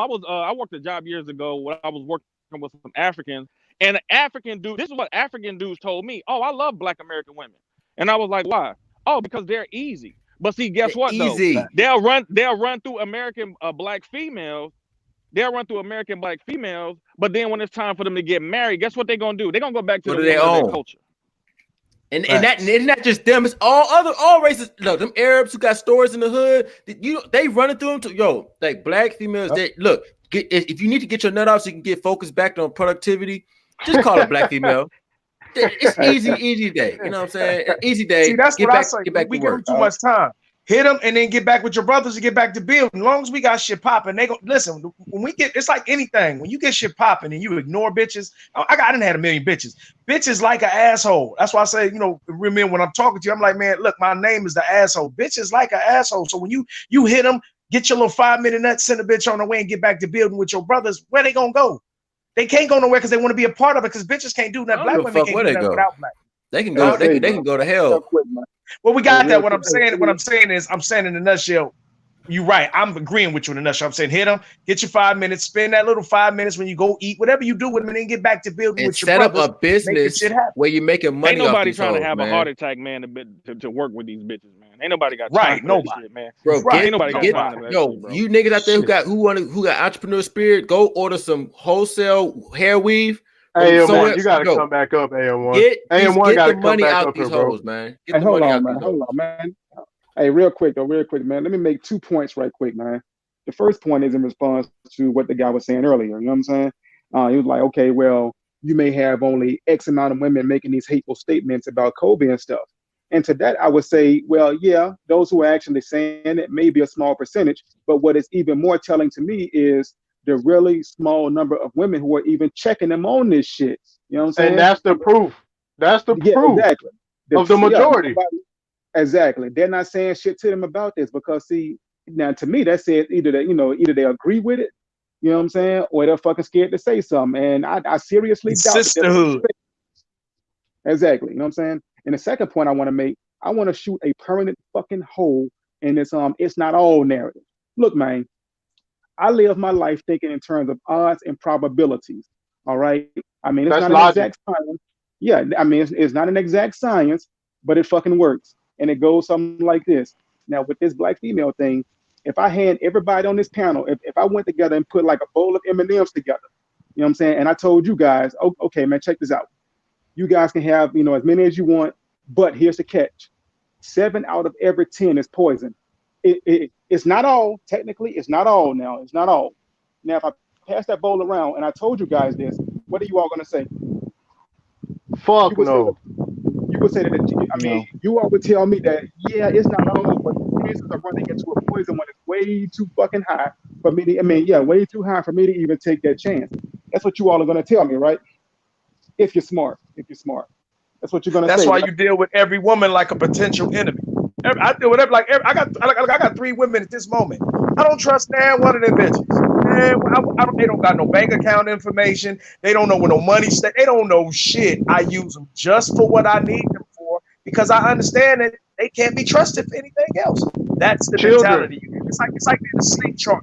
worked a job years ago when I was working with some Africans, and an African dude, this is what African dudes told me. Oh, I love black American women. And I was like, why? Oh, because they're easy. But see, guess what though? They'll run through American black females. They'll run through American black females, but then when it's time for them to get married, guess what they're gonna do? They're gonna go back to their culture. And it's not just them; it's all races. Look, them Arabs who got stores in the hood, they running through them. Like black females. If you need to get your nut off so you can get focused back on productivity, just call a black female. It's easy day. You know what I'm saying? Easy day. See, that's what I say. We give them too much time. Hit them and then get back with your brothers and get back to building. As long as we got shit popping, they go listen. When we get, it's like anything. When you get shit popping and you ignore bitches, I didn't have a million bitches. Bitches like an asshole. That's why I say, you know, remember when I'm talking to you, I'm like, man, look, my name is the asshole. Bitches like an asshole. So when you hit them, get your little 5-minute nut, send a bitch on the way and get back to building with your brothers. Where they gonna go? They can't go nowhere because they want to be a part of it. Because bitches can't do nothing. Black women can't do nothing without black. They can go. They can go to hell. Well, we got that. What I'm saying is, I'm saying in a nutshell, you're right. I'm agreeing with you in a nutshell. I'm saying hit them, get your 5 minutes, spend that little 5 minutes when you go eat, whatever you do with them, and then get back to building and with your set brothers, up a business where you're making money. Ain't nobody off trying hoes, to have man. a heart attack, man, to work with these bitches, man. Ain't nobody got right. time Nobody, for that shit, man. Bro, ain't nobody got time for that shit, bro. You niggas out there who got entrepreneur spirit, go order some wholesale hair weave. AM1, you gotta come back up, AM1. AM1 gotta come back up here, bro. Man. Hey, hold on, man. Hey, real quick, man. Let me make 2 points right quick, man. The first point is in response to what the guy was saying earlier. You know what I'm saying? He was like, okay, well, you may have only X amount of women making these hateful statements about Kobe and stuff. And to that, I would say, well, yeah, those who are actually saying it may be a small percentage, but what is even more telling to me is the really small number of women who are even checking them on this shit. You know what I'm saying? And that's the proof. That's the Yeah, proof exactly. of the majority. Exactly. They're not saying shit to them about this because see, now to me that says either they, either they agree with it, you know what I'm saying, or they're fucking scared to say something. And I seriously doubt that Sisterhood. exactly. You know what I'm saying? And the second point I want to make, I want to shoot a permanent fucking hole in this it's not all narrative. Look, man, I live my life thinking in terms of odds and probabilities. All right. I mean, it's That's not logic. an exact science. Yeah, I mean, it's not an exact science, but it fucking works. And it goes something like this. Now, with this black female thing, if I had everybody on this panel, if I went together and put like a bowl of M&Ms together, you know what I'm saying? And I told you guys, okay, man, check this out. You guys can have, as many as you want, but here's the catch. 7 out of every 10 is poison. It's not all, technically, it's not all now. It's not all. Now, if I pass that bowl around and I told you guys this, what are you all going to say? Fuck no. You would say that, I mean, you all would tell me that, yeah, it's not all, but the chances of running into a poison one is way too fucking high for me to, way too high for me to even take that chance. That's what you all are going to tell me, right? If you're smart. That's what you're going to say. That's why you deal with every woman like a potential enemy. I deal with I got 3 women at this moment. I don't trust one of them bitches. Man, they don't got no bank account information. They don't know where no money stay. They don't know shit. I use them just for what I need them for because I understand that they can't be trusted for anything else. That's the mentality. It's like being a snake charmer.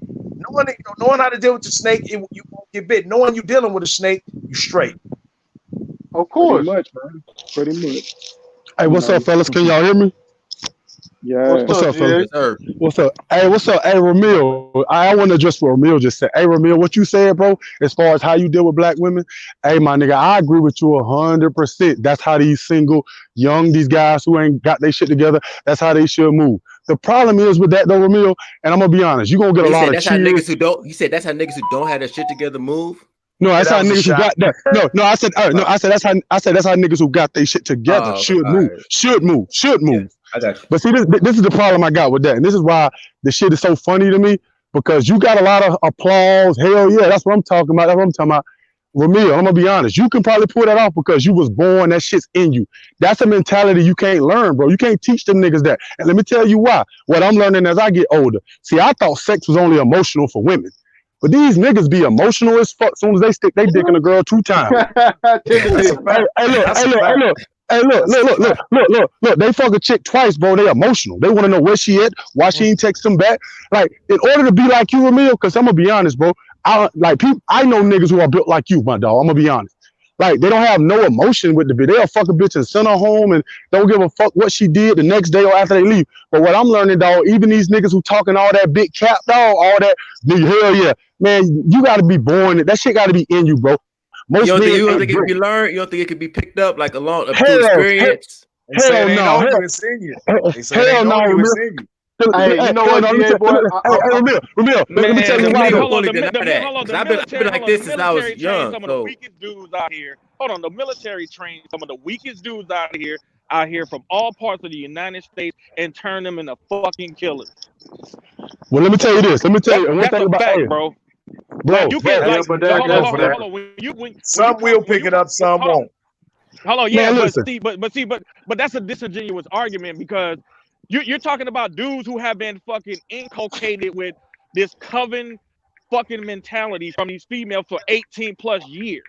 Knowing how to deal with the snake, you won't get bit. Knowing you dealing with a snake, you straight. Of course. Pretty much, man. Pretty much. Hey, what's up, fellas? Can y'all hear me? Yeah. What's up, fellas? What's up? Hey, what's up? Hey, Ramil. I want to address what Ramil just said. Hey, Ramil, what you said, bro, as far as how you deal with black women, hey, my nigga, I agree with you 100%. That's how these single, these guys who ain't got their shit together, that's how they should move. The problem is with that, though, Ramil, and I'm going to be honest, you're going to get a lot of cheers. You said that's how niggas who don't have their shit together move? No, that's how niggas who got that. No, I said that's how niggas who got their shit together should move. Yeah, I got you. But see, this is the problem I got with that, and this is why the shit is so funny to me because you got a lot of applause. Hell yeah, that's what I'm talking about. That's what I'm talking about. Ramil, I'm gonna be honest. You can probably pull that off because you was born. That shit's in you. That's a mentality you can't learn, bro. You can't teach them niggas that. And let me tell you why. What I'm learning as I get older. See, I thought sex was only emotional for women. But these niggas be emotional as fuck as soon as they stick they dick in a girl 2 times. Look, they fuck a chick twice, bro. They emotional. They want to know where she at, why she ain't text them back. Like, in order to be like you, Ramil, because I'm gonna be honest, bro. I know niggas who are built like you, my dog. I'm gonna be honest. Like, they don't have no emotion with the bitch. They'll fuck a bitch and send her home and don't give a fuck what she did the next day or after they leave. But what I'm learning, dog, even these niggas who talking all that big cap, dog, all that, hell yeah. Man, you gotta be born. That shit gotta be in you, bro. You don't think it can be learned? You don't think it can be picked up like through experience? Hell no. Hell no. Hey, you know what, DA boy? Ramil, let me tell you why. I've been like this since I was young. Some of the weakest dudes out here. Hold on, the military trained some of the weakest dudes out here from all parts of the United States and turn them into fucking killers. Well, let me tell you this. Let me tell you one thing about fact, bro. Bro, you can hold on. Some will pick it up, some won't. Hold on, yeah, but that's a disingenuous argument because you're talking about dudes who have been fucking inculcated with this coven fucking mentality from these females for 18 plus years.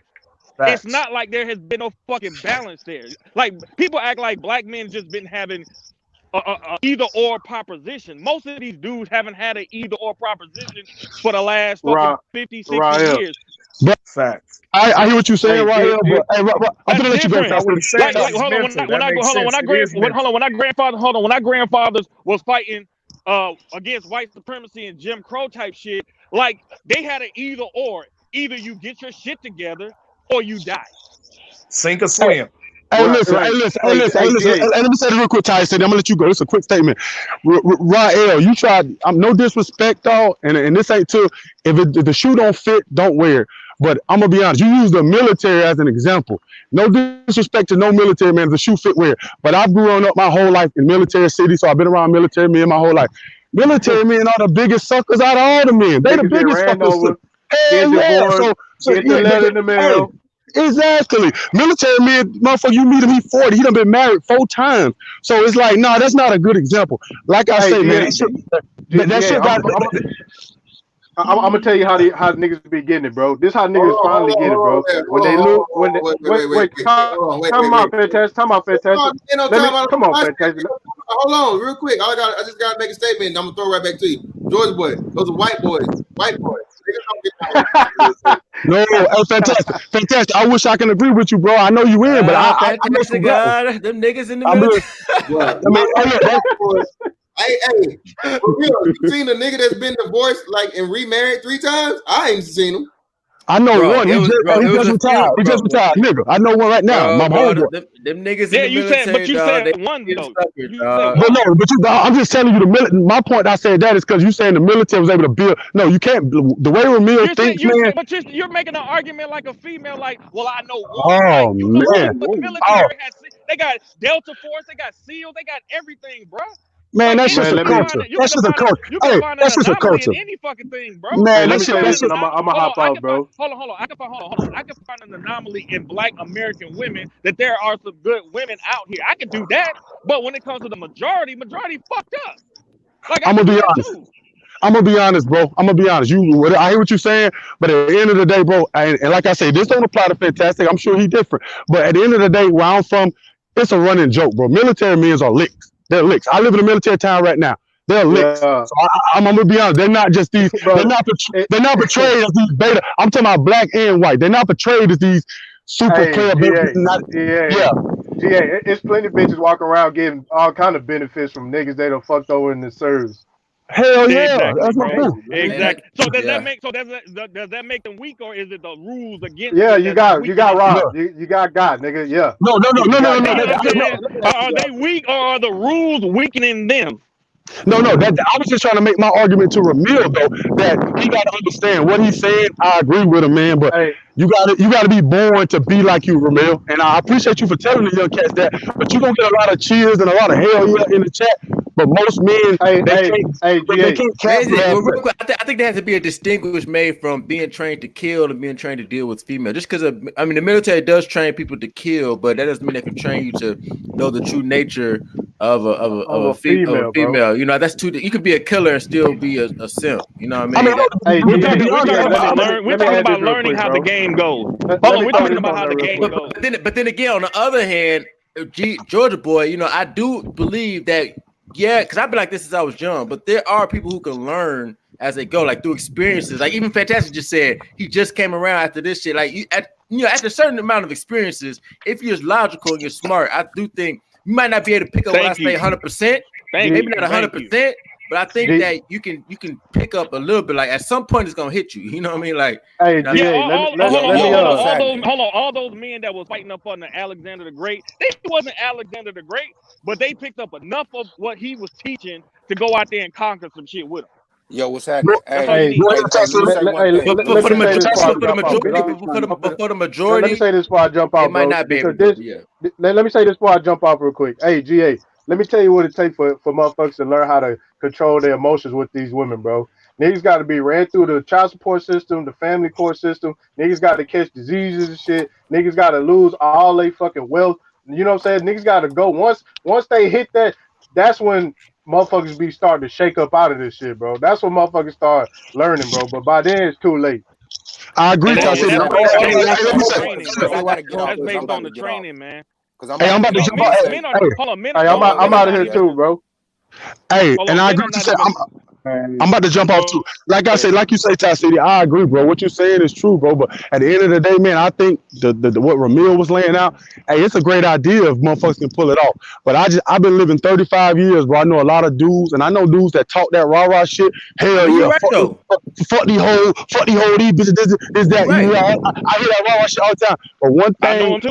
Facts. It's not like there has been no fucking balance there. Like, people act like black men just been having a either or proposition. Most of these dudes haven't had an either or proposition for the last fucking 50, 60 years. But facts. I hear what you're saying right here, but I'm gonna let you go. When our grandfathers was fighting against white supremacy and Jim Crow type shit, like, they had an either or. Either you get your shit together or you die. Sink or swim. Hey, listen. Let me say this real quick, Ty. I'm gonna let you go. It's a quick statement. Rael, you tried. I'm no disrespect, dog, and this ain't too. If the shoe don't fit, don't wear it. But I'm gonna be honest. You use the military as an example. No disrespect to no military man. If the shoe fit, wear it. But I've grown up my whole life in military cities, so I've been around military men my whole life. Military men are the biggest suckers out of all the men. They the biggest fuckers. Get Hell yeah. divorced, So get the yeah, letter in the mail. exactly. Military man, motherfucker, you meet him, he 40. He done been married 4 times. So it's like, nah, that's not a good example. Like I Hey, say, man, GA, that shit got. I'm gonna tell you how niggas be getting it, bro. This how niggas finally get it, bro. When they look, when they wait, time out, fantastic. Time out, fantastic. Come on, fantastic. Hold on, real quick. I just gotta make a statement. And I'm gonna throw it right back to you, George boy. Those are white boys. White boys. No, fantastic. I wish I can agree with you, bro. I know you in, but I know some black ones. Them niggas in the military. Hey, for real, you seen a nigga that's been divorced like and remarried 3 times? I ain't seen him. I know one. He just retired. He just retired, nigga. I know one right now. My homeboy. Them niggas in the military. But you said one though. I'm just telling you the military. My point I said that is because you saying the military was able to build. No, you can't. The way Ramil thinks, man. But you're making an argument like a female, like, well, I know one. Oh man. But the military has. They got Delta Force. They got SEAL. They got everything, bro. Man, that's just a culture. That's just a culture. Hey, that's just a culture. Any fucking thing, bro. Man, I'm gonna hop out, bro. Hold on. I can find an anomaly in Black American women that there are some good women out here. I can do that, but when it comes to the majority fucked up. Like I'm gonna be honest. I'm gonna be honest, bro. I hear what you're saying, but at the end of the day, bro, and like I say, this don't apply to Fantastic. I'm sure he's different, but at the end of the day, where I'm from, it's a running joke, bro. Military men are licks. They're licks. I live in a military town right now. They're licks. So I'm gonna be honest. They're not just these. They're not portrayed as these beta. I'm talking about black and white. They're not portrayed as these super player. GA, it's plenty of bitches walking around getting all kind of benefits from niggas they done fucked over in the service. Hell yeah, that's my point. Exactly. So does that make them weak, or is it the rules against? Yeah, you got robbed. You got nigga. Yeah. No. Are they weak, or are the rules weakening them? No. I was just trying to make my argument to Ramil though that he got to understand what he's saying. I agree with him, man. But you gotta be born to be like you, Ramil. And I appreciate you for telling the young cats that. But you are gonna get a lot of cheers and a lot of hell yeah in the chat. But most men, they can't catch that. I think there has to be a distinguish made from being trained to kill and being trained to deal with female. Just because the military does train people to kill, but that doesn't mean they can train you to know the true nature of a female. You know, that's too. You could be a killer and still be a simp. You know what I mean? We're talking about learning how the game goes. We're talking about how the game goes. But then again, on the other hand, Georgia boy, you know, I do believe that. Yeah, because I've been like this since I was young, but there are people who can learn as they go, like through experiences. Like even Fantastic just said, he just came around after this shit. Like after a certain amount of experiences, if you're logical and you're smart, I do think you might not be able to pick up what I say 100%, maybe not 100%, but I think that you can pick up a little bit. Like at some point, it's gonna hit you. You know what I mean? Like, hey, all those men that was fighting up under Alexander the Great, they wasn't Alexander the Great, but they picked up enough of what he was teaching to go out there and conquer some shit with him. Yo, what's happening? For the majority, let me say this before I jump off. It might not be. Let me say this before I jump off real quick. Hey, GA, let me tell you what it takes for motherfuckers to learn how to control their emotions with these women, bro. Niggas got to be ran through the child support system, the family court system. Niggas got to catch diseases and shit. Niggas got to lose all their fucking wealth. You know what I'm saying? Niggas got to go. Once they hit that, that's when motherfuckers be starting to shake up out of this shit, bro. That's when motherfuckers start learning, bro. But by then, it's too late. I agree. That's based on the training, man. Hey, I'm about to jump out. I'm out of here too, bro. Hey, and I agree. I'm about to jump off too. Like I say, like you say, Ty City, I agree, bro. What you're saying is true, bro. But at the end of the day, man, I think the what Ramil was laying out, hey, it's a great idea if motherfuckers can pull it off. But I've been living 35 years, bro. I know a lot of dudes, and I know dudes that talk that rah-rah shit. Hell yeah, fuck these whole these bitches, this that. Right. I hear that rah-rah shit all the time. But one thing,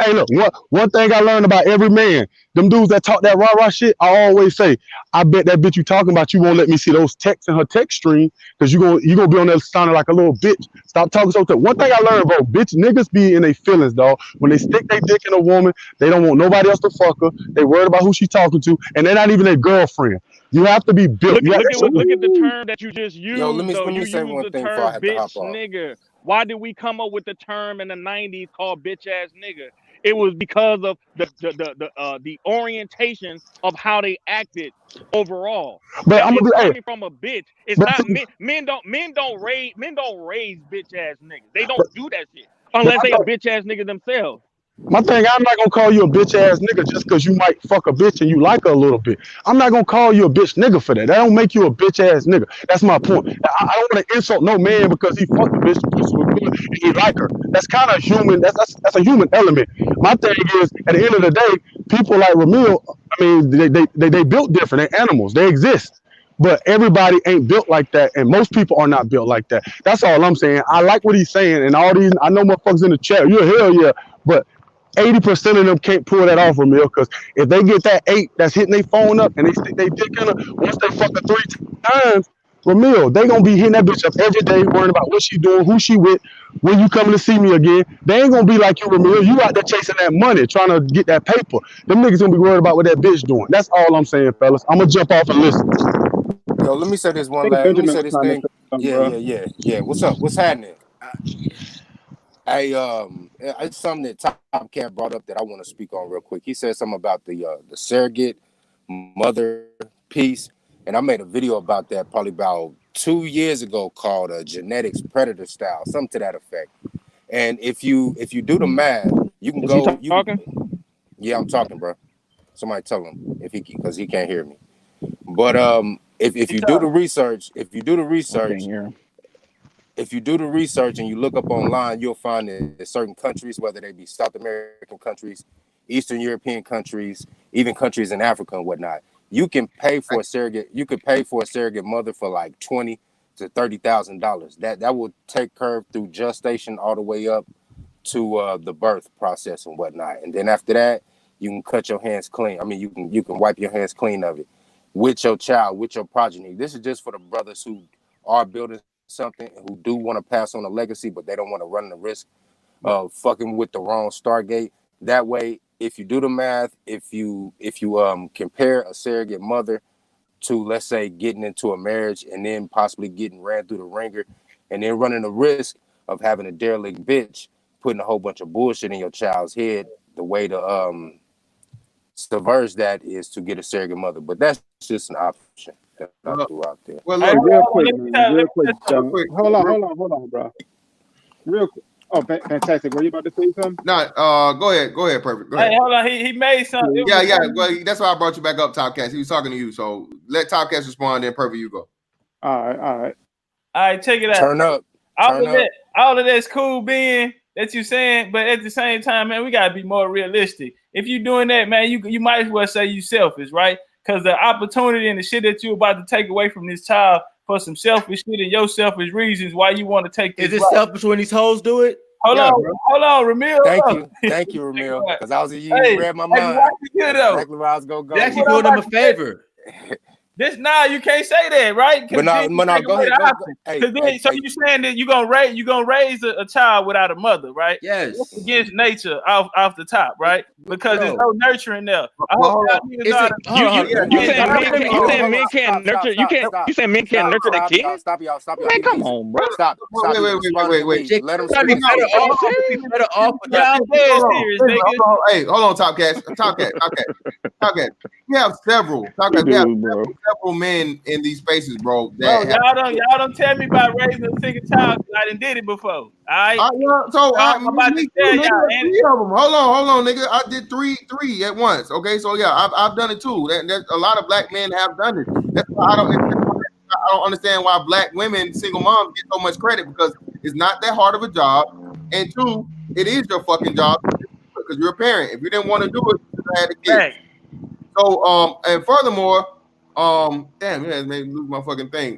hey, look, one thing I learned about every man, them dudes that talk that rah-rah shit, I always say, I bet that bitch you talking about, you won't let me see those texts in her text stream because you gonna be on there sounding like a little bitch. Stop talking so tough. One thing I learned, bro, niggas be in their feelings, dog. When they stick their dick in a woman, they don't want nobody else to fuck her. They worried about who she talking to, and they're not even their girlfriend. You have to be built. Look at the term that you just used. Yo, let me You say used one the thing before I term have to hop bitch off. nigga. Why did we come up with the term in the 90s called bitch ass nigga? It was because of the orientation of how they acted overall. But I'm gonna It's be, hey, coming from a bitch. It's but, not men don't raise bitch ass niggas. They but, don't do that shit but unless they a bitch ass nigga themselves. my thing, I'm not gonna call you a bitch ass nigga just because you might fuck a bitch and you like her a little bit. I'm not gonna call you a bitch nigga for that. That don't make you a bitch ass nigga. That's my point. I don't want to insult no man because he fucked a bitch, the pussy was good, and he like her. That's kind of human. That's a human element. My thing is, at the end of the day, people like Ramil, I mean, they built different. They're animals. They exist. But everybody ain't built like that, and most people are not built like that. That's all I'm saying. I like what he's saying, and all these, I know motherfuckers in the chat, you're hell yeah, but 80% of them can't pull that off, Ramil, because if they get that 8 that's hitting their phone up and they stick their dick in her, once they fuck her 3 times, Ramil, they gonna be hitting that bitch up every day, worrying about what she doing, who she with, when you coming to see me again. They ain't gonna be like you, Ramil. You out there chasing that money, trying to get that paper. Them niggas gonna be worried about what that bitch doing. That's all I'm saying, fellas. I'm gonna jump off and listen. Yo, let me say this I think let me Benjamin say was this trying to thing. say something, Yeah. What's up? What's happening? It's something that Top Cat brought up that I want to speak on real quick. He said something about the surrogate mother piece, and I made a video about that probably about 2 years ago called Genetics Predator Style, something to that effect. And if you do the math, you can go. Yeah, I'm talking, bro. Somebody tell him because he can't hear me. But if you do the research, if you do the research and you look up online, you'll find that certain countries, whether they be South American countries, Eastern European countries, even countries in Africa and whatnot, you can pay for a surrogate. You could pay for a surrogate mother for like $20,000 to $30,000. That will take her through gestation all the way up to the birth process and whatnot. And then after that, you can cut your hands clean. I mean, you can wipe your hands clean of it with your child, with your progeny. This is just for the brothers who are building something, who do want to pass on a legacy, but they don't want to run the risk of fucking with the wrong Stargate. That way, if you do the math, if you compare a surrogate mother to, let's say, getting into a marriage and then possibly getting ran through the ringer and then running the risk of having a derelict bitch putting a whole bunch of bullshit in your child's head, the way to subvert that is to get a surrogate mother. But that's just an option that I threw out there. Well, Hey, look, real quick, man. Real quick, hold on, bro. Real quick. Oh, fantastic. Were you about to say something? No, go ahead, perfect. Go ahead. Hey, hold on. He made something. Yeah. Well, that's why I brought you back up, Topcast. He was talking to you, so let Topcast respond. Then perfect, you go. All right. Check it out. Turn up. All of that's cool being that you saying, but at the same time, man, we gotta be more realistic. If you doing that, man, you might as well say you selfish, right? Because the opportunity and the shit that you about to take away from this child for some selfish shit and your selfish reasons why you want to take this. Is it selfish when these hoes do it? Hold on, Ramil. Thank you, Ramil. Because I was you read my mind. Exactly where I was gonna go. You're actually doing them a favor. You can't say that, right? But no, go ahead. So you saying that you're gonna raise a child without a mother, right? Yes. That's against nature off the top, right? Because there's no nurturing there. You saying men can't nurture? You saying men can't nurture the kid? Stop y'all. Man, come on, bro. Stop. Wait. Let him speak. Better off with that. Hey, hold on, Topcast. We have several men in these spaces, bro. Y'all don't tell me about raising a single child. I done did it before. All right. I'm about to tell y'all. Hold on, nigga. I did three at once. Okay, so yeah, I've done it too. That a lot of black men have done it. That's why I don't understand why black women, single moms, get so much credit, because it's not that hard of a job, and two, it is your fucking job because you're a parent. If you didn't want to do it, you had a kid. Right. So and furthermore, damn, it made me lose my fucking thing.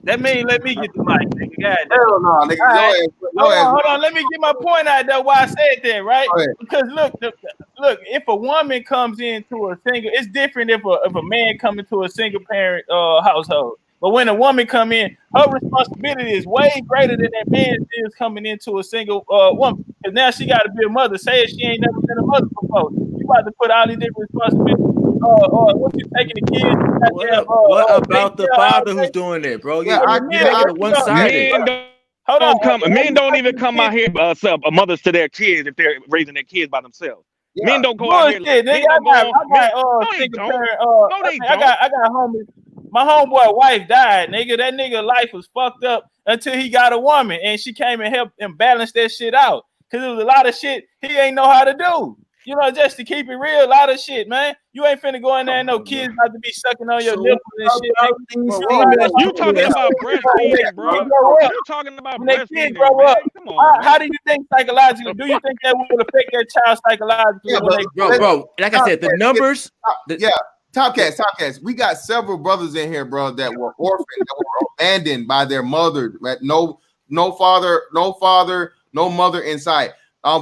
Let me get the mic, nigga. God, hell no, nigga. Right. Hold on. Let me get my point out there. Why I said that, right? Because look, if a woman comes into a single, it's different if a man come into a single parent household. But when a woman come in, her responsibility is way greater than that man is coming into a single woman. Because now she got to be a mother. Say she ain't never been a mother before. You about to put all these different responsibilities what you taking the kids? What about the father who's doing it, bro? You're making it one sided. Men don't even come out here mothers to their kids if they're raising their kids by themselves. Yeah. Men don't go out here. Nigga, I got homies. My homeboy wife died, nigga. That nigga life was fucked up until he got a woman and she came and helped him balance that shit out. Cause it was a lot of shit he ain't know how to do. You know, just to keep it real, a lot of shit, man. You ain't finna go in there and no kids about to be sucking on your nipples and shit. You talking about breastfeeding, bro. You talking about breastfeeding, man. Come on, how do you think psychologically? Do you think that will affect their child psychologically? Bro, like I said, the numbers. Top cats. We got several brothers in here, bro, that were orphaned, that were abandoned by their mother. No father, no mother in sight.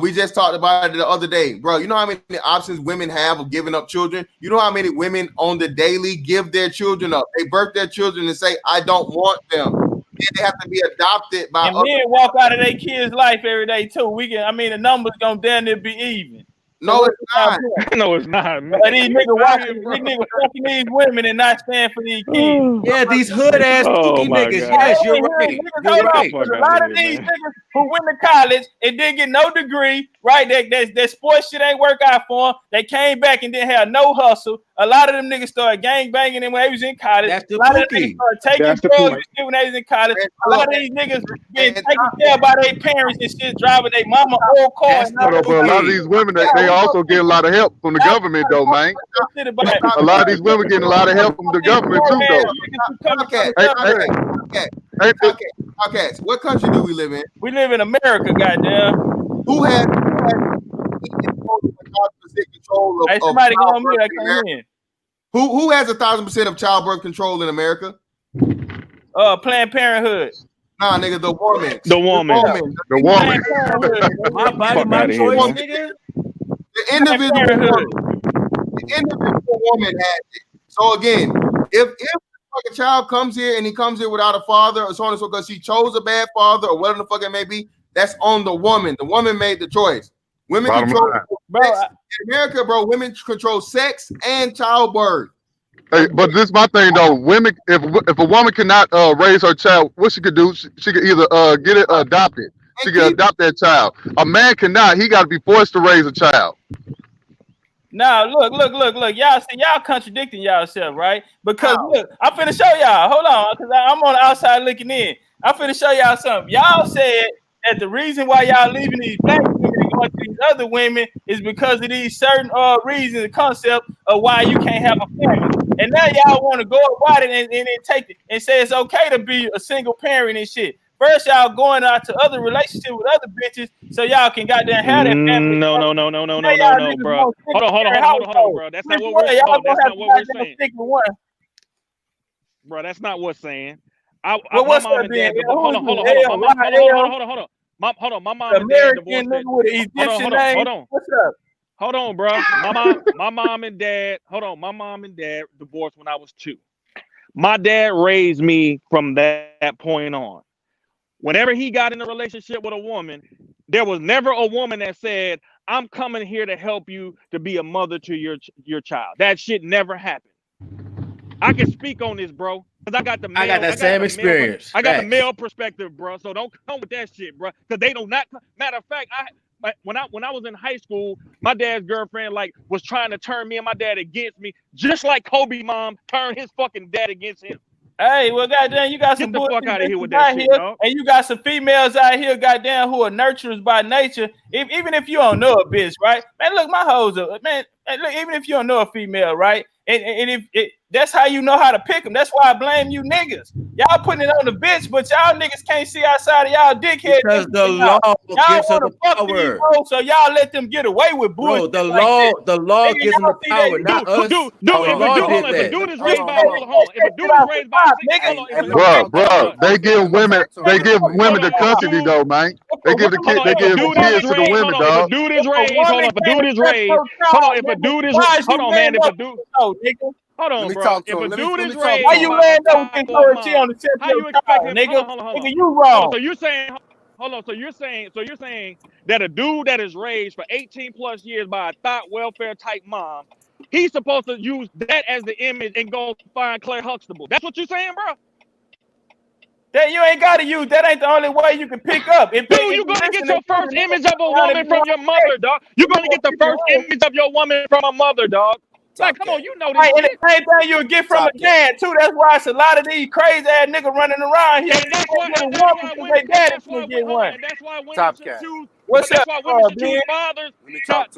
We just talked about it the other day, bro. You know how many options women have of giving up children? You know how many women on the daily give their children up? They birth their children and say, I don't want them. And they have to be adopted by and men walk out of their kids' life every day, too. The numbers gonna damn near be even. No, it's not. No, it's not, man. These niggas fucking these women and not stand for these kids. Yeah, these hood ass niggas. Yes, you're right. You're right. A lot of these niggas who went to college and didn't get no degree, right? That sports shit ain't work out for them. They came back and didn't have no hustle. A lot of them niggas started gang banging when they was in college. That's the a lot of them niggas started taking drugs and shit when they was in college. A lot of these niggas getting taken care of by their parents and shit, driving their mama old car. But a lot of these women, they also get a lot of help from the government, though, man. A lot of these women getting a lot of help from the government too, though. Okay, what country do we live in? We live in America, goddamn. Who has control of somebody go on mute, I can't hear. Who has 1,000% of childbirth control in America? Planned Parenthood. Nah, nigga, the woman. The woman. My body, my choice, nigga. The individual woman has it. So again, if a child comes here and he comes here without a father or so on and so because she chose a bad father or whatever the fuck it may be, that's on the woman. The woman made the choice. Women control sex. In America, bro, women control sex and childbirth. Hey, but this is my thing though. Women, if a woman cannot raise her child, what she could do? She could either get it adopted. She could adopt that child. A man cannot. He got to be forced to raise a child. Now look. Y'all see, y'all contradicting yourself, right? Because look, I'm finna show y'all. Hold on, because I'm on the outside looking in. I'm finna show y'all something. Y'all said that the reason why y'all leaving these black women and going to these other women is because of these certain reasons, the concept of why you can't have a family. And now y'all want to go about it and then take it and say it's okay to be a single parent and shit. First, y'all going out to other relationships with other bitches so y'all can goddamn have that family. No, bro. Hold on, bro. That's not what we're saying. Bro, that's not what's saying. Hold on. My mom and dad divorced. What's up? Hold on, bro. My mom and dad divorced when I was 2. My dad raised me from that point on. Whenever he got in a relationship with a woman, there was never a woman that said, I'm coming here to help you to be a mother to your child. That shit never happened. I can speak on this, bro. Because I got the same experience. I got the male perspective, bro. So don't come with that shit, bro. Because they do not. Matter of fact, when I was in high school, my dad's girlfriend was trying to turn me and my dad against me, just like Kobe mom turned his fucking dad against him. Hey, well, goddamn, you got some Get the fuck out of here with that shit, dog. And you got some females out here, goddamn, who are nurturers by nature. Even if you don't know a bitch, right? Man, look, my hoes are, man. Look, even if you don't know a female, right? And if that's how you know how to pick them. That's why I blame you niggas. Y'all putting it on the bitch, but y'all niggas can't see outside of y'all dickhead. Because the law gives them the power. So y'all let them get away with bullshit. Bro, the law gives them the power, not us. If a dude is raised by Bro, they give women the custody though, man. They give the kids to the women, dog. If a dude is raised, if a dude is raised, hold on, bro. If a dude is raised, why you laying there with authority on the tip of your tongue, nigga? Nigga, you wrong. So you're saying, you're saying that a dude that is raised for 18 plus years by a thought welfare type mom He's supposed to use that as the image and go find Claire Huxtable. That's what you're saying, bro? That you ain't gotta use. That ain't the only way you can pick up. If you're gonna get your first image of a woman from your mother, dog. You're gonna get the first image of your woman from a mother, dog. Like, come on, you know this right, and shit. the same thing you'll get from a dad too. That's why it's a lot of these crazy ass niggas running around here. And that's why women should choose. That's why women should choose fathers.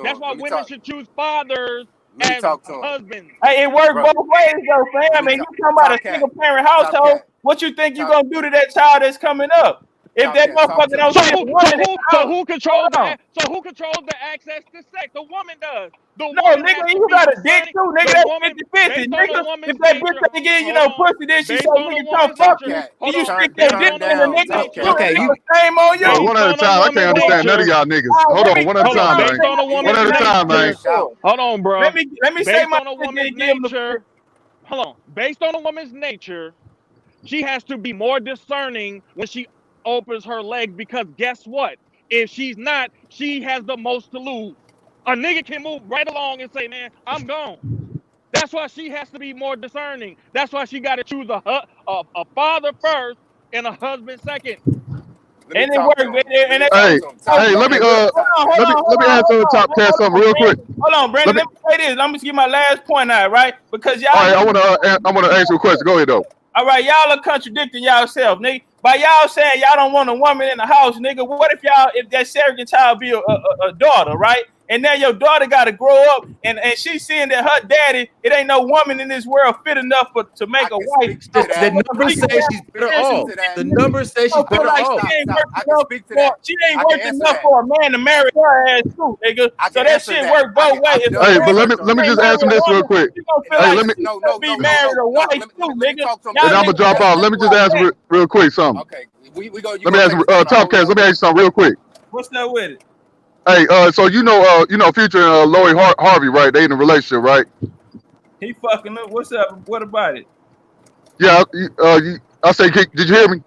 That's why women should choose fathers as husbands. Hey, it works both ways though, fam. And you talking about a single parent household. What you think you gonna do to that child that's coming up? If that motherfucker don't see the woman, so who controls the access to sex? The woman does. No, nigga, you got a dick too, nigga. That's 50-50, nigga. If that bitch ain't getting you no pussy, then she say nigga come fuck you. And you stick your dick in the nigga. Okay, you shame on you. One at a time. I can't understand none of y'all niggas. Hold on, one at a time, man. One at a time, man. Hold on, bro. Let me say my nature. Hold on. Based on a woman's nature, she has to be more discerning when she opens her legs, because guess what? If she's not, she has the most to lose. A nigga can move right along and say, man, I'm gone. That's why she has to be more discerning. That's why she got to choose a father first and a husband second. And it works. Hey, let me answer Top Cat something real quick. Hold on, Brandon. Let me say this. I'm just give my last point out, right? Because y'all. All right, I want to answer a question. Go ahead, though. All right, y'all are contradicting yourself, nigga. By y'all saying y'all don't want a woman in the house, nigga. What if that surrogate child be a daughter, right? And now your daughter got to grow up, and she's seeing that her daddy, it ain't no woman in this world fit enough to make a wife. The numbers say she's better off. The numbers say she's better off. She ain't worth enough for a man to marry her ass too, nigga. So that shit work both ways. Hey, but let me just answer this real quick. Hey, let me be married or wife too, nigga. And I'm gonna drop off. Let me just answer real quick something. Okay, we go. Let me answer Top Cats. Let me ask you something real quick. What's that with it? Hey, so you know Future and Lori Harvey, right? They in a relationship, right? He fucking up. What's up? What about it? Yeah, I say, did you hear me?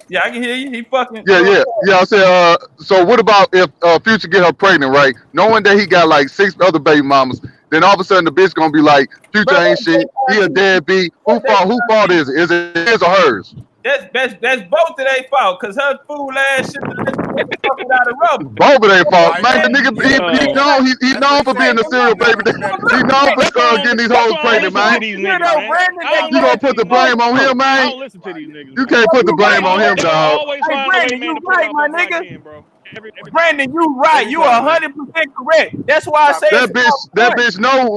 Yeah, I can hear you. He fucking. Yeah. I said, so what about if Future get her pregnant, right? Knowing that he got like 6 other baby mamas, then all of a sudden the bitch gonna be like, Future ain't shit. He a deadbeat. Who fault is it? Is it his or hers? That's both of their fault, cause her fool ass shit fucking out of rubber. Both of their fault, man. The nigga, he known for being a serial baby. He known for getting these hoes pregnant, man. You gonna put the blame on him, man? You can't put the blame on him, dog. Hey, Brandon, you right, my nigga. Brandon, you right. You 100% correct. That's why I say that bitch know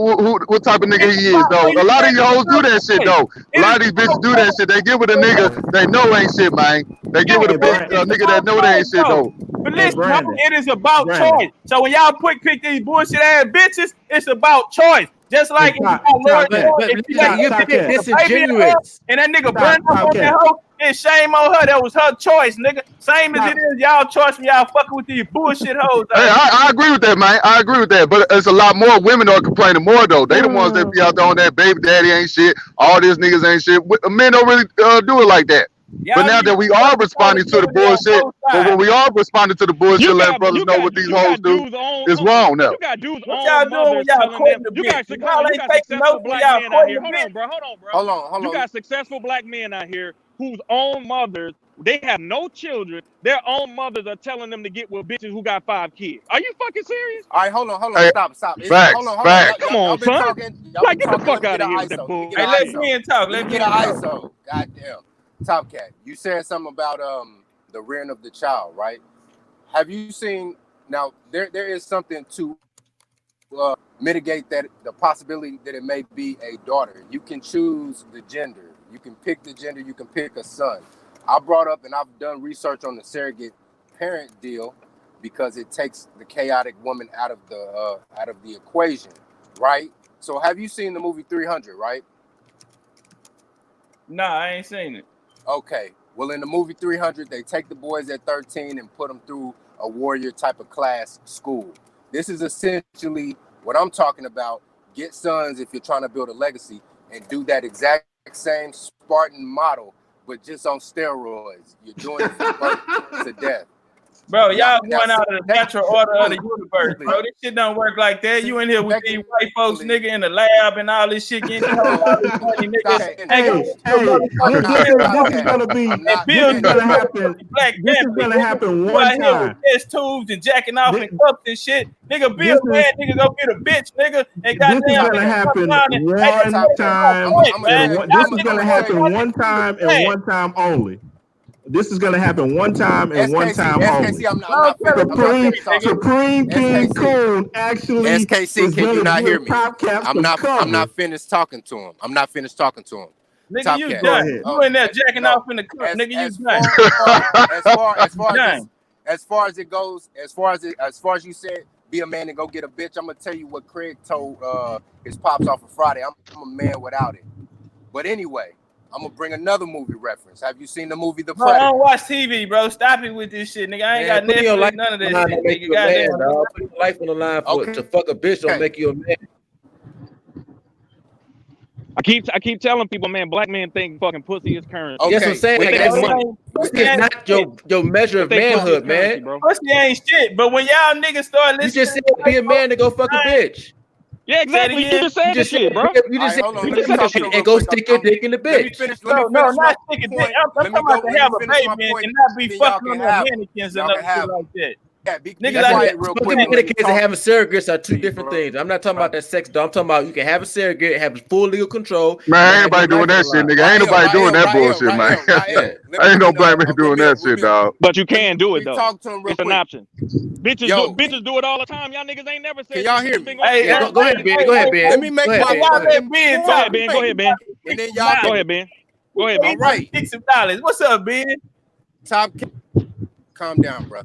what type of nigga he is, though. A lot of you hoes do that shit, though. A lot of these bitches do that shit. They get with a nigga they know ain't shit, man. They get with a bitch, nigga that know they ain't shit, though. But listen, it is about choice. So when y'all pick these bullshit ass bitches, it's about choice. Just like if you got disingenuous and that nigga burned up on that hoe, it's shame on her. That was her choice, nigga. Same as it is y'all choice when y'all fucking with these bullshit hoes. Hey, I agree with that, man. I agree with that. But it's a lot more women are complaining more, though. They the ones that be out there on that baby daddy ain't shit. All these niggas ain't shit. Men don't really do it like that. But now that we are responding to the bullshit, but when we are responding to the bullshit, let brothers know what these hoes do is wrong now. You got dudes what y'all doing when y'all quitting the bitch? Y'all ain't taking notes when y'all quitting the bitch. Hold on. You got successful black men out here whose own mothers, they have no children. Their own mothers are telling them to get with bitches who got 5 kids. Are you fucking serious? All right, hold on. Hey, stop. Facts. Hold on. Come on, son. Like, get the fuck out of here with that bull. Hey, let me talk. Let me get an ISO. Goddamn. Top Cat, you said something about the rearing of the child, right? Have you seen now? There is something to mitigate that the possibility that it may be a daughter. You can choose the gender. You can pick the gender. You can pick a son. I brought up and I've done research on the surrogate parent deal because it takes the chaotic woman out of the equation, right? So have you seen the movie 300? Right? Nah, I ain't seen it. Okay, well, in the movie 300, they take the boys at 13 and put them through a warrior type of class school. This is essentially what I'm talking about. Get sons if you're trying to build a legacy and do that exact same Spartan model, but just on steroids. You're doing it from birth to death. Bro, y'all Now, going out of the natural order of the universe, respectfully, bro. This shit don't work like that. You in here with these white folks, nigga, in the lab and all this shit, getting all this money, nigga. Stop Ain't gonna it. get your Hey, motherfucking this is gonna be and not build this is your gonna finished. happen. motherfucking black This is family, gonna nigga. happen You one out here with time. test tubes and jacking off This, and cups and shit. Nigga, be a this man, is nigga, go get a bitch, nigga, and this is goddamn Top gonna nigga Cat. come happen down and hey, that's one Top Cat. my time point, man. this Y'all is niggas gonna want happen y'all one niggas time be and mad. one time only. This is gonna happen one time and one time only. SKC, I'm Don't not tell finished. him I'm not Supreme finished nigga. talking. Supreme King SKC. Coon actually SKC, is can you gonna not hear give me? Top Cap I'm some not cover. finished talking to him. I'm not finished talking to him. Nigga, Top you Cat. Go done. ahead. You in there jacking No. off in the cup, nigga, you done. As far as it goes, as far as you said, be a man and go get a bitch. I'm gonna tell you what Craig told his pops off of Friday. I'm a man without it. But anyway, I'm gonna bring another movie reference. Have you seen the movie The Bro, I Predator? don't watch TV, bro. Stop it with this shit, nigga. I ain't got putting your Netflix, life none of on the that line shit, don't make nigga. you a man, Goddamn. dog. Putting your life on the line to fuck a bitch don't make you a man. I keep telling people, man, black men think fucking pussy is currency. Yes, I'm saying They think that's it's money. it's not your measure of They think pussy is manhood, currency, man. bro. Pussy ain't shit, but when y'all niggas start You listening just to said be a man to go fuck a bitch. Yeah, exactly. You just said this shit, bro. You just said hold on. be Let a me man talk to him and real go quick. stick your dick in the Let me bitch. finish. No, not stick a dick. I'm talking about to have a baby and not be fucking on the mannequins and other shit like that. Niggas out here Smoking mannequins and having surrogates are two different things. I'm not talking about that sex, though. I'm talking about you can have a surrogate and have full legal control. Man, ain't nobody doing that shit, nigga. Ain't nobody doing that bullshit, man. Ain't no black man doing that shit, dog. But you can do it though. Talk to him real It's an quick. option. Bitches do it all the time. Y'all niggas ain't never said. Can y'all hear me? Go ahead, Ben. Go ahead, Ben. Let me make Go ahead, my Ben. y'all point. let Ben Go talk. ahead, Ben. Go ahead, Ben. And then y'all Go ahead, Ben. Go ahead, Ben. All right. $60. What's up, Ben? Top, calm down, bro.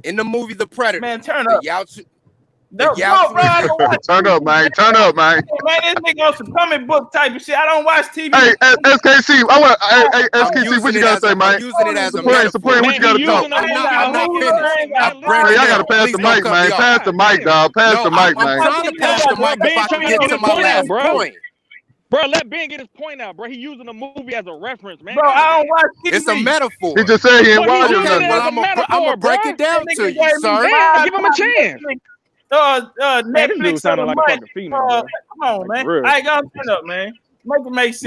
In the movie The Predator, man, turn up. Bro, I don't watch Turn up, man. Turn up, man. Man, this nigga on some comic book type of shit. I don't watch TV. Hey, SKC, hey, SKC, what you gotta say, man? using it as a Supreme, what you gotta talk? I'm not finished. Hey, y'all gotta pass the mic, man. Pass the mic, dog. Pass the mic, man. I'm trying to pass the mic if I can get to my last point. Bro, let Ben get his point out, bro. He using the movie as a reference, man. Bro, I don't watch TV. It's a metaphor. He just said he ain't But he's watching using it nothing. as a metaphor, I'm gonna break bro. it down to you, sir. Damn, give him a chance. Netflix Man, this dude sounding like a fucking female, bro. Come on, man. I ain't gonna turn up, man. Make it make sense.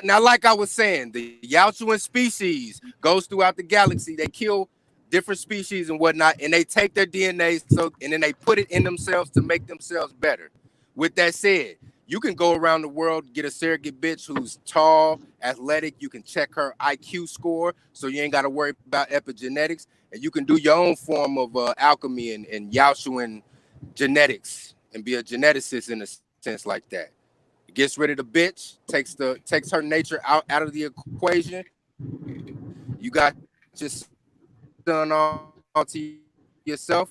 Now, like I was saying, the Yaochuan species goes throughout the galaxy. They kill different species and whatnot, and they take their DNA, and then they put it in themselves to make themselves better. With that said, you can go around the world, get a surrogate bitch who's tall, athletic. You can check her IQ score, so you ain't got to worry about epigenetics, and you can do your own form of alchemy and Yaochuan genetics and be a geneticist in a sense like that. Gets rid of the bitch, takes her nature out of the equation. You got your son all to yourself.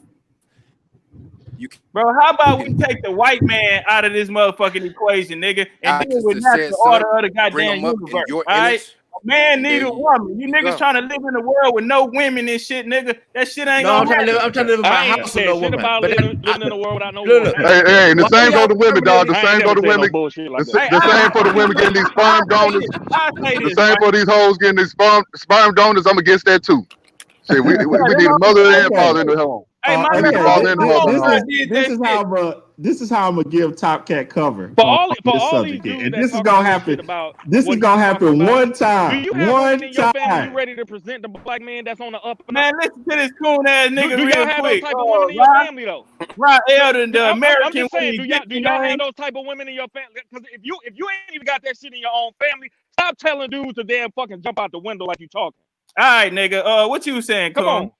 Bro, how about we take the white man out of this motherfucking equation, nigga, and deal with natural order of the goddamn universe, all right? A man need a woman. You niggas trying to live in a world with no women and shit, nigga. That shit ain't gonna happen. I'm trying to live in my house with no woman. Living in a world without no woman. Hey, the same go to women, dog. The same go to women. The same for the women getting these sperm donors. The same for these hoes getting these sperm donors. I'm against that too. Shit, we need a mother and father in the home. This is how I'm gonna give Top Cat cover for on all this these subject dudes here. And that this is talk gonna all this happen. shit about This is what gonna he's happen talking about. one time. Do you have women in your One family you time. ready to present the black man that's on the up? Man, listen to this coon ass nigga do real y'all have quick. those type of women in your family though? Ron Eldon, the I'm American just saying, weed. do y'all have those type of women in your family? Because if you ain't even got that shit in your own family, stop telling dudes to damn fucking jump out the window like you talking. All right, nigga. What you saying? Come on.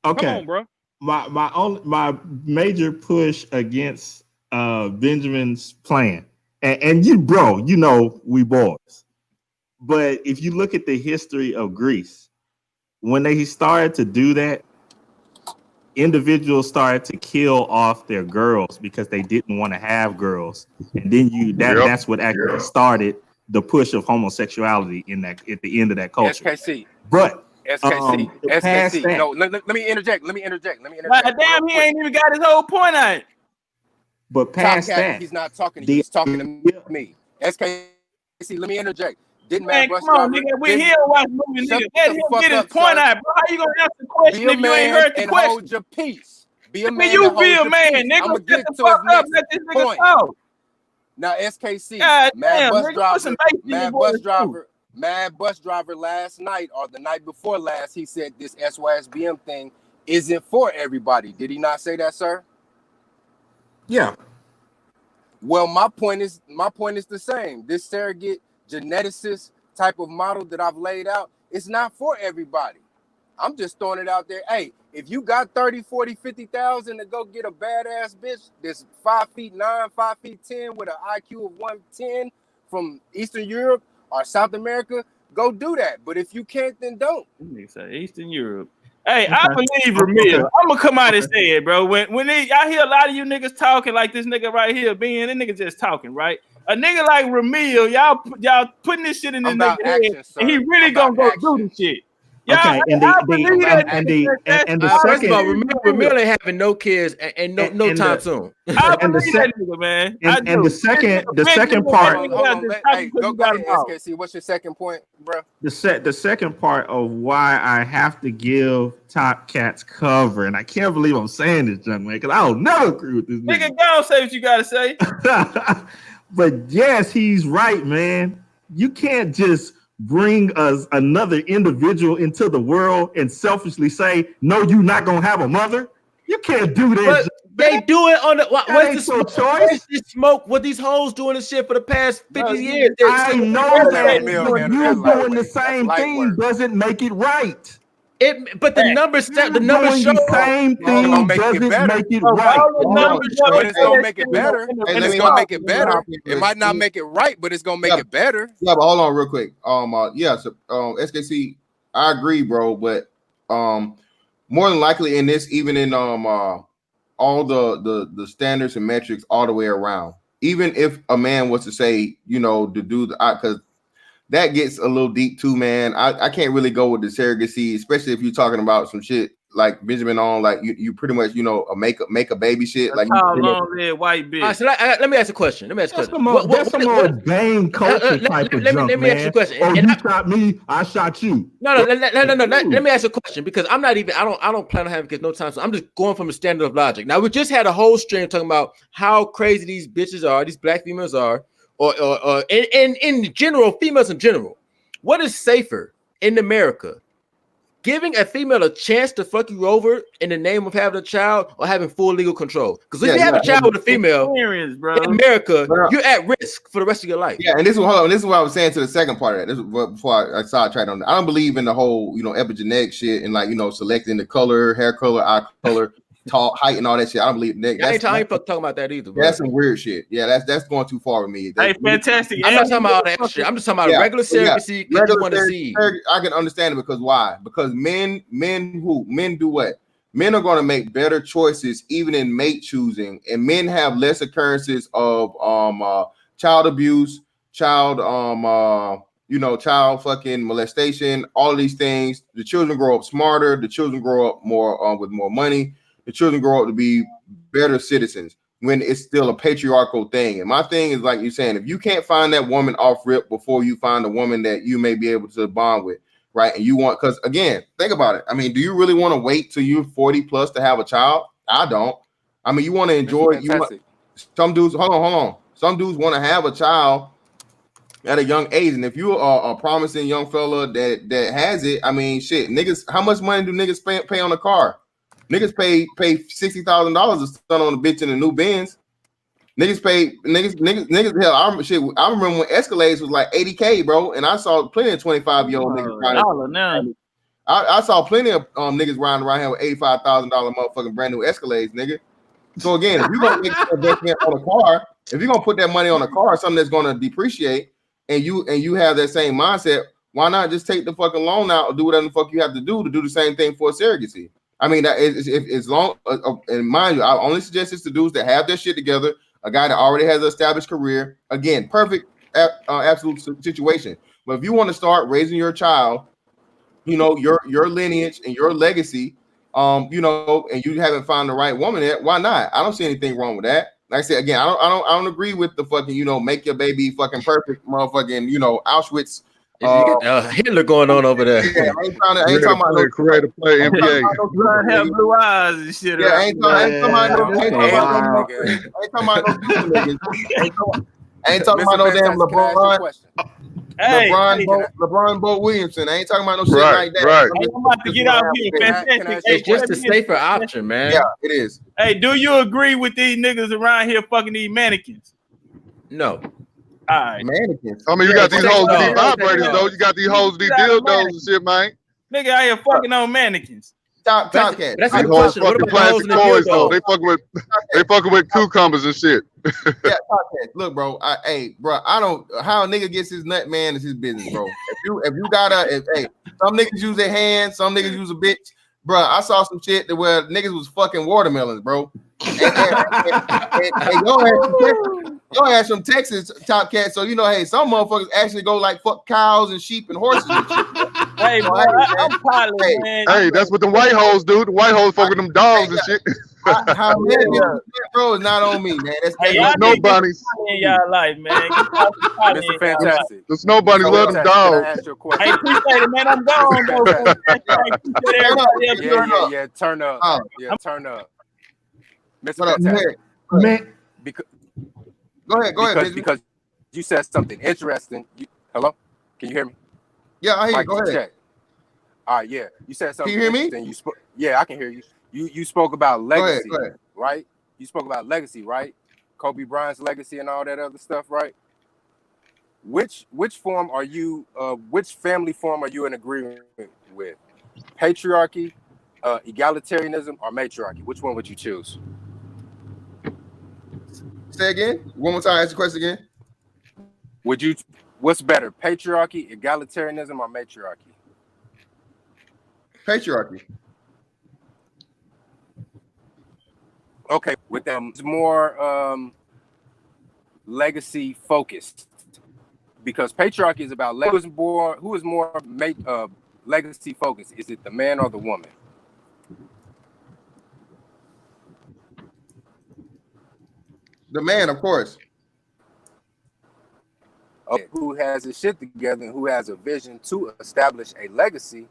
Okay. Come on, bro. My major push against Benjamin's plan, and you, bro, you know we boys. But if you look at the history of Greece, when they started to do that, individuals started to kill off their girls because they didn't want to have girls, and then that's what actually started the push of homosexuality in that at the end of that culture. SKC. But SKC. No, let me interject. Damn, he ain't even got his whole point on it. But past that, he's not talking to you. He's talking to me. SKC, let me interject. Didn't Man, Mad Bus come on, Driver? nigga. We here watch movie, Shut nigga. Let the him fuck get his up, point sir. out, bro. How you gonna answer the question Be a if you ain't man heard the and question? hold your peace. Be a Nigga, man you and be hold a your man, peace. nigga. I'm gonna Shut get the to fuck his up. next Let this nigga point. talk. Now, SKC, God Mad damn, Bus nigga. Put some Driver, bass in your Mad voice Bus too. Driver, Mad Bus Driver last night or the night before last, he said this SYSBM thing isn't for everybody. Did he not say that, sir? Yeah. Well, my point is the same. This surrogate geneticist type of model that I've laid out, it's not for everybody. I'm just throwing it out there. Hey, if you got 30, 40, 50,000 to go get a badass bitch that's 5'9", 5'10", with an IQ of 110 from Eastern Europe or South America, go do that. But if you can't, then don't. Nigga say Eastern Europe. Hey, Okay. I believe Ramil. I'm gonna come out and say it, bro. When I hear a lot of you niggas talking like this nigga right here, being this nigga just talking, right? A nigga like Ramil, y'all putting this shit in this I'm nigga about head, action, sir. and he really I'm gonna about go do the shit. Y'all, Okay, and I the believe that and nigga. the and the First of all, second Ramil ain't having no kids and no time the soon. I and the believe that sec nigga, man. I and do. the second Hold part on, hold on. Hey, go ahead, SKC. What's your second point, bro? the second part of why I have to give Top Cats cover, and I can't believe I'm saying this, young man, because I don't never agree with this Nigga, nigga. go say what you gotta say. But yes, he's right, man. You can't just bring us another individual into the world and selfishly say, "No, you're not gonna have a mother." You can't do that. But they do it on the That ain't your choice. Where's the smoke? What these hoes doing this shit for the past 50 years? I know that, Ramil but handle that you doing the lightweight. That's same light thing work. doesn't make it right. But the numbers show. Doing the same It's gonna thing make it doesn't better. make it right. But it's gonna make it better. Hey, And let it's me gonna hop make it in, let me hop better. in, It might not let me- make it right, but it's gonna make it better. Yeah, but hold on real quick. SKC, I agree, bro. But more than likely in this, even in all the standards and metrics all the way around, even if a man was to say, to do because that gets a little deep too, man. I can't really go with the surrogacy, especially if you're talking about some shit like Benjamin on, like you pretty much, make a baby shit. Like long-haired white bitch. So let me ask a question. That's some old gang culture type of junk, let me ask you a man. question. Oh, you shot me, I shot you. No. Let me ask you a question, because I'm not even. I don't plan on having kids no time. So I'm just going from a standard of logic. Now we just had a whole stream talking about how crazy these bitches are, these black females are, or in general, females in general. What is safer in America? Giving a female a chance to fuck you over in the name of having a child, or having full legal control? Because if you have a child with a female in America, you're at risk for the rest of your life. Yeah, and this is what I was saying to the second part of that. This is before I sidetracked on that. I don't believe in the whole, epigenetic shit and selecting the color, hair color, eye color, tall, height, and all that shit. I don't believe in that. I ain't talking about that either. That's some weird shit. Yeah, that's going too far with me. Hey, fantastic. I'm not talking about all that extra shit. I'm just talking about regular surrogacy because you want to see. I can understand it because why? Because men do what? Men are going to make better choices even in mate choosing, and men have less occurrences of child abuse, child fucking molestation, all of these things. The children grow up smarter. The children grow up more with more money. The children grow up to be better citizens when it's still a patriarchal thing. And my thing is, like you're saying, if you can't find that woman off rip before you find a woman that you may be able to bond with, right? And you want, because again, think about it. I mean, do you really want to wait till you're 40 plus to have a child? I don't. I mean, you want to enjoy. Some dudes, hold on. Some dudes want to have a child at a young age, and if you are a promising young fella that has it, I mean, shit, niggas, how much money do niggas pay on a car? Niggas pay $60,000 to stun on a bitch in a new Benz. Niggas pay niggas. Hell, I remember when Escalades was like $80K, bro, and I saw plenty of 25-year-old niggas. I saw plenty of niggas riding around here with $85,000 motherfucking brand new Escalades, nigga. So again, if you're gonna make an investment on a car, if you're gonna put that money on a car, something that's gonna depreciate, and you have that same mindset, why not just take the fucking loan out or do whatever the fuck you have to do the same thing for a surrogacy? I mean, that is as long and mind you, I only suggest this to dudes that have their shit together, a guy that already has an established career. Again, perfect absolute situation. But if you want to start raising your child, your lineage and your legacy, and you haven't found the right woman yet, why not? I don't see anything wrong with that. Like I said again, I don't agree with the fucking make your baby fucking perfect motherfucking Auschwitz You got Hitler going on over there. Yeah, I ain't talking about no creator play NBA. Blood have blue eyes and shit. Yeah, I ain't talking about no stupid niggas. I ain't talking about no damn LeBron. Hey, LeBron Bo Williamson. I ain't talking about no shit like that. Right. I'm about to get out here. Fantastic. It's just a safer option, man. Yeah, it is. Hey, do you agree with these niggas around here fucking these mannequins? No. All right. Mannequins. I mean, you got these hoes with these vibrators, though. You got these hoes with these dildos and shit, man. Nigga out here fucking on mannequins. Top cat. That's These hoes fucking plastic toys, though. They fucking with cucumbers and shit. Yeah, top cat. Look, bro. How a nigga gets his nut, man, is his business, bro. If you gotta, some niggas use their hands, some niggas use a bitch. Bro, I saw some shit that where niggas was fucking watermelons, bro. And y'all had some Texas top cat, so hey, some motherfuckers actually go like fuck cows and sheep and horses and shit. Hey, bro, I'm probably, man. Hey, that's what the white hoes do. The white hoes fucking them dogs and shit. How many bro is not on me, man. That's the snow bunnies in y'all life, man. Mr. Fantastic. The snow bunnies love them dogs. I appreciate it, man. I'm gone, though. Yeah, turn up. Yeah, turn up. Mr. Fantastic. Man. Go ahead. Because you said something interesting. Hello? Can you hear me? Yeah, I hear you. Go ahead. Check. All right, yeah. You said something. Can you hear me? Yeah, I can hear you. You spoke about legacy, go ahead. right? You spoke about legacy, right? Kobe Bryant's legacy and all that other stuff, right? Which form are you? Which family form are you in agreement with? Patriarchy, egalitarianism, or matriarchy? Which one would you choose? Say again. One more time. Ask the question again. What's better, patriarchy, egalitarianism, or matriarchy? Patriarchy. Okay, with them, it's more legacy focused, because patriarchy is about who is more legacy focused. Is it the man or the woman? The man, of course. Okay, who has his shit together and who has a vision to establish a legacy,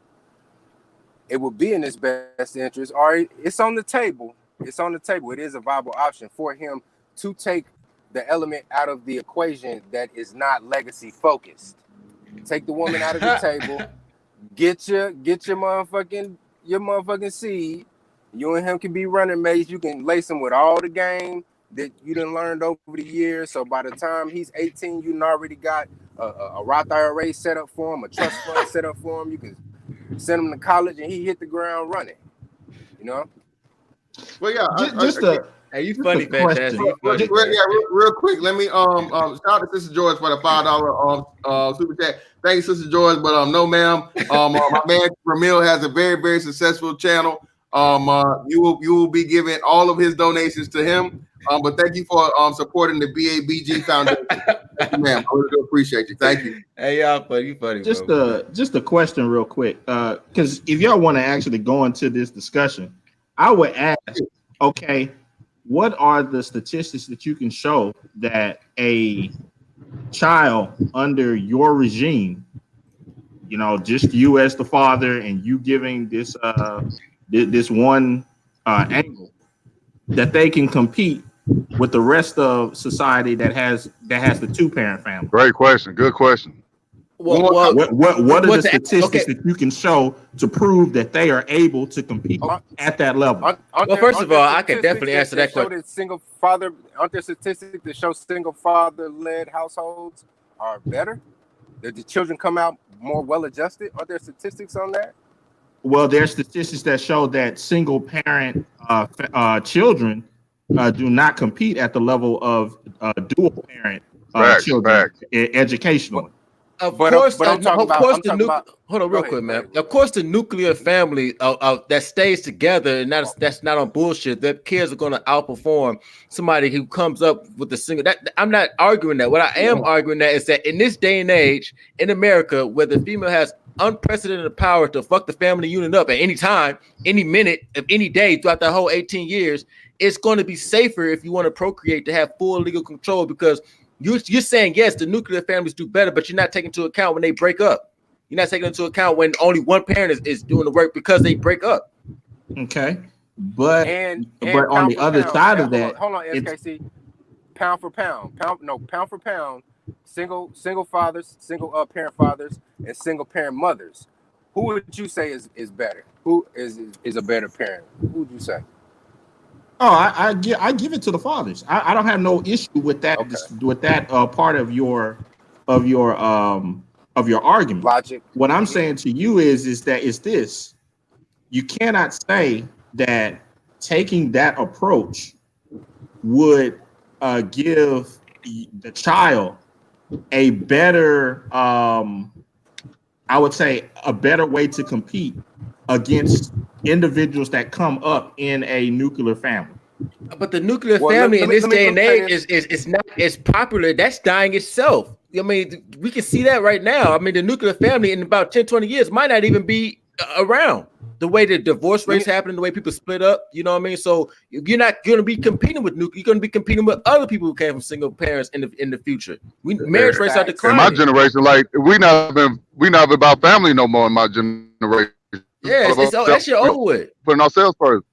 it will be in his best interest, or it's on the table. It's on the table. It is a viable option for him to take the element out of the equation that is not legacy focused. Take the woman out of the table. Get your motherfucking seed. You and him can be running mates. You can lace him with all the game that you done learned over the years. So by the time he's 18, you already got a Roth IRA set up for him, a trust fund set up for him. You can send him to college and he hit the ground running. You know? Well, yeah. Hey, you funny, Fantastic. Real quick. Let me shout out to Sister George for the $5 super chat. Thank you, Sister George. But no, ma'am. My man Ramil has a very, very successful channel. You will be giving all of his donations to him. But thank you for supporting the BABG Foundation. Thank you, ma'am. I really do appreciate you. Thank you. Hey, y'all funny, Just bro. Just a question real quick. Because if y'all want to actually go into this discussion, I would ask, okay, what are the statistics that you can show that a child under your regime, just you as the father and you giving this this one angle, that they can compete with the rest of society that has the two-parent family? Great question. Good question. What are the statistics that you can show to prove that they are able to compete at that level? Well, first of all, I can definitely answer that question. Aren't there statistics that show single father-led households are better? That the children come out more well-adjusted? Are there statistics on that? Well, there's statistics that show that single-parent children do not compete at the level of dual-parent children educationally. Of course, hold on real quick, man. Of course, the nuclear family that stays together and that's not on bullshit. Their kids are going to outperform somebody who comes up with a single. I'm not arguing that. What I am arguing that is that in this day and age in America, where the female has unprecedented power to fuck the family unit up at any time, any minute of any day throughout that whole 18 years, it's going to be safer if you want to procreate to have full legal control, because You're saying yes, the nuclear families do better, but you're not taking into account when they break up. You're not taking into account when only one parent is doing the work because they break up. Okay, but and on pound the for other pound, side of that, hold on, it's SKC, pound for pound, pound for pound, single fathers, single parent fathers, and single parent mothers. Who would you say is better? Who is a better parent? Who would you say? oh, I give it to the fathers. I don't have no issue with that. Okay. With that part of your argument. Logic. What I'm saying to you is that it's this. You cannot say that taking that approach would give the child a better, I would say, a better way to compete against individuals that come up in a nuclear family. But the nuclear family in this day and age is not as popular. That's dying itself. I mean, we can see that right now. I mean, the nuclear family in about 10, 20 years might not even be around. The way the divorce rates happen, the way people split up, you know what I mean? So you're not going to be competing with nuclear. You're going to be competing with other people who came from single parents in the future. Marriage rates are declining. In my generation, like we not about family no more. In my generation, yeah, that shit over with. Putting ourselves first.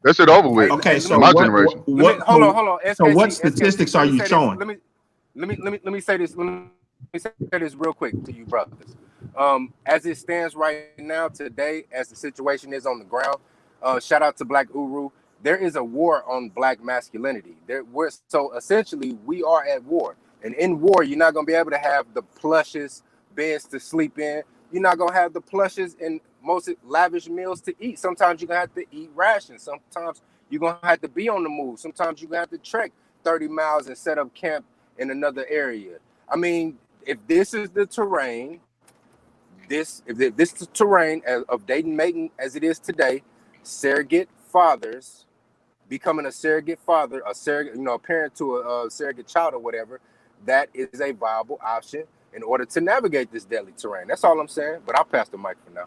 That shit over with. Okay, so my generation. Hold on. SKC, so what statistics are you showing? Let me say this. Let me say this real quick to you brothers. As it stands right now today, as the situation is on the ground, shout out to Black Uru. There is a war on black masculinity. So essentially we are at war, and in war you're not gonna be able to have the plushest beds to sleep in. You're not gonna have the plushes and most lavish meals to eat. Sometimes you're gonna have to eat rations. Sometimes you're gonna have to be on the move. Sometimes you're gonna have to trek 30 miles and set up camp in another area. I mean, if this is the terrain, if this is the terrain of dating mating as it is today, surrogate fathers becoming a surrogate father, a parent to a surrogate child or whatever, that is a viable option in order to navigate this deadly terrain. That's all I'm saying. But I'll pass the mic for now.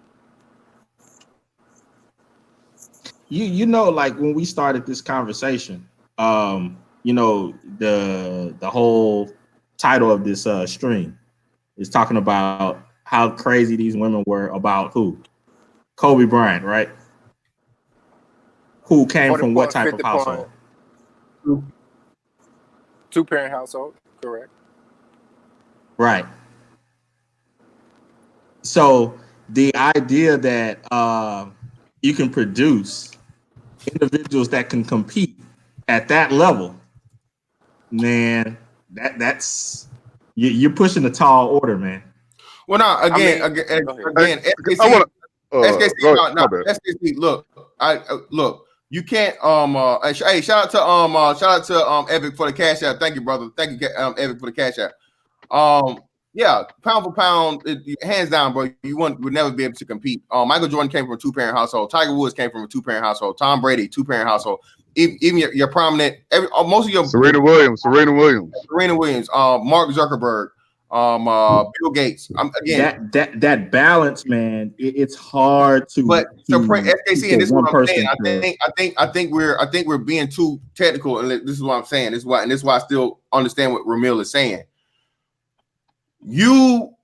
You know, like when we started this conversation, you know, the whole title of this stream is talking about how crazy these women were about who? Kobe Bryant, right? Who came from what type of household? Two-parent household, correct. Right. So the idea that you can produce individuals that can compete at that level, man, that's you're pushing a tall order, man. Well, now again, SKC, look, you can't hey, shout out to Epic for the cash app. Thank you, brother. Thank you, Epic, for the cash app. Yeah, pound for pound, hands down, bro. You would never be able to compete. Michael Jordan came from a two-parent household. Tiger Woods came from a two-parent household. Tom Brady, two-parent household. Even your prominent, most of your Serena Williams, Mark Zuckerberg, Bill Gates. Again, that balance, man. It's hard to. But SKC, and this is what I'm saying. I think we're being too technical, and this is what I'm saying. This is why I still understand what Ramil is saying. You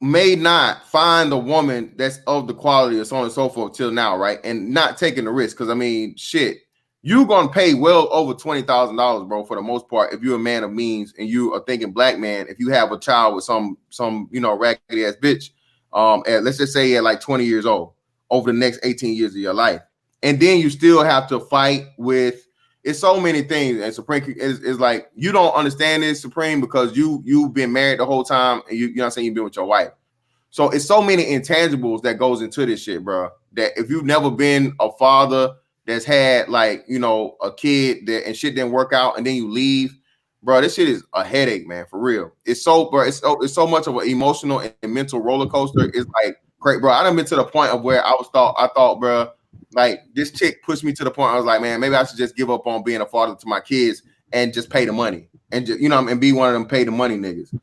may not find a woman that's of the quality or so on and so forth till now, right? And not taking the risk, because I mean, shit, you're gonna pay well over $20,000, bro, for the most part. If you're a man of means and you are thinking black man, if you have a child with some raggedy ass bitch, let's just say at like 20 years old, over the next 18 years of your life, and then you still have to fight with. It's so many things, and Supreme is like, you don't understand this, Supreme, because you've been married the whole time, and you know what I'm saying, you've been with your wife. So it's so many intangibles that goes into this shit, bro, that if you've never been a father that's had like, a kid that and shit didn't work out, and then you leave, bro, this shit is a headache, man, for real. It's so so much of an emotional and mental roller coaster. It's like great, bro. I done been to the point of where I thought, bro, like this chick pushed me to the point I was like, man, maybe I should just give up on being a father to my kids and just pay the money and just, and be one of them pay the money niggas.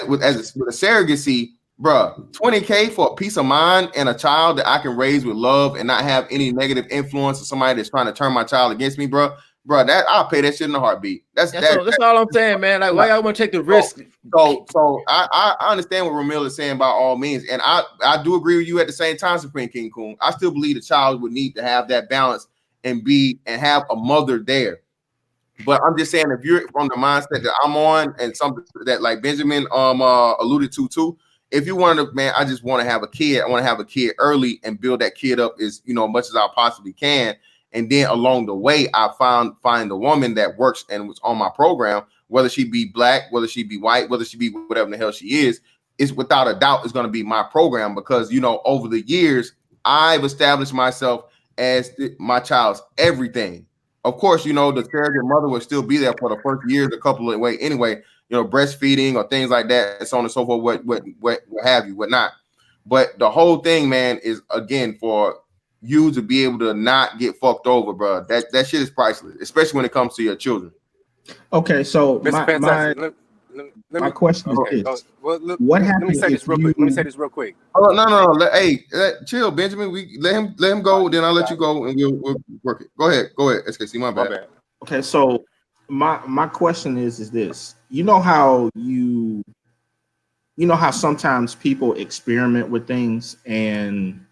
With a surrogacy, bro, $20K for a peace of mind and a child that I can raise with love and not have any negative influence of somebody that's trying to turn my child against me, bro. bro, that I'll pay that shit in a heartbeat. That's all I'm saying, man. Like, why y'all want to take the risk? So I understand what Ramil is saying by all means, and I do agree with you at the same time, Supreme King Coon. I still believe the child would need to have that balance and have a mother there. But I'm just saying, if you're from the mindset that I'm on, and something that like Benjamin alluded to too, if you want to, man, I just want to have a kid. I want to have a kid early and build that kid up as much as I possibly can. And then along the way, I find a woman that works and was on my program, whether she be black, whether she be white, whether she be whatever the hell she is without a doubt is going to be my program, because over the years I've established myself as my child's everything. Of course, the surrogate mother will still be there for the first years, a couple of ways anyway, breastfeeding or things like that, so on and so forth, what have you, whatnot. But the whole thing, man, is again for you to be able to not get fucked over, bro. That shit is priceless, especially when it comes to your children. Okay, so my question is this: what happens? Let me say this real quick. Let me say this real quick. Oh no! Hey, chill, Benjamin. We let him go. Then I'll let you go, and we'll work it. Go ahead, SKC. My bad. Okay, so my question is this: how sometimes people experiment with things and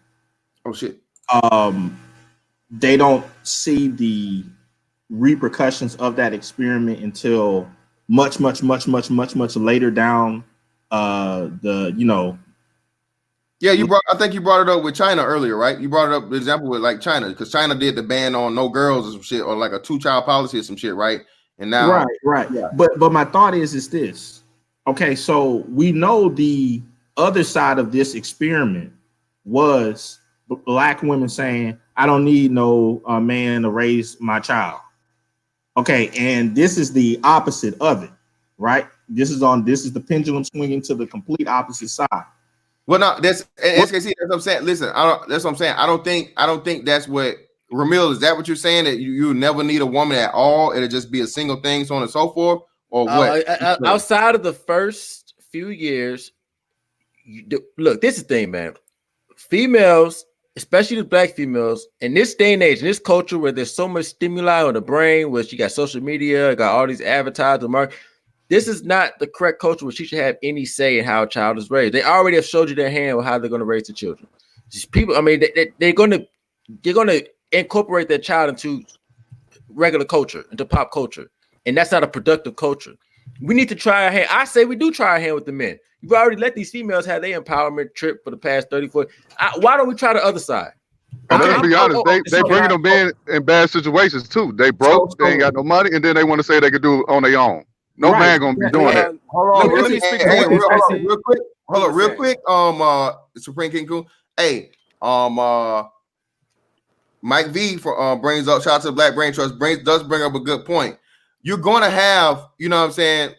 they don't see the repercussions of that experiment until much later down Yeah, I think you brought it up with China earlier, right? You brought it up the example with like China, because China did the ban on no girls or some shit, or like a 2-child policy or some shit, right? And now right. Yeah. But my thought is this. Okay, so we know the other side of this experiment was black women saying, I don't need no man to raise my child. Okay, and this is the opposite of it, right? This is the pendulum swinging to the complete opposite side. Well, no, that's SKC. That's what I'm saying. Listen, that's what I'm saying. I don't think that's what Ramil. Is that what you're saying? That you never need a woman at all? It'll just be a single thing, so on and so forth, or what? Outside of the first few years, look. This is the thing, man. Females, especially the black females, in this day and age, in this culture where there's so much stimuli on the brain, where you got social media, got all these advertising market. This is not the correct culture where she should have any say in how a child is raised. They already have showed you their hand with how they're going to raise the children. Just people, I mean, they're going to incorporate their child into regular culture, into pop culture, and that's not a productive culture. We need to try our hand. I say we do try our hand with the men. You've already let these females have their empowerment trip for the past 30, 40. Why don't we try the other side? And let's be honest, they bringing them in bad situations too. They broke, they ain't got no money, and then they want to say they could do it on their own. No man gonna be doing that. Hold on, real quick. Supreme King Coon. Hey, Mike V brings up, shout out to the Black Brain Trust, does bring up a good point. You're gonna have,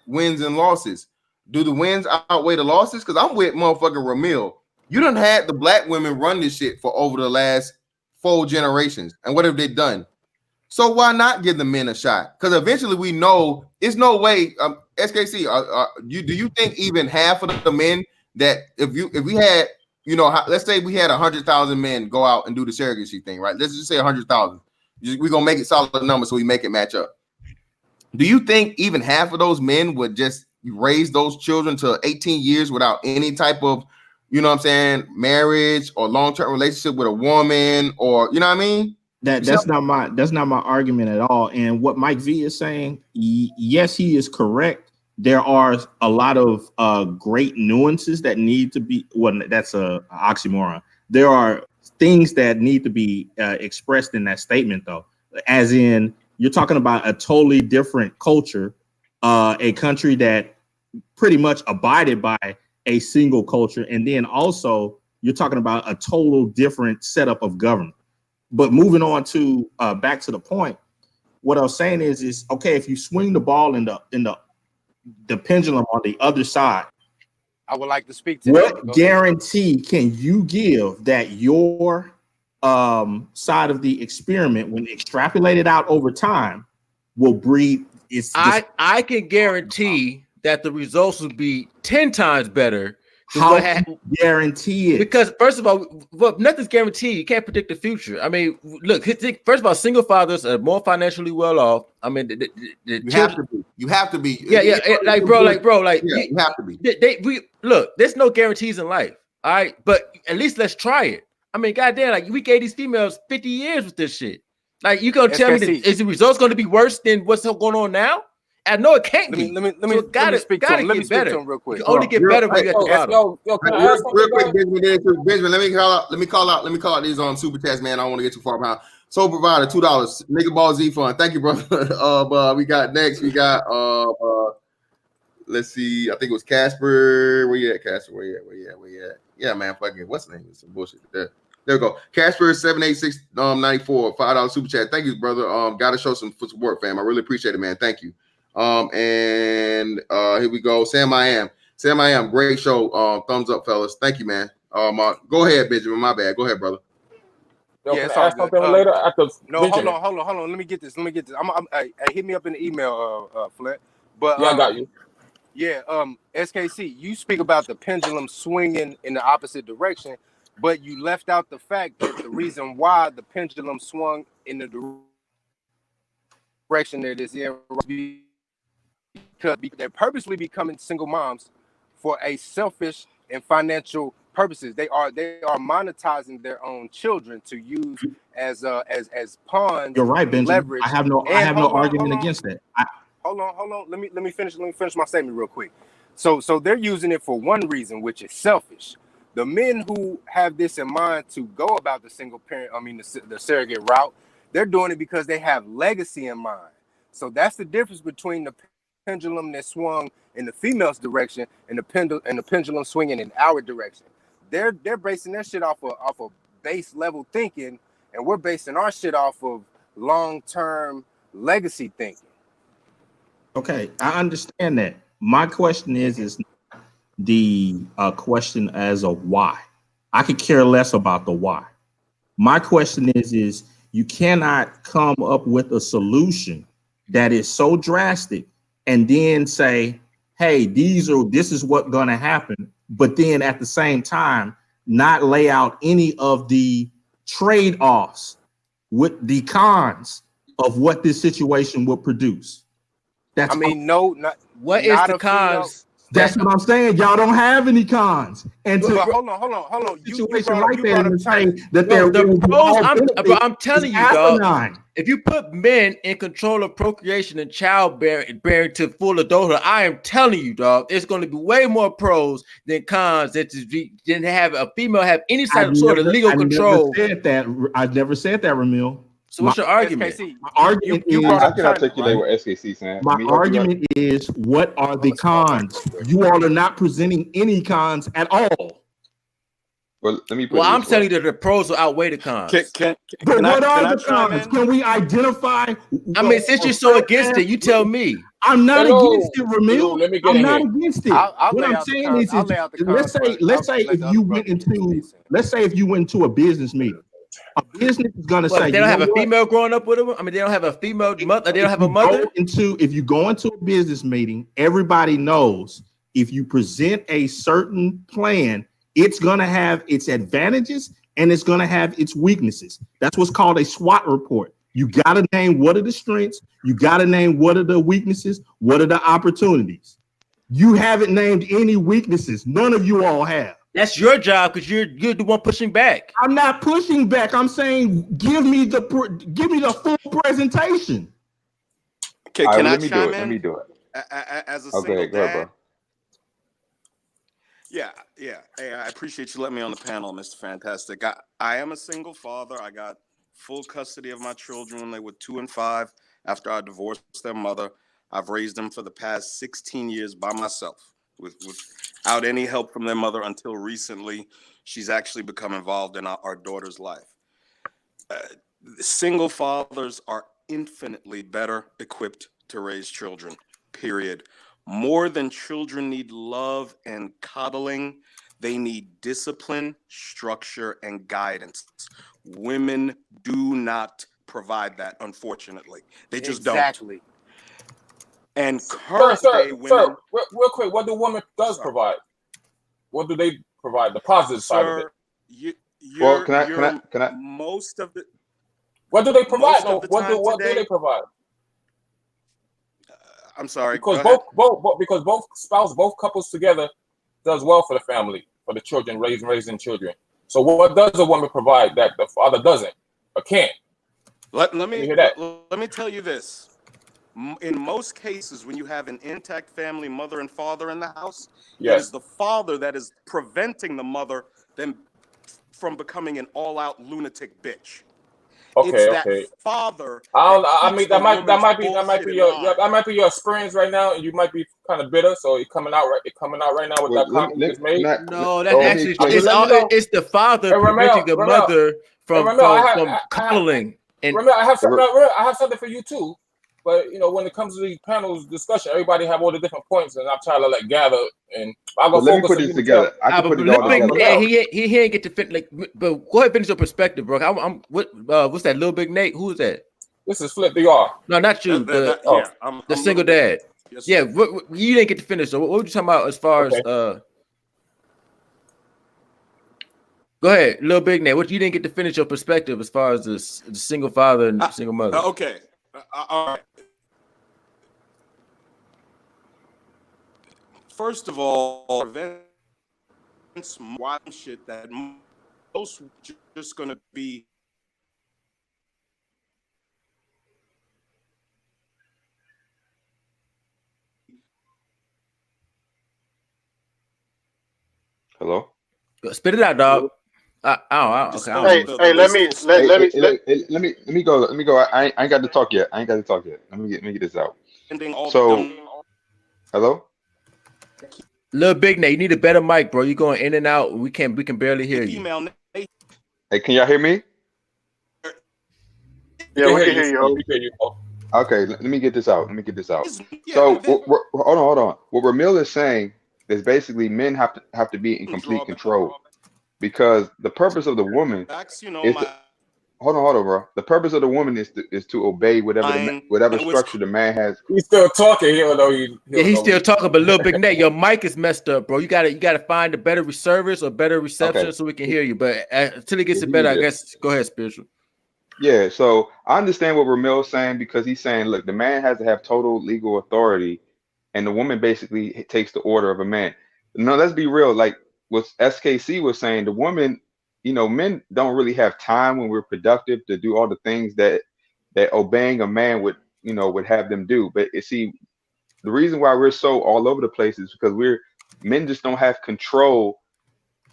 wins and losses. Do the wins outweigh the losses? Because I'm with motherfucking Ramil. You done had the black women run this shit for over the last 4 generations, and what have they done? So why not give the men a shot? Because eventually we know it's no way. SKC, do you think even half of the men that if we had, let's say we had 100,000 men go out and do the surrogacy thing, right? Let's just say 100,000. We're gonna make it solid number so we make it match up. Do you think even half of those men would just raise those children to 18 years without any type of, marriage or long-term relationship with a woman, or you know what I mean? That's not my argument at all. And what Mike V is saying, yes, he is correct. There are a lot of great nuances that need to be. Well, that's a oxymoron. There are things that need to be expressed in that statement, though. As in, you're talking about a totally different culture, a country that pretty much abided by a single culture, and then also you're talking about a total different setup of government. But moving on to back to the point, what I was saying is okay, if you swing the ball in the pendulum on the other side, I would like to speak to what guarantee can you give that your side of the experiment, when extrapolated out over time, will breed? I can guarantee that the results will be 10 times better How can you guarantee it? Because first of all, well, nothing's guaranteed. You can't predict the future. I mean, look. First of all, single fathers are more financially well off. I mean, you have to be. You have to be. Yeah. Like, bro. Yeah, you have to be. We look. There's no guarantees in life. All right, but at least let's try it. I mean, goddamn, like we gave these females 50 years with this shit. Like, you gonna tell me that is the results going to be worse than what's going on now? I know it can't be. Let me speak to him. Let me speak to him real quick. You only get better when you're at the bottom. Real quick, Benjamin. Let me call out these on super chats, man. I don't want to get too far behind. Soul Provider, $2. Nigga Ball Z Fund. Thank you, brother. But we got let's see. I think it was Casper. Where you at, Casper? Where you at? Yeah, man. Fucking what's the name? It's some bullshit there. There we go. Casper 78694, $5 super chat. Thank you, brother. Gotta show some support, fam. I really appreciate it, man. Thank you. And here we go. Sam I am. Great show. Thumbs up, fellas. Thank you, man. Go ahead, Benjamin. My bad. Go ahead, brother. Yeah, it's all good. Later no, hold on. Let me get this. Hey, hit me up in the email, Flat. But yeah, I got you. Yeah, SKC, you speak about the pendulum swinging in the opposite direction, but you left out the fact that the reason why the pendulum swung in the direction that it's in because they're purposely becoming single moms for a selfish and financial purposes. They are monetizing their own children to use as pawns. You're right, Benjamin. Leverage. I have no argument against that. Hold on. Let me finish my statement real quick. So they're using it for one reason, which is selfish. The men who have this in mind to go about the single parent, the surrogate route, they're doing it because they have legacy in mind. So that's the difference between the pendulum that swung in the female's direction and the pendulum swinging in our direction. They're basing their shit off of base level thinking, and we're basing our shit off of long-term legacy thinking. Okay, I understand that. My question is the question as a why. I could care less about the why. My question is you cannot come up with a solution that is so drastic and then say, hey, this is what's gonna happen, but then at the same time not lay out any of the trade-offs with the cons of what this situation will produce. What is the cons? That's what I'm saying. Y'all don't have any cons. And to hold on. Situation like that and say that I'm telling you, dog. If you put men in control of procreation and childbearing to full adulthood, I am telling you, dog, it's going to be way more pros than cons. That didn't have a female have any sort of legal control. I never said that, Ramil. So what's your argument? My argument is I can articulate what SKC saying. My argument is, what are the cons? You all are not presenting any cons at all. Well, let me. I'm telling you that the pros will outweigh the cons. What are the cons? Can we identify? I mean, since you're so against it, you tell me. I'm not against it, Ramil. I'm not against it. What I'm saying is, let's say if you went into a business meeting. A business is gonna say they don't have a female growing up with them. I mean, they don't have a female mother. They don't have a mother. If you go into a business meeting, everybody knows if you present a certain plan, it's gonna have its advantages and it's gonna have its weaknesses. That's what's called a SWOT report. You gotta name what are the strengths. You gotta name what are the weaknesses. What are the opportunities? You haven't named any weaknesses. None of you all have. That's your job because you're the one pushing back. I'm not pushing back. I'm saying give me the full presentation. Okay, can I chime in? Let me do it. As a single dad. Go ahead, bro. Yeah. Hey, I appreciate you letting me on the panel, Mr. Fantastic. I am a single father. I got full custody of my children when they were 2 and 5 after I divorced their mother. I've raised them for the past 16 years by myself. Without any help from their mother until recently. She's actually become involved in our daughter's life. Single fathers are infinitely better equipped to raise children, period. More than children need love and coddling, they need discipline, structure, and guidance. Women do not provide that, unfortunately. They just don't. Exactly. And current day women. Sir, real quick, what the woman does provide? what do they provide? The positive side of it. Well, can I? Most of the. What do they provide? Most No, of the what time do today, they provide? I'm sorry. Because Go ahead. because both couples together does well for the family, for the children, raising children. So what does a woman provide that the father doesn't or can't? Let me me hear that. let me tell you this. In most cases, when you have an intact family, mother and father in the house, it is Yes. the father that is preventing the mother from becoming an all-out lunatic bitch. It's Okay, that okay. father I don't. that I keeps mean, the that woman's might be bullshit in line. that might be your experience right now, and you might be kind of bitter. So it's coming out right now with Well, that comment you just made. No, that's So actually just let me know. it's the father And preventing the mother from Ramel, coddling and Ramel, I have something. I have something for you too. But when it comes to these panels discussion, everybody have all the different points, and I'm trying to gather. And I'll go But let me focus put on this you, together. Michelle. I can but put it all Big together. Nate, he didn't get to fit but go ahead and finish your perspective, bro. I'm what's that, Little Big Nate? Who is that? This is Flip DR. No, not you. I'm single Little Big. dad. Yes, yeah, you didn't get to finish. So what were you talking about as far as Go ahead, Little Big Nate. What you didn't get to finish your perspective as far as the single father and single mother. Okay. All right. First of all, prevents wild shit that most just going to be. Hello. Spit it out, dog. Okay. Hey, let me go. Let me go. I ain't got to talk yet. Let me get this out. So, hello. Little Big Nate, you need a better mic, bro. You going in and out. We can barely hear you. Hey, can y'all hear me? Yeah, we can hear you. We can hear you. Okay, let me get this out. So, hold on. What Ramil is saying is basically men have to be in complete control, because the purpose of the woman is hold on, bro. The purpose of the woman is to obey whatever structure the man has. He's still talking, he's still talking, but Little Big Nate, your mic is messed up, bro. You gotta find a better service or better reception so we can hear you. But until he gets it better, I guess go ahead, Spiritual. Yeah, so I understand what Ramil's saying, because he's saying, look, the man has to have total legal authority, and the woman basically takes the order of a man. No, let's be real. Like what SKC was saying, the woman, men don't really have time when we're productive to do all the things that obeying a man would have them do. But the reason why we're so all over the place is because men just don't have control,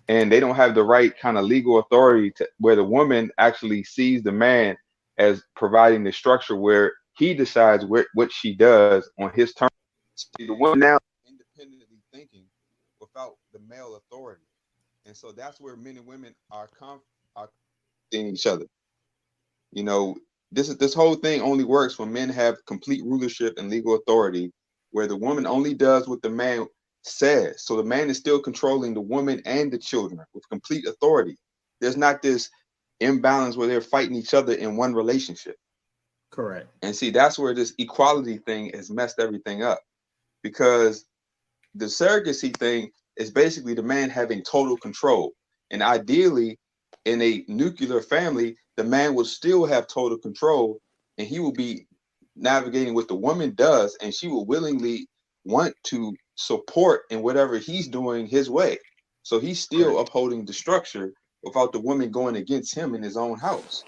and they don't have the right kind of legal authority to where the woman actually sees the man as providing the structure where he decides what she does on his terms. See, the woman now is independently thinking without the male authority, and so that's where men and women are in each other. This whole thing only works when men have complete rulership and legal authority, where the woman only does what the man says. So the man is still controlling the woman and the children with complete authority. There's not this imbalance where they're fighting each other in one relationship. Correct. And see, that's where this equality thing has messed everything up, because the surrogacy thing is basically the man having total control. And ideally, in a nuclear family, the man will still have total control, and he will be navigating what the woman does, and she will willingly want to support in whatever he's doing his way. So he's still upholding the structure without the woman going against him in his own house.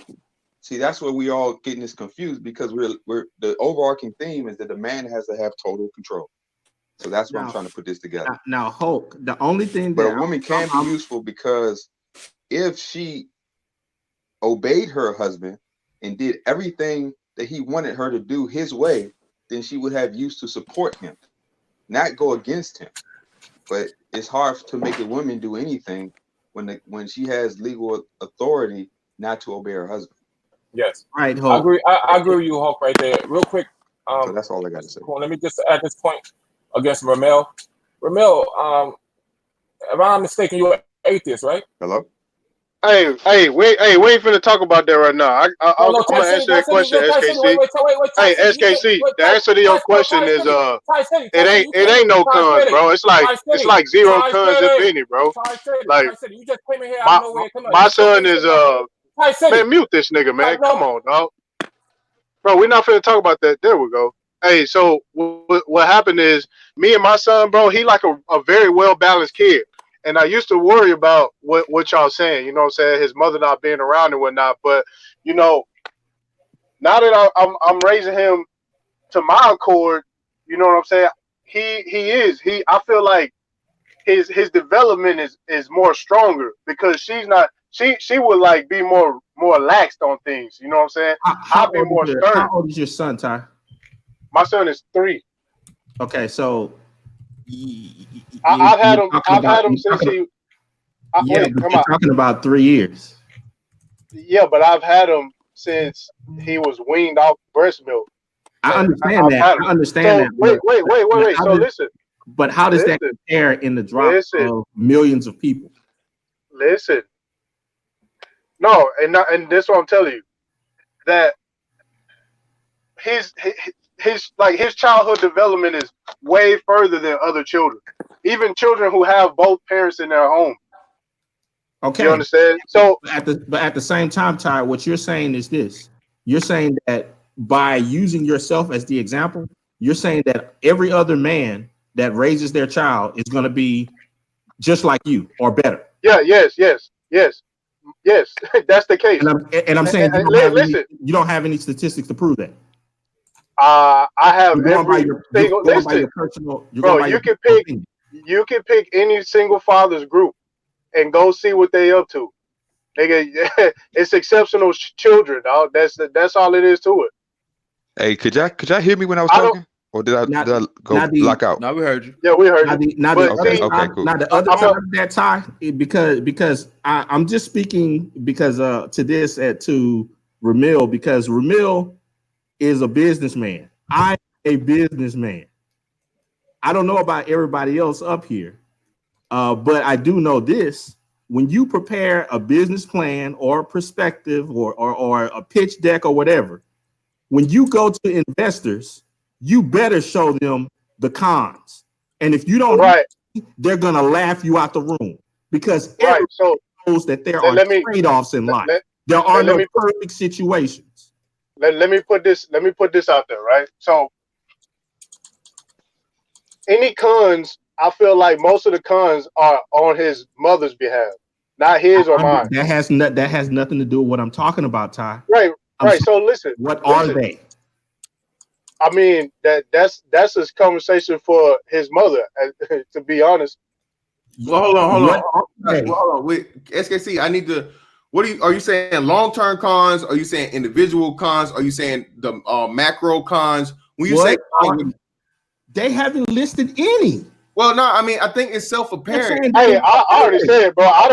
See, that's where we all getting this confused, because we're the overarching theme is that the man has to have total control. So that's why I'm trying to put this together. Now, Hulk, the only thing But that a woman can be useful, because if she obeyed her husband and did everything that he wanted her to do his way, then she would have use to support him, not go against him. But it's hard to make a woman do anything when she has legal authority not to obey her husband. Yes. Right, I Hulk. agree. I agree with you, Hulk, right there. Real quick. So that's all I got to say. Let me just add this point against Ramel. Ramel, if I'm not mistaken, you're an atheist, right? Hello? Hey, we ain't finna talk about that right now. No, no, I'm Ty gonna City, answer Ty that City, question, Ty City, SKC. Ty Hey, City. You said, SKC, the answer to your question Ty is City, Ty City, it you ain't no Ty cons, City, bro. It's Ty City, like zero Ty cons if City, any, bro. Ty City, Like Ty City. You just came in here out of my nowhere. Come on, my just don't son finish is your thought. Ty City. man, mute this nigga, man. Come No, on, dog. Bro, we're not finna talk about that. There we go. Hey, so what happened is me and my son, bro, he like a very well balanced kid. And I used to worry about what y'all saying, you know what I'm saying, his mother not being around and whatnot. But, you know, now that I'm raising him to my accord, you know what I'm saying? I feel like his development is more stronger because she would like be more laxed on things, you know what I'm saying? I'll be more How stern. old is your son, Ty? My son is 3. Okay, so I've had him. I've had him you're since talking, he. yeah, Wait, but come you're on. talking about 3 years. Yeah, but I've had him since he was weaned off breast milk. I Like, understand I've that. had him. I understand So that. wait. How So does, listen, but how does that compare in the drop of millions of people? listen. No, and this is what I'm telling you that his childhood development is way further than other children, even children who have both parents in their home. Okay. You understand? So but at the same time, Ty, what you're saying is this. You're saying that by using yourself as the example, you're saying that every other man that raises their child is going to be just like you or better. yeah, yes. That's the case. And I'm saying Listen. You don't have any statistics to prove that. I have You're going by every your, single. you're going by Listen, your personal. You're bro. going by your personal opinion. You can pick any single father's group and go see what they up to. Nigga, it's exceptional children, dog. That's all it is to it. Hey, could y'all hear me when I was I don't. talking, or did I go block out? No, we heard you. Yeah, we heard you. Now But the see, other cool. now the other side of that, Ty, because I'm just speaking because to this to Ramil, because Ramil is a businessman. I'm a businessman. I don't know about everybody else up here, but I do know this: when you prepare a business plan or a perspective or a pitch deck or whatever, when you go to investors, you better show them the cons. And if you don't, they're gonna laugh you out the room because everyone knows that there are trade-offs in life. There are no perfect situations. Let me put this out there, right? So any cons, I feel like most of the cons are on his mother's behalf, not his or mine. That has nothing to do with what I'm talking about, Ty. Right. So listen. What are they? I mean, that's a conversation for his mother, to be honest. Well, hold on. Wait, SKC, I need to. Are you saying long-term cons? Are you saying individual cons? Are you saying the macro cons? When you say they haven't listed any. Well, no, I mean I think it's self-apparent. Hey, I already said, bro. I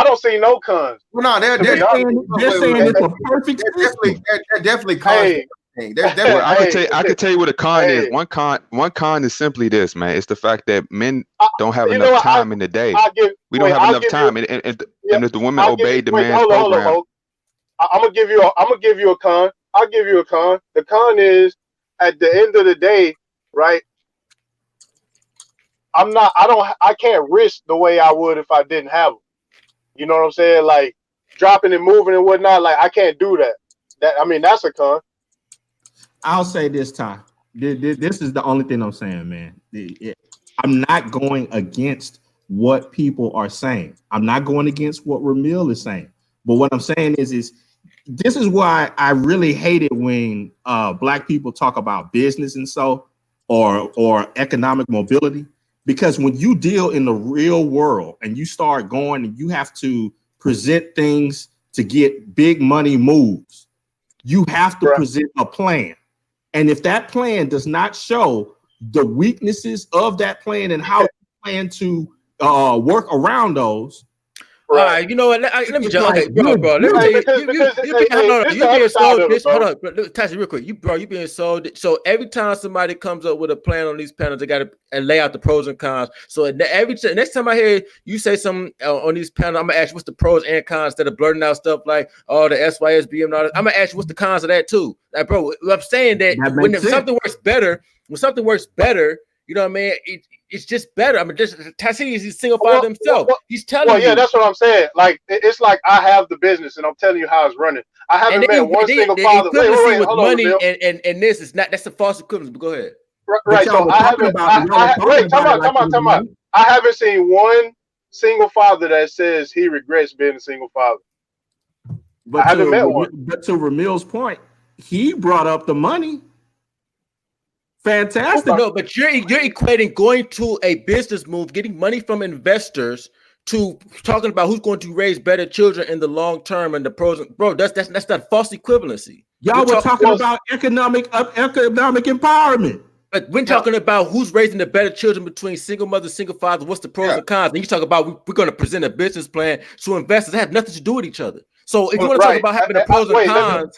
don't see no cons. Well, no, they're saying it's a perfect system. They're definitely cons. Well, I could tell you what a con is. One con is simply this, man. It's the fact that men don't have enough time in the day. We don't have enough time, and if the women obey the man's program, I'm gonna give you a con. I'll give you a con. The con is at the end of the day, right? I can't risk the way I would if I didn't have them. You know what I'm saying? Like dropping and moving and whatnot. Like I can't do that. That's a con. I'll say this, Ty. This is the only thing I'm saying, man. I'm not going against what people are saying. I'm not going against what Ramil is saying. But what I'm saying is this is why I really hate it when black people talk about business and or economic mobility. Because when you deal in the real world and you start going and you have to present things to get big money moves, you have to present a plan. And if that plan does not show the weaknesses of that plan and how you plan to work around those, All right, you know what? Let me It's jump. like Okay, bro. Let me you're tell you. because You being, hold on. this You the being other side so of it, hold bro. on, Tasha, real quick. You being so every time somebody comes up with a plan on these panels, they got to lay out the pros and cons. So next time I hear you say something on these panels, I'm gonna ask you what's the pros and cons instead of blurting out stuff like the SYSBM and all that. I'm gonna ask you what's the cons of that too. Like, bro, I'm saying that when something works better, you know what I mean? It's just better. I mean, Tassie is a single father himself. He's telling yeah, you. that's what I'm saying. Like it's like I have the business and I'm telling you how it's running. I haven't met one single father. Wait, Equivalency with hold on, money Ramil. and this is not. That's a false equivalence. But go ahead. Right. So I haven't. Wait, time out. I haven't seen one single father that says he regrets being a single father. But I haven't met one. But to Ramil's point, he brought up the money. Fantastic. No, but you're equating going to a business move, getting money from investors, to talking about who's going to raise better children in the long term and the pros. Bro, that's that false equivalency. Y'all were talking about economic empowerment. But when talking about who's raising the better children between single mothers, single fathers, what's the pros and cons? And you talk about we're going to present a business plan to investors that have nothing to do with each other. So if you want to talk about having the pros and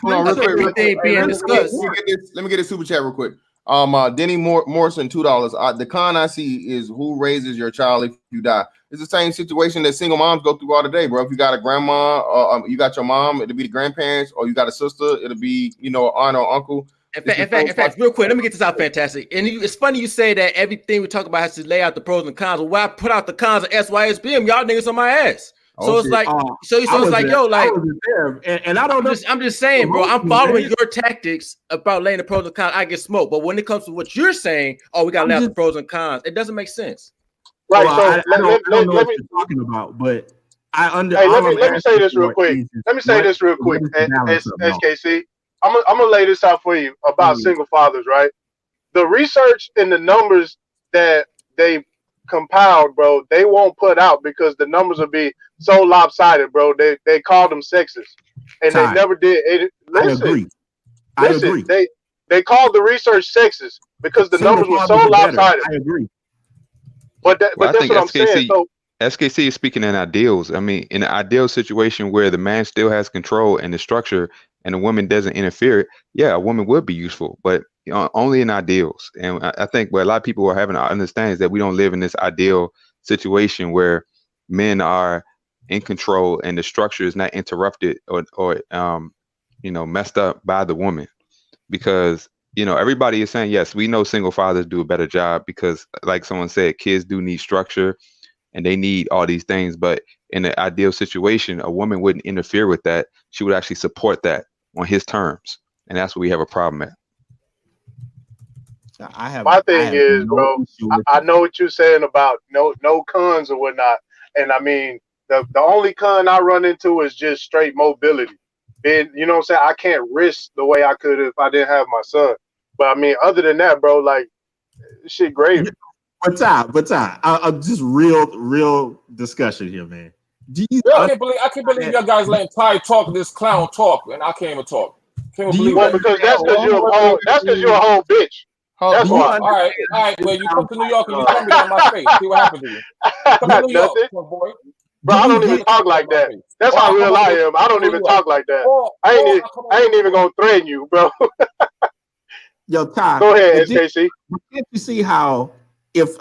cons of everything being discussed, let me get a super chat real quick. Denny Morrison, $2. The con I see is who raises your child if you die. It's the same situation that single moms go through all the day, bro. If you got a grandma, you got your mom, it'll be the grandparents, or you got a sister, it'll be aunt or uncle. In fact, real quick, let me get this out. Fantastic. And it's funny you say that everything we talk about has to lay out the pros and cons. Well, why I put out the cons of SYSBM, y'all niggas on my ass. So it's like, and I don't know. I'm just saying, bro. I'm following your tactics about laying the pros and cons. I get smoked, but when it comes to what you're saying, we gotta lay out the pros and cons. It doesn't make sense. Right. Well, so I don't know let what me you're talking about, but let me say this real quick. SKC. I'm gonna lay this out for you about single fathers, right? The research and the numbers that they compiled, bro, they won't put out because the numbers will be so lopsided, bro. They called them sexist, and they never did. Listen, I agree. They called the research sexist because the numbers were so lopsided. I agree. But that's what I'm saying. So SKC is speaking in ideals. I mean, in an ideal situation where the man still has control and the structure and the woman doesn't interfere, yeah, a woman would be useful, but only in ideals. And I think what a lot of people are having to understand is that we don't live in this ideal situation where men are in control and the structure is not interrupted or messed up by the woman. Because everybody is saying, yes, we know single fathers do a better job because, like someone said, kids do need structure and they need all these things. But in an ideal situation, a woman wouldn't interfere with that. She would actually support that on his terms. And that's what we have a problem at. My thing is, bro, I know what you're saying about no cons or whatnot. And I mean, the only con I run into is just straight mobility. And you know what I'm saying? I can't risk the way I could if I didn't have my son. But I mean, other than that, bro, like shit gravy. But Ty, I'm just real discussion here, man. I can't believe y'all guys letting Ty talk this clown talk, and I can't even talk. Can't believe that. Because that's because you're a whole bitch. That's why. All right. Well, you come to New York and you tell me that in my face. See what happens to you. Come to New York, boy. Bro, I don't even talk like that. That's how real I am. I don't even talk like that. I ain't even gonna threaten you, bro. Yo, Ty, go ahead, SKC. Can't you see how, if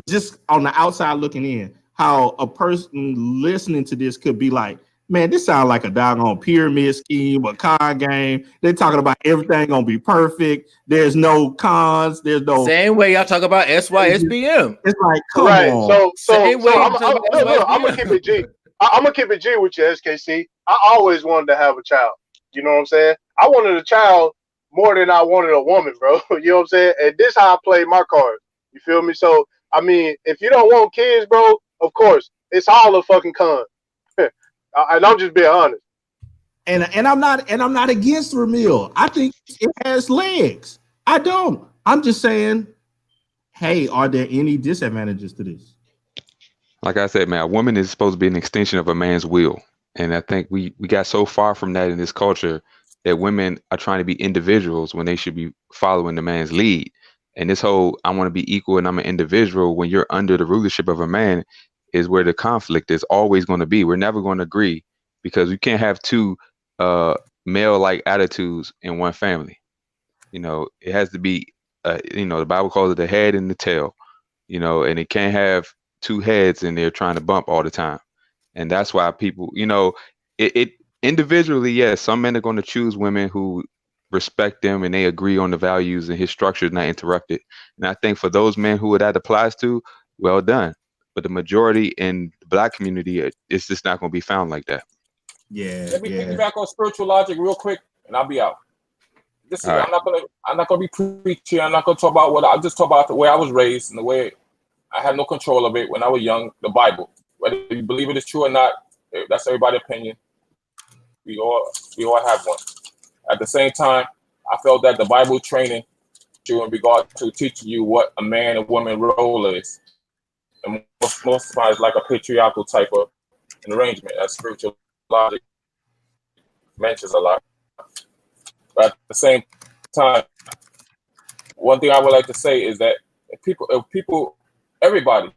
just on the outside looking in, how a person listening to this could be like, man, this sounds like a doggone pyramid scheme, a con game. They're talking about everything gonna be perfect. There's no cons. There's no same way y'all talk about SYSBM. It's like, come on. So I'm gonna keep it G. I'm gonna keep it G with you, SKC. I always wanted to have a child. You know what I'm saying? I wanted a child more than I wanted a woman, bro. You know what I'm saying? And this how I play my cards. You feel me? So I mean, if you don't want kids, bro, of course, it's all a fucking con. And I'm just being honest. And I'm not against Ramil. I think it has legs. I don't. I'm just saying, hey, are there any disadvantages to this? Like I said, man, a woman is supposed to be an extension of a man's will. And I think we got so far from that in this culture that women are trying to be individuals when they should be following the man's lead. And this whole, I want to be equal and I'm an individual, when you're under the rulership of a man, is where the conflict is always going to be. We're never going to agree because we can't have two male-like attitudes in one family. You know, it has to be, you know, the Bible calls it the head and the tail, you know, and it can't have two heads in there trying to bump all the time. And that's why people, you know, it individually, yes, some men are going to choose women who respect them and they agree on the values and his structure is not interrupted. And I think for those men who that applies to, well done. But the majority in the Black community, it's just not going to be found like that. Yeah. Let me piggyback on spiritual logic real quick, and I'll be out. This is, I'm not gonna be preachy. I'm not gonna talk about what I just talk about the way I was raised and the way I had no control of it when I was young. The Bible, whether you believe it is true or not, that's everybody's opinion. We all have one. At the same time, I felt that the Bible training you in regard to teaching you what a man and woman role is, and most times like a patriarchal type of an arrangement. That spiritual logic mentions a lot. But at the same time, one thing I would like to say is that if people, everybody,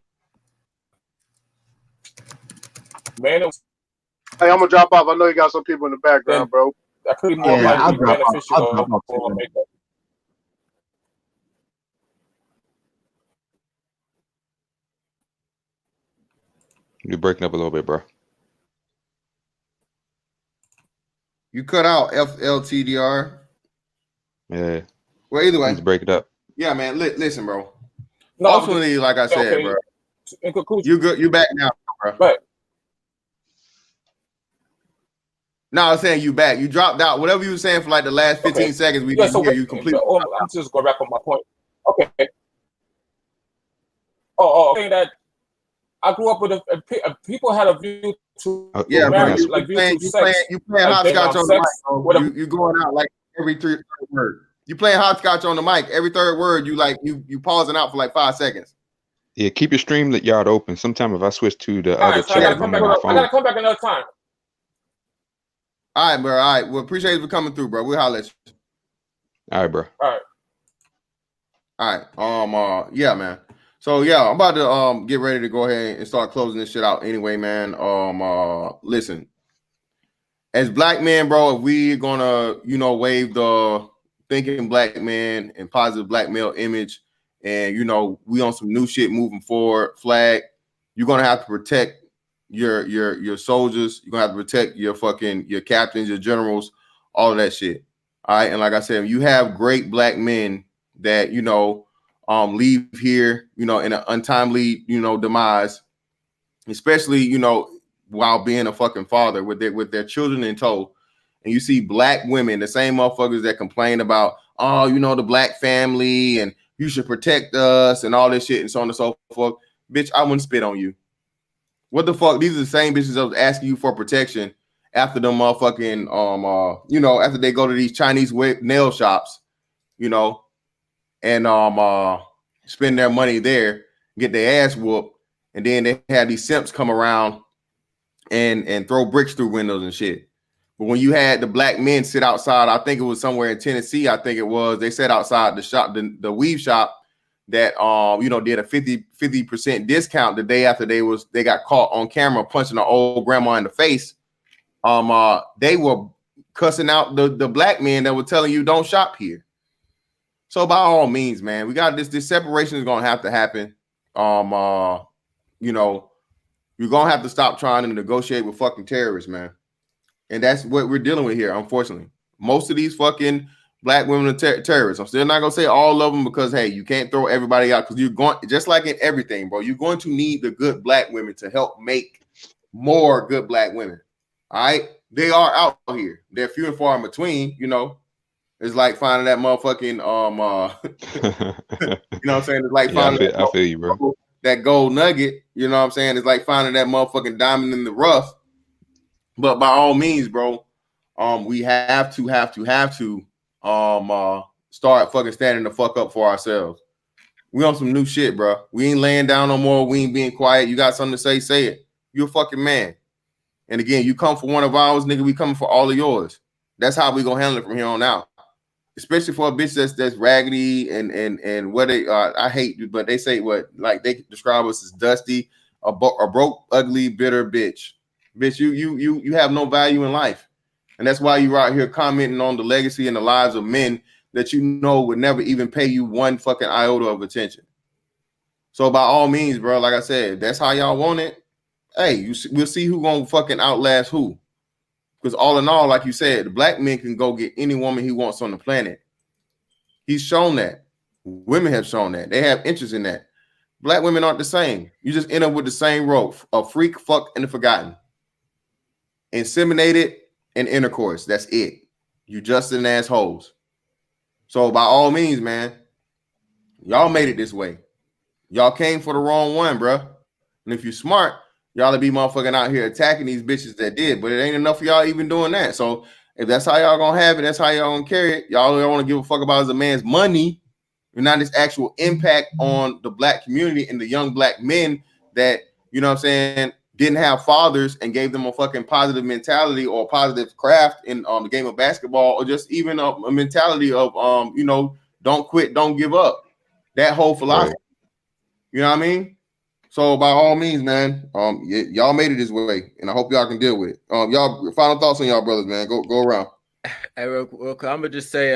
man, Hey, I'm gonna drop off. I know you got some people in the background, bro. That could be more likely beneficial for makeup. You're breaking up a little bit, bro. You cut out FLTDR. Yeah. Well, either way, let's break it up. Yeah, man. Listen, bro. No, ultimately, like I said, bro, in conclusion, you good. You back now, bro. Right. No, I was saying you back. You dropped out. Whatever you were saying for like the last 15 seconds, we didn't hear you completely. I'm just going back on my point. Okay. Saying that I grew up with people had a view to marriage, bro. like You playing hopscotch on the mic, bro. You going out like every third word. You playing hopscotch on the mic. Every third word, you pausing out for like 5 seconds. Yeah, keep your stream yard open. Sometime if I switch to the other chat, I gotta come back another time. All right, bro. All right. Well, appreciate you for coming through, bro. We'll holler at you. All right, bro. All right. Yeah, man. So yeah, I'm about to get ready to go ahead and start closing this shit out anyway, man. Listen. As black men, bro, if we're gonna, wave the thinking black man and positive black male image, and we on some new shit moving forward, flag, you're gonna have to protect your soldiers. You're gonna have to protect your captains, your generals, all of that shit. All right. And like I said, you have great black men that leave here, in an untimely, demise, especially, while being a fucking father with their children in tow. And you see black women, the same motherfuckers that complain about, the black family and you should protect us and all this shit and so on and so forth. Bitch, I wouldn't spit on you. What the fuck? These are the same bitches that was asking you for protection after them motherfucking, after they go to these Chinese nail shops, and spend their money there, get their ass whooped, and then they have these simps come around and throw bricks through windows and shit. But when you had the black men sit outside, I think it was somewhere in Tennessee, they sat outside the shop, the weave shop that did a 50% discount the day after they got caught on camera punching an old grandma in the face. They were cussing out the black men that were telling you don't shop here. So by all means, man, we got this separation is gonna have to happen. You're gonna have to stop trying to negotiate with fucking terrorists, man. And that's what we're dealing with here, unfortunately. Most of these fucking black women are terrorists. I'm still not gonna say all of them because hey, you can't throw everybody out because you're going just like in everything, bro. You're going to need the good black women to help make more good black women. All right, they are out here. They're few and far in between. It's like finding that motherfucking what I'm saying? It's like finding I feel you, bro. That gold nugget. You know what I'm saying? It's like finding that motherfucking diamond in the rough. But by all means, bro, we have to start fucking standing the fuck up for ourselves. We on some new shit, bro. We ain't laying down no more. We ain't being quiet. You got something to say it. You're a fucking man. And again, you come for one of ours, nigga, we coming for all of yours. That's how we gonna handle it from here on out. Especially for a bitch that's raggedy and what they I hate, but they say what like they describe us as dusty. a broke, ugly, bitter bitch. Bitch, you have no value in life. And that's why you're out here commenting on the legacy and the lives of men that you know would never even pay you one fucking iota of attention. So by all means, bro, like I said, if that's how y'all want it, hey, we'll see who gonna fucking outlast who. Because all in all, like you said, the black man can go get any woman he wants on the planet. He's shown that. Women have shown that. They have interest in that. Black women aren't the same. You just end up with the same role: a freak, fuck, and the forgotten. Inseminated and intercourse. That's it. You just an assholes. So by all means, man, y'all made it this way. Y'all came for the wrong one, bro. And if you're smart, y'all to be motherfucking out here attacking these bitches that did. But it ain't enough for y'all even doing that. So if that's how y'all gonna have it, that's how y'all gonna carry it. Y'all don't want to give a fuck about as a man's money and not his actual impact on the black community and the young black men that, you know what I'm saying, didn't have fathers and gave them a fucking positive mentality or a positive craft in the game of basketball, or just even a mentality of you know, don't quit, don't give up. That whole philosophy. Right. You know what I mean? So by all means, man, y'all made it this way, and I hope y'all can deal with it. Y'all final thoughts on y'all brothers, man. Go around. Hey, real quick, I'm gonna just say,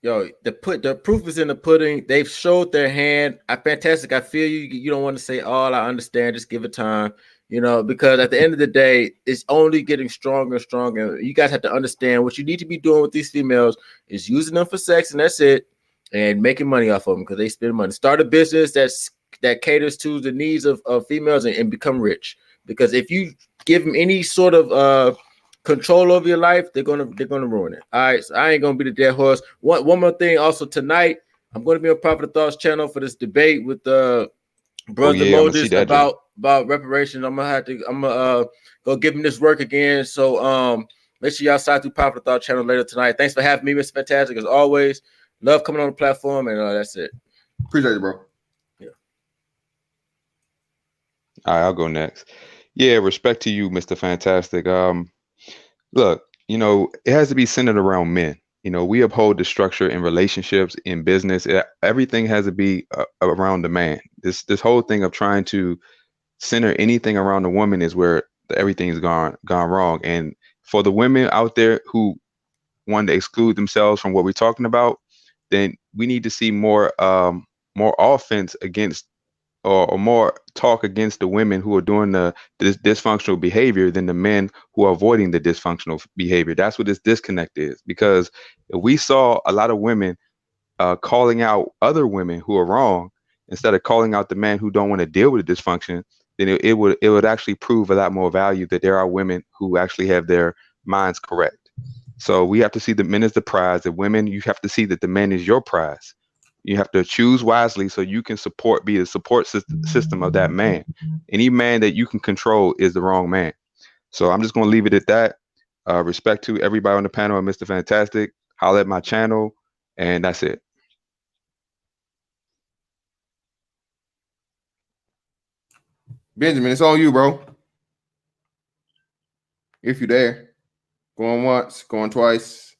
yo, the proof is in the pudding. They've showed their hand. Fantastic. I feel you. You don't want to say all. I understand. Just give it time. You know, because at the end of the day, it's only getting stronger and stronger. You guys have to understand what you need to be doing with these females is using them for sex, and that's it, and making money off of them because they spend money. Start a business that caters to the needs of females and become rich. Because if you give them any sort of control over your life, they're gonna ruin it. All right, so I ain't gonna be the dead horse. One more thing, also tonight, I'm gonna be on Prophet of Thoughts channel for this debate with Brother Moses about reparation. I'm gonna go give him this work again. So make sure y'all sign through Prophet of Thought channel later tonight. Thanks for having me, Mr. Fantastic, as always. Love coming on the platform, and that's it. Appreciate it, bro. Yeah. All right, I'll go next. Yeah, respect to you, Mr. Fantastic. Look, you know, it has to be centered around men. You know, we uphold the structure in relationships, in business. Everything has to be around the man. This whole thing of trying to center anything around the woman is where everything's gone wrong. And for the women out there who want to exclude themselves from what we're talking about, then we need to see more offense against or more talk against the women who are doing this dysfunctional behavior than the men who are avoiding the dysfunctional behavior. That's what this disconnect is. Because if we saw a lot of women calling out other women who are wrong instead of calling out the men who don't want to deal with the dysfunction, then it would actually prove a lot more value that there are women who actually have their minds correct. So we have to see the men as the prize. The women, you have to see that the man is your prize. You have to choose wisely so you can be the support system of that man. Any man that you can control is the wrong man. So I'm just going to leave it at that. Respect to everybody on the panel and Mr. Fantastic. Holla at my channel, and that's it. Benjamin, it's on you, bro. If you're there. Going once, going twice.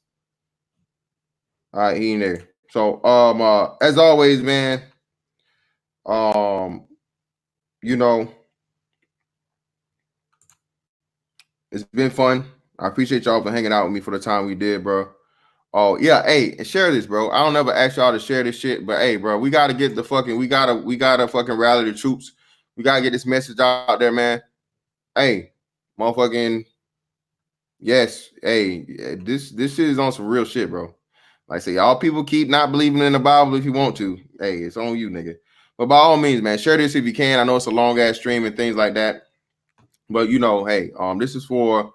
All right, he ain't there. So as always, man, you know, it's been fun. I appreciate y'all for hanging out with me for the time we did, bro. Oh yeah, hey, and share this, bro. I don't ever ask y'all to share this shit, but hey, bro, we gotta get the fucking, we gotta fucking rally the troops. We gotta get this message out there, man. Hey, motherfucking, yes, hey, this shit is on some real shit, bro. Like I say, y'all people keep not believing in the Bible if you want to. Hey, it's on you, nigga. But by all means, man, share this if you can. I know it's a long ass stream and things like that. But you know, hey, this is for,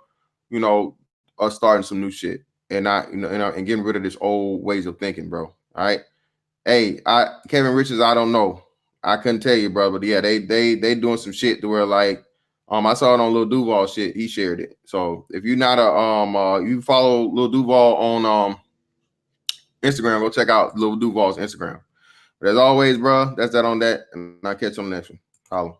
you know, us starting some new shit and not, you know, and getting rid of this old ways of thinking, bro. All right. Hey, Kevin Richards, I don't know. I couldn't tell you, bro, but yeah, they doing some shit to where like, I saw it on Lil Duval shit. He shared it. So if you're not you follow Lil Duval on Instagram, go check out Lil Duval's Instagram. But as always, bro, that's that on that, and I'll catch you on the next one. Holla.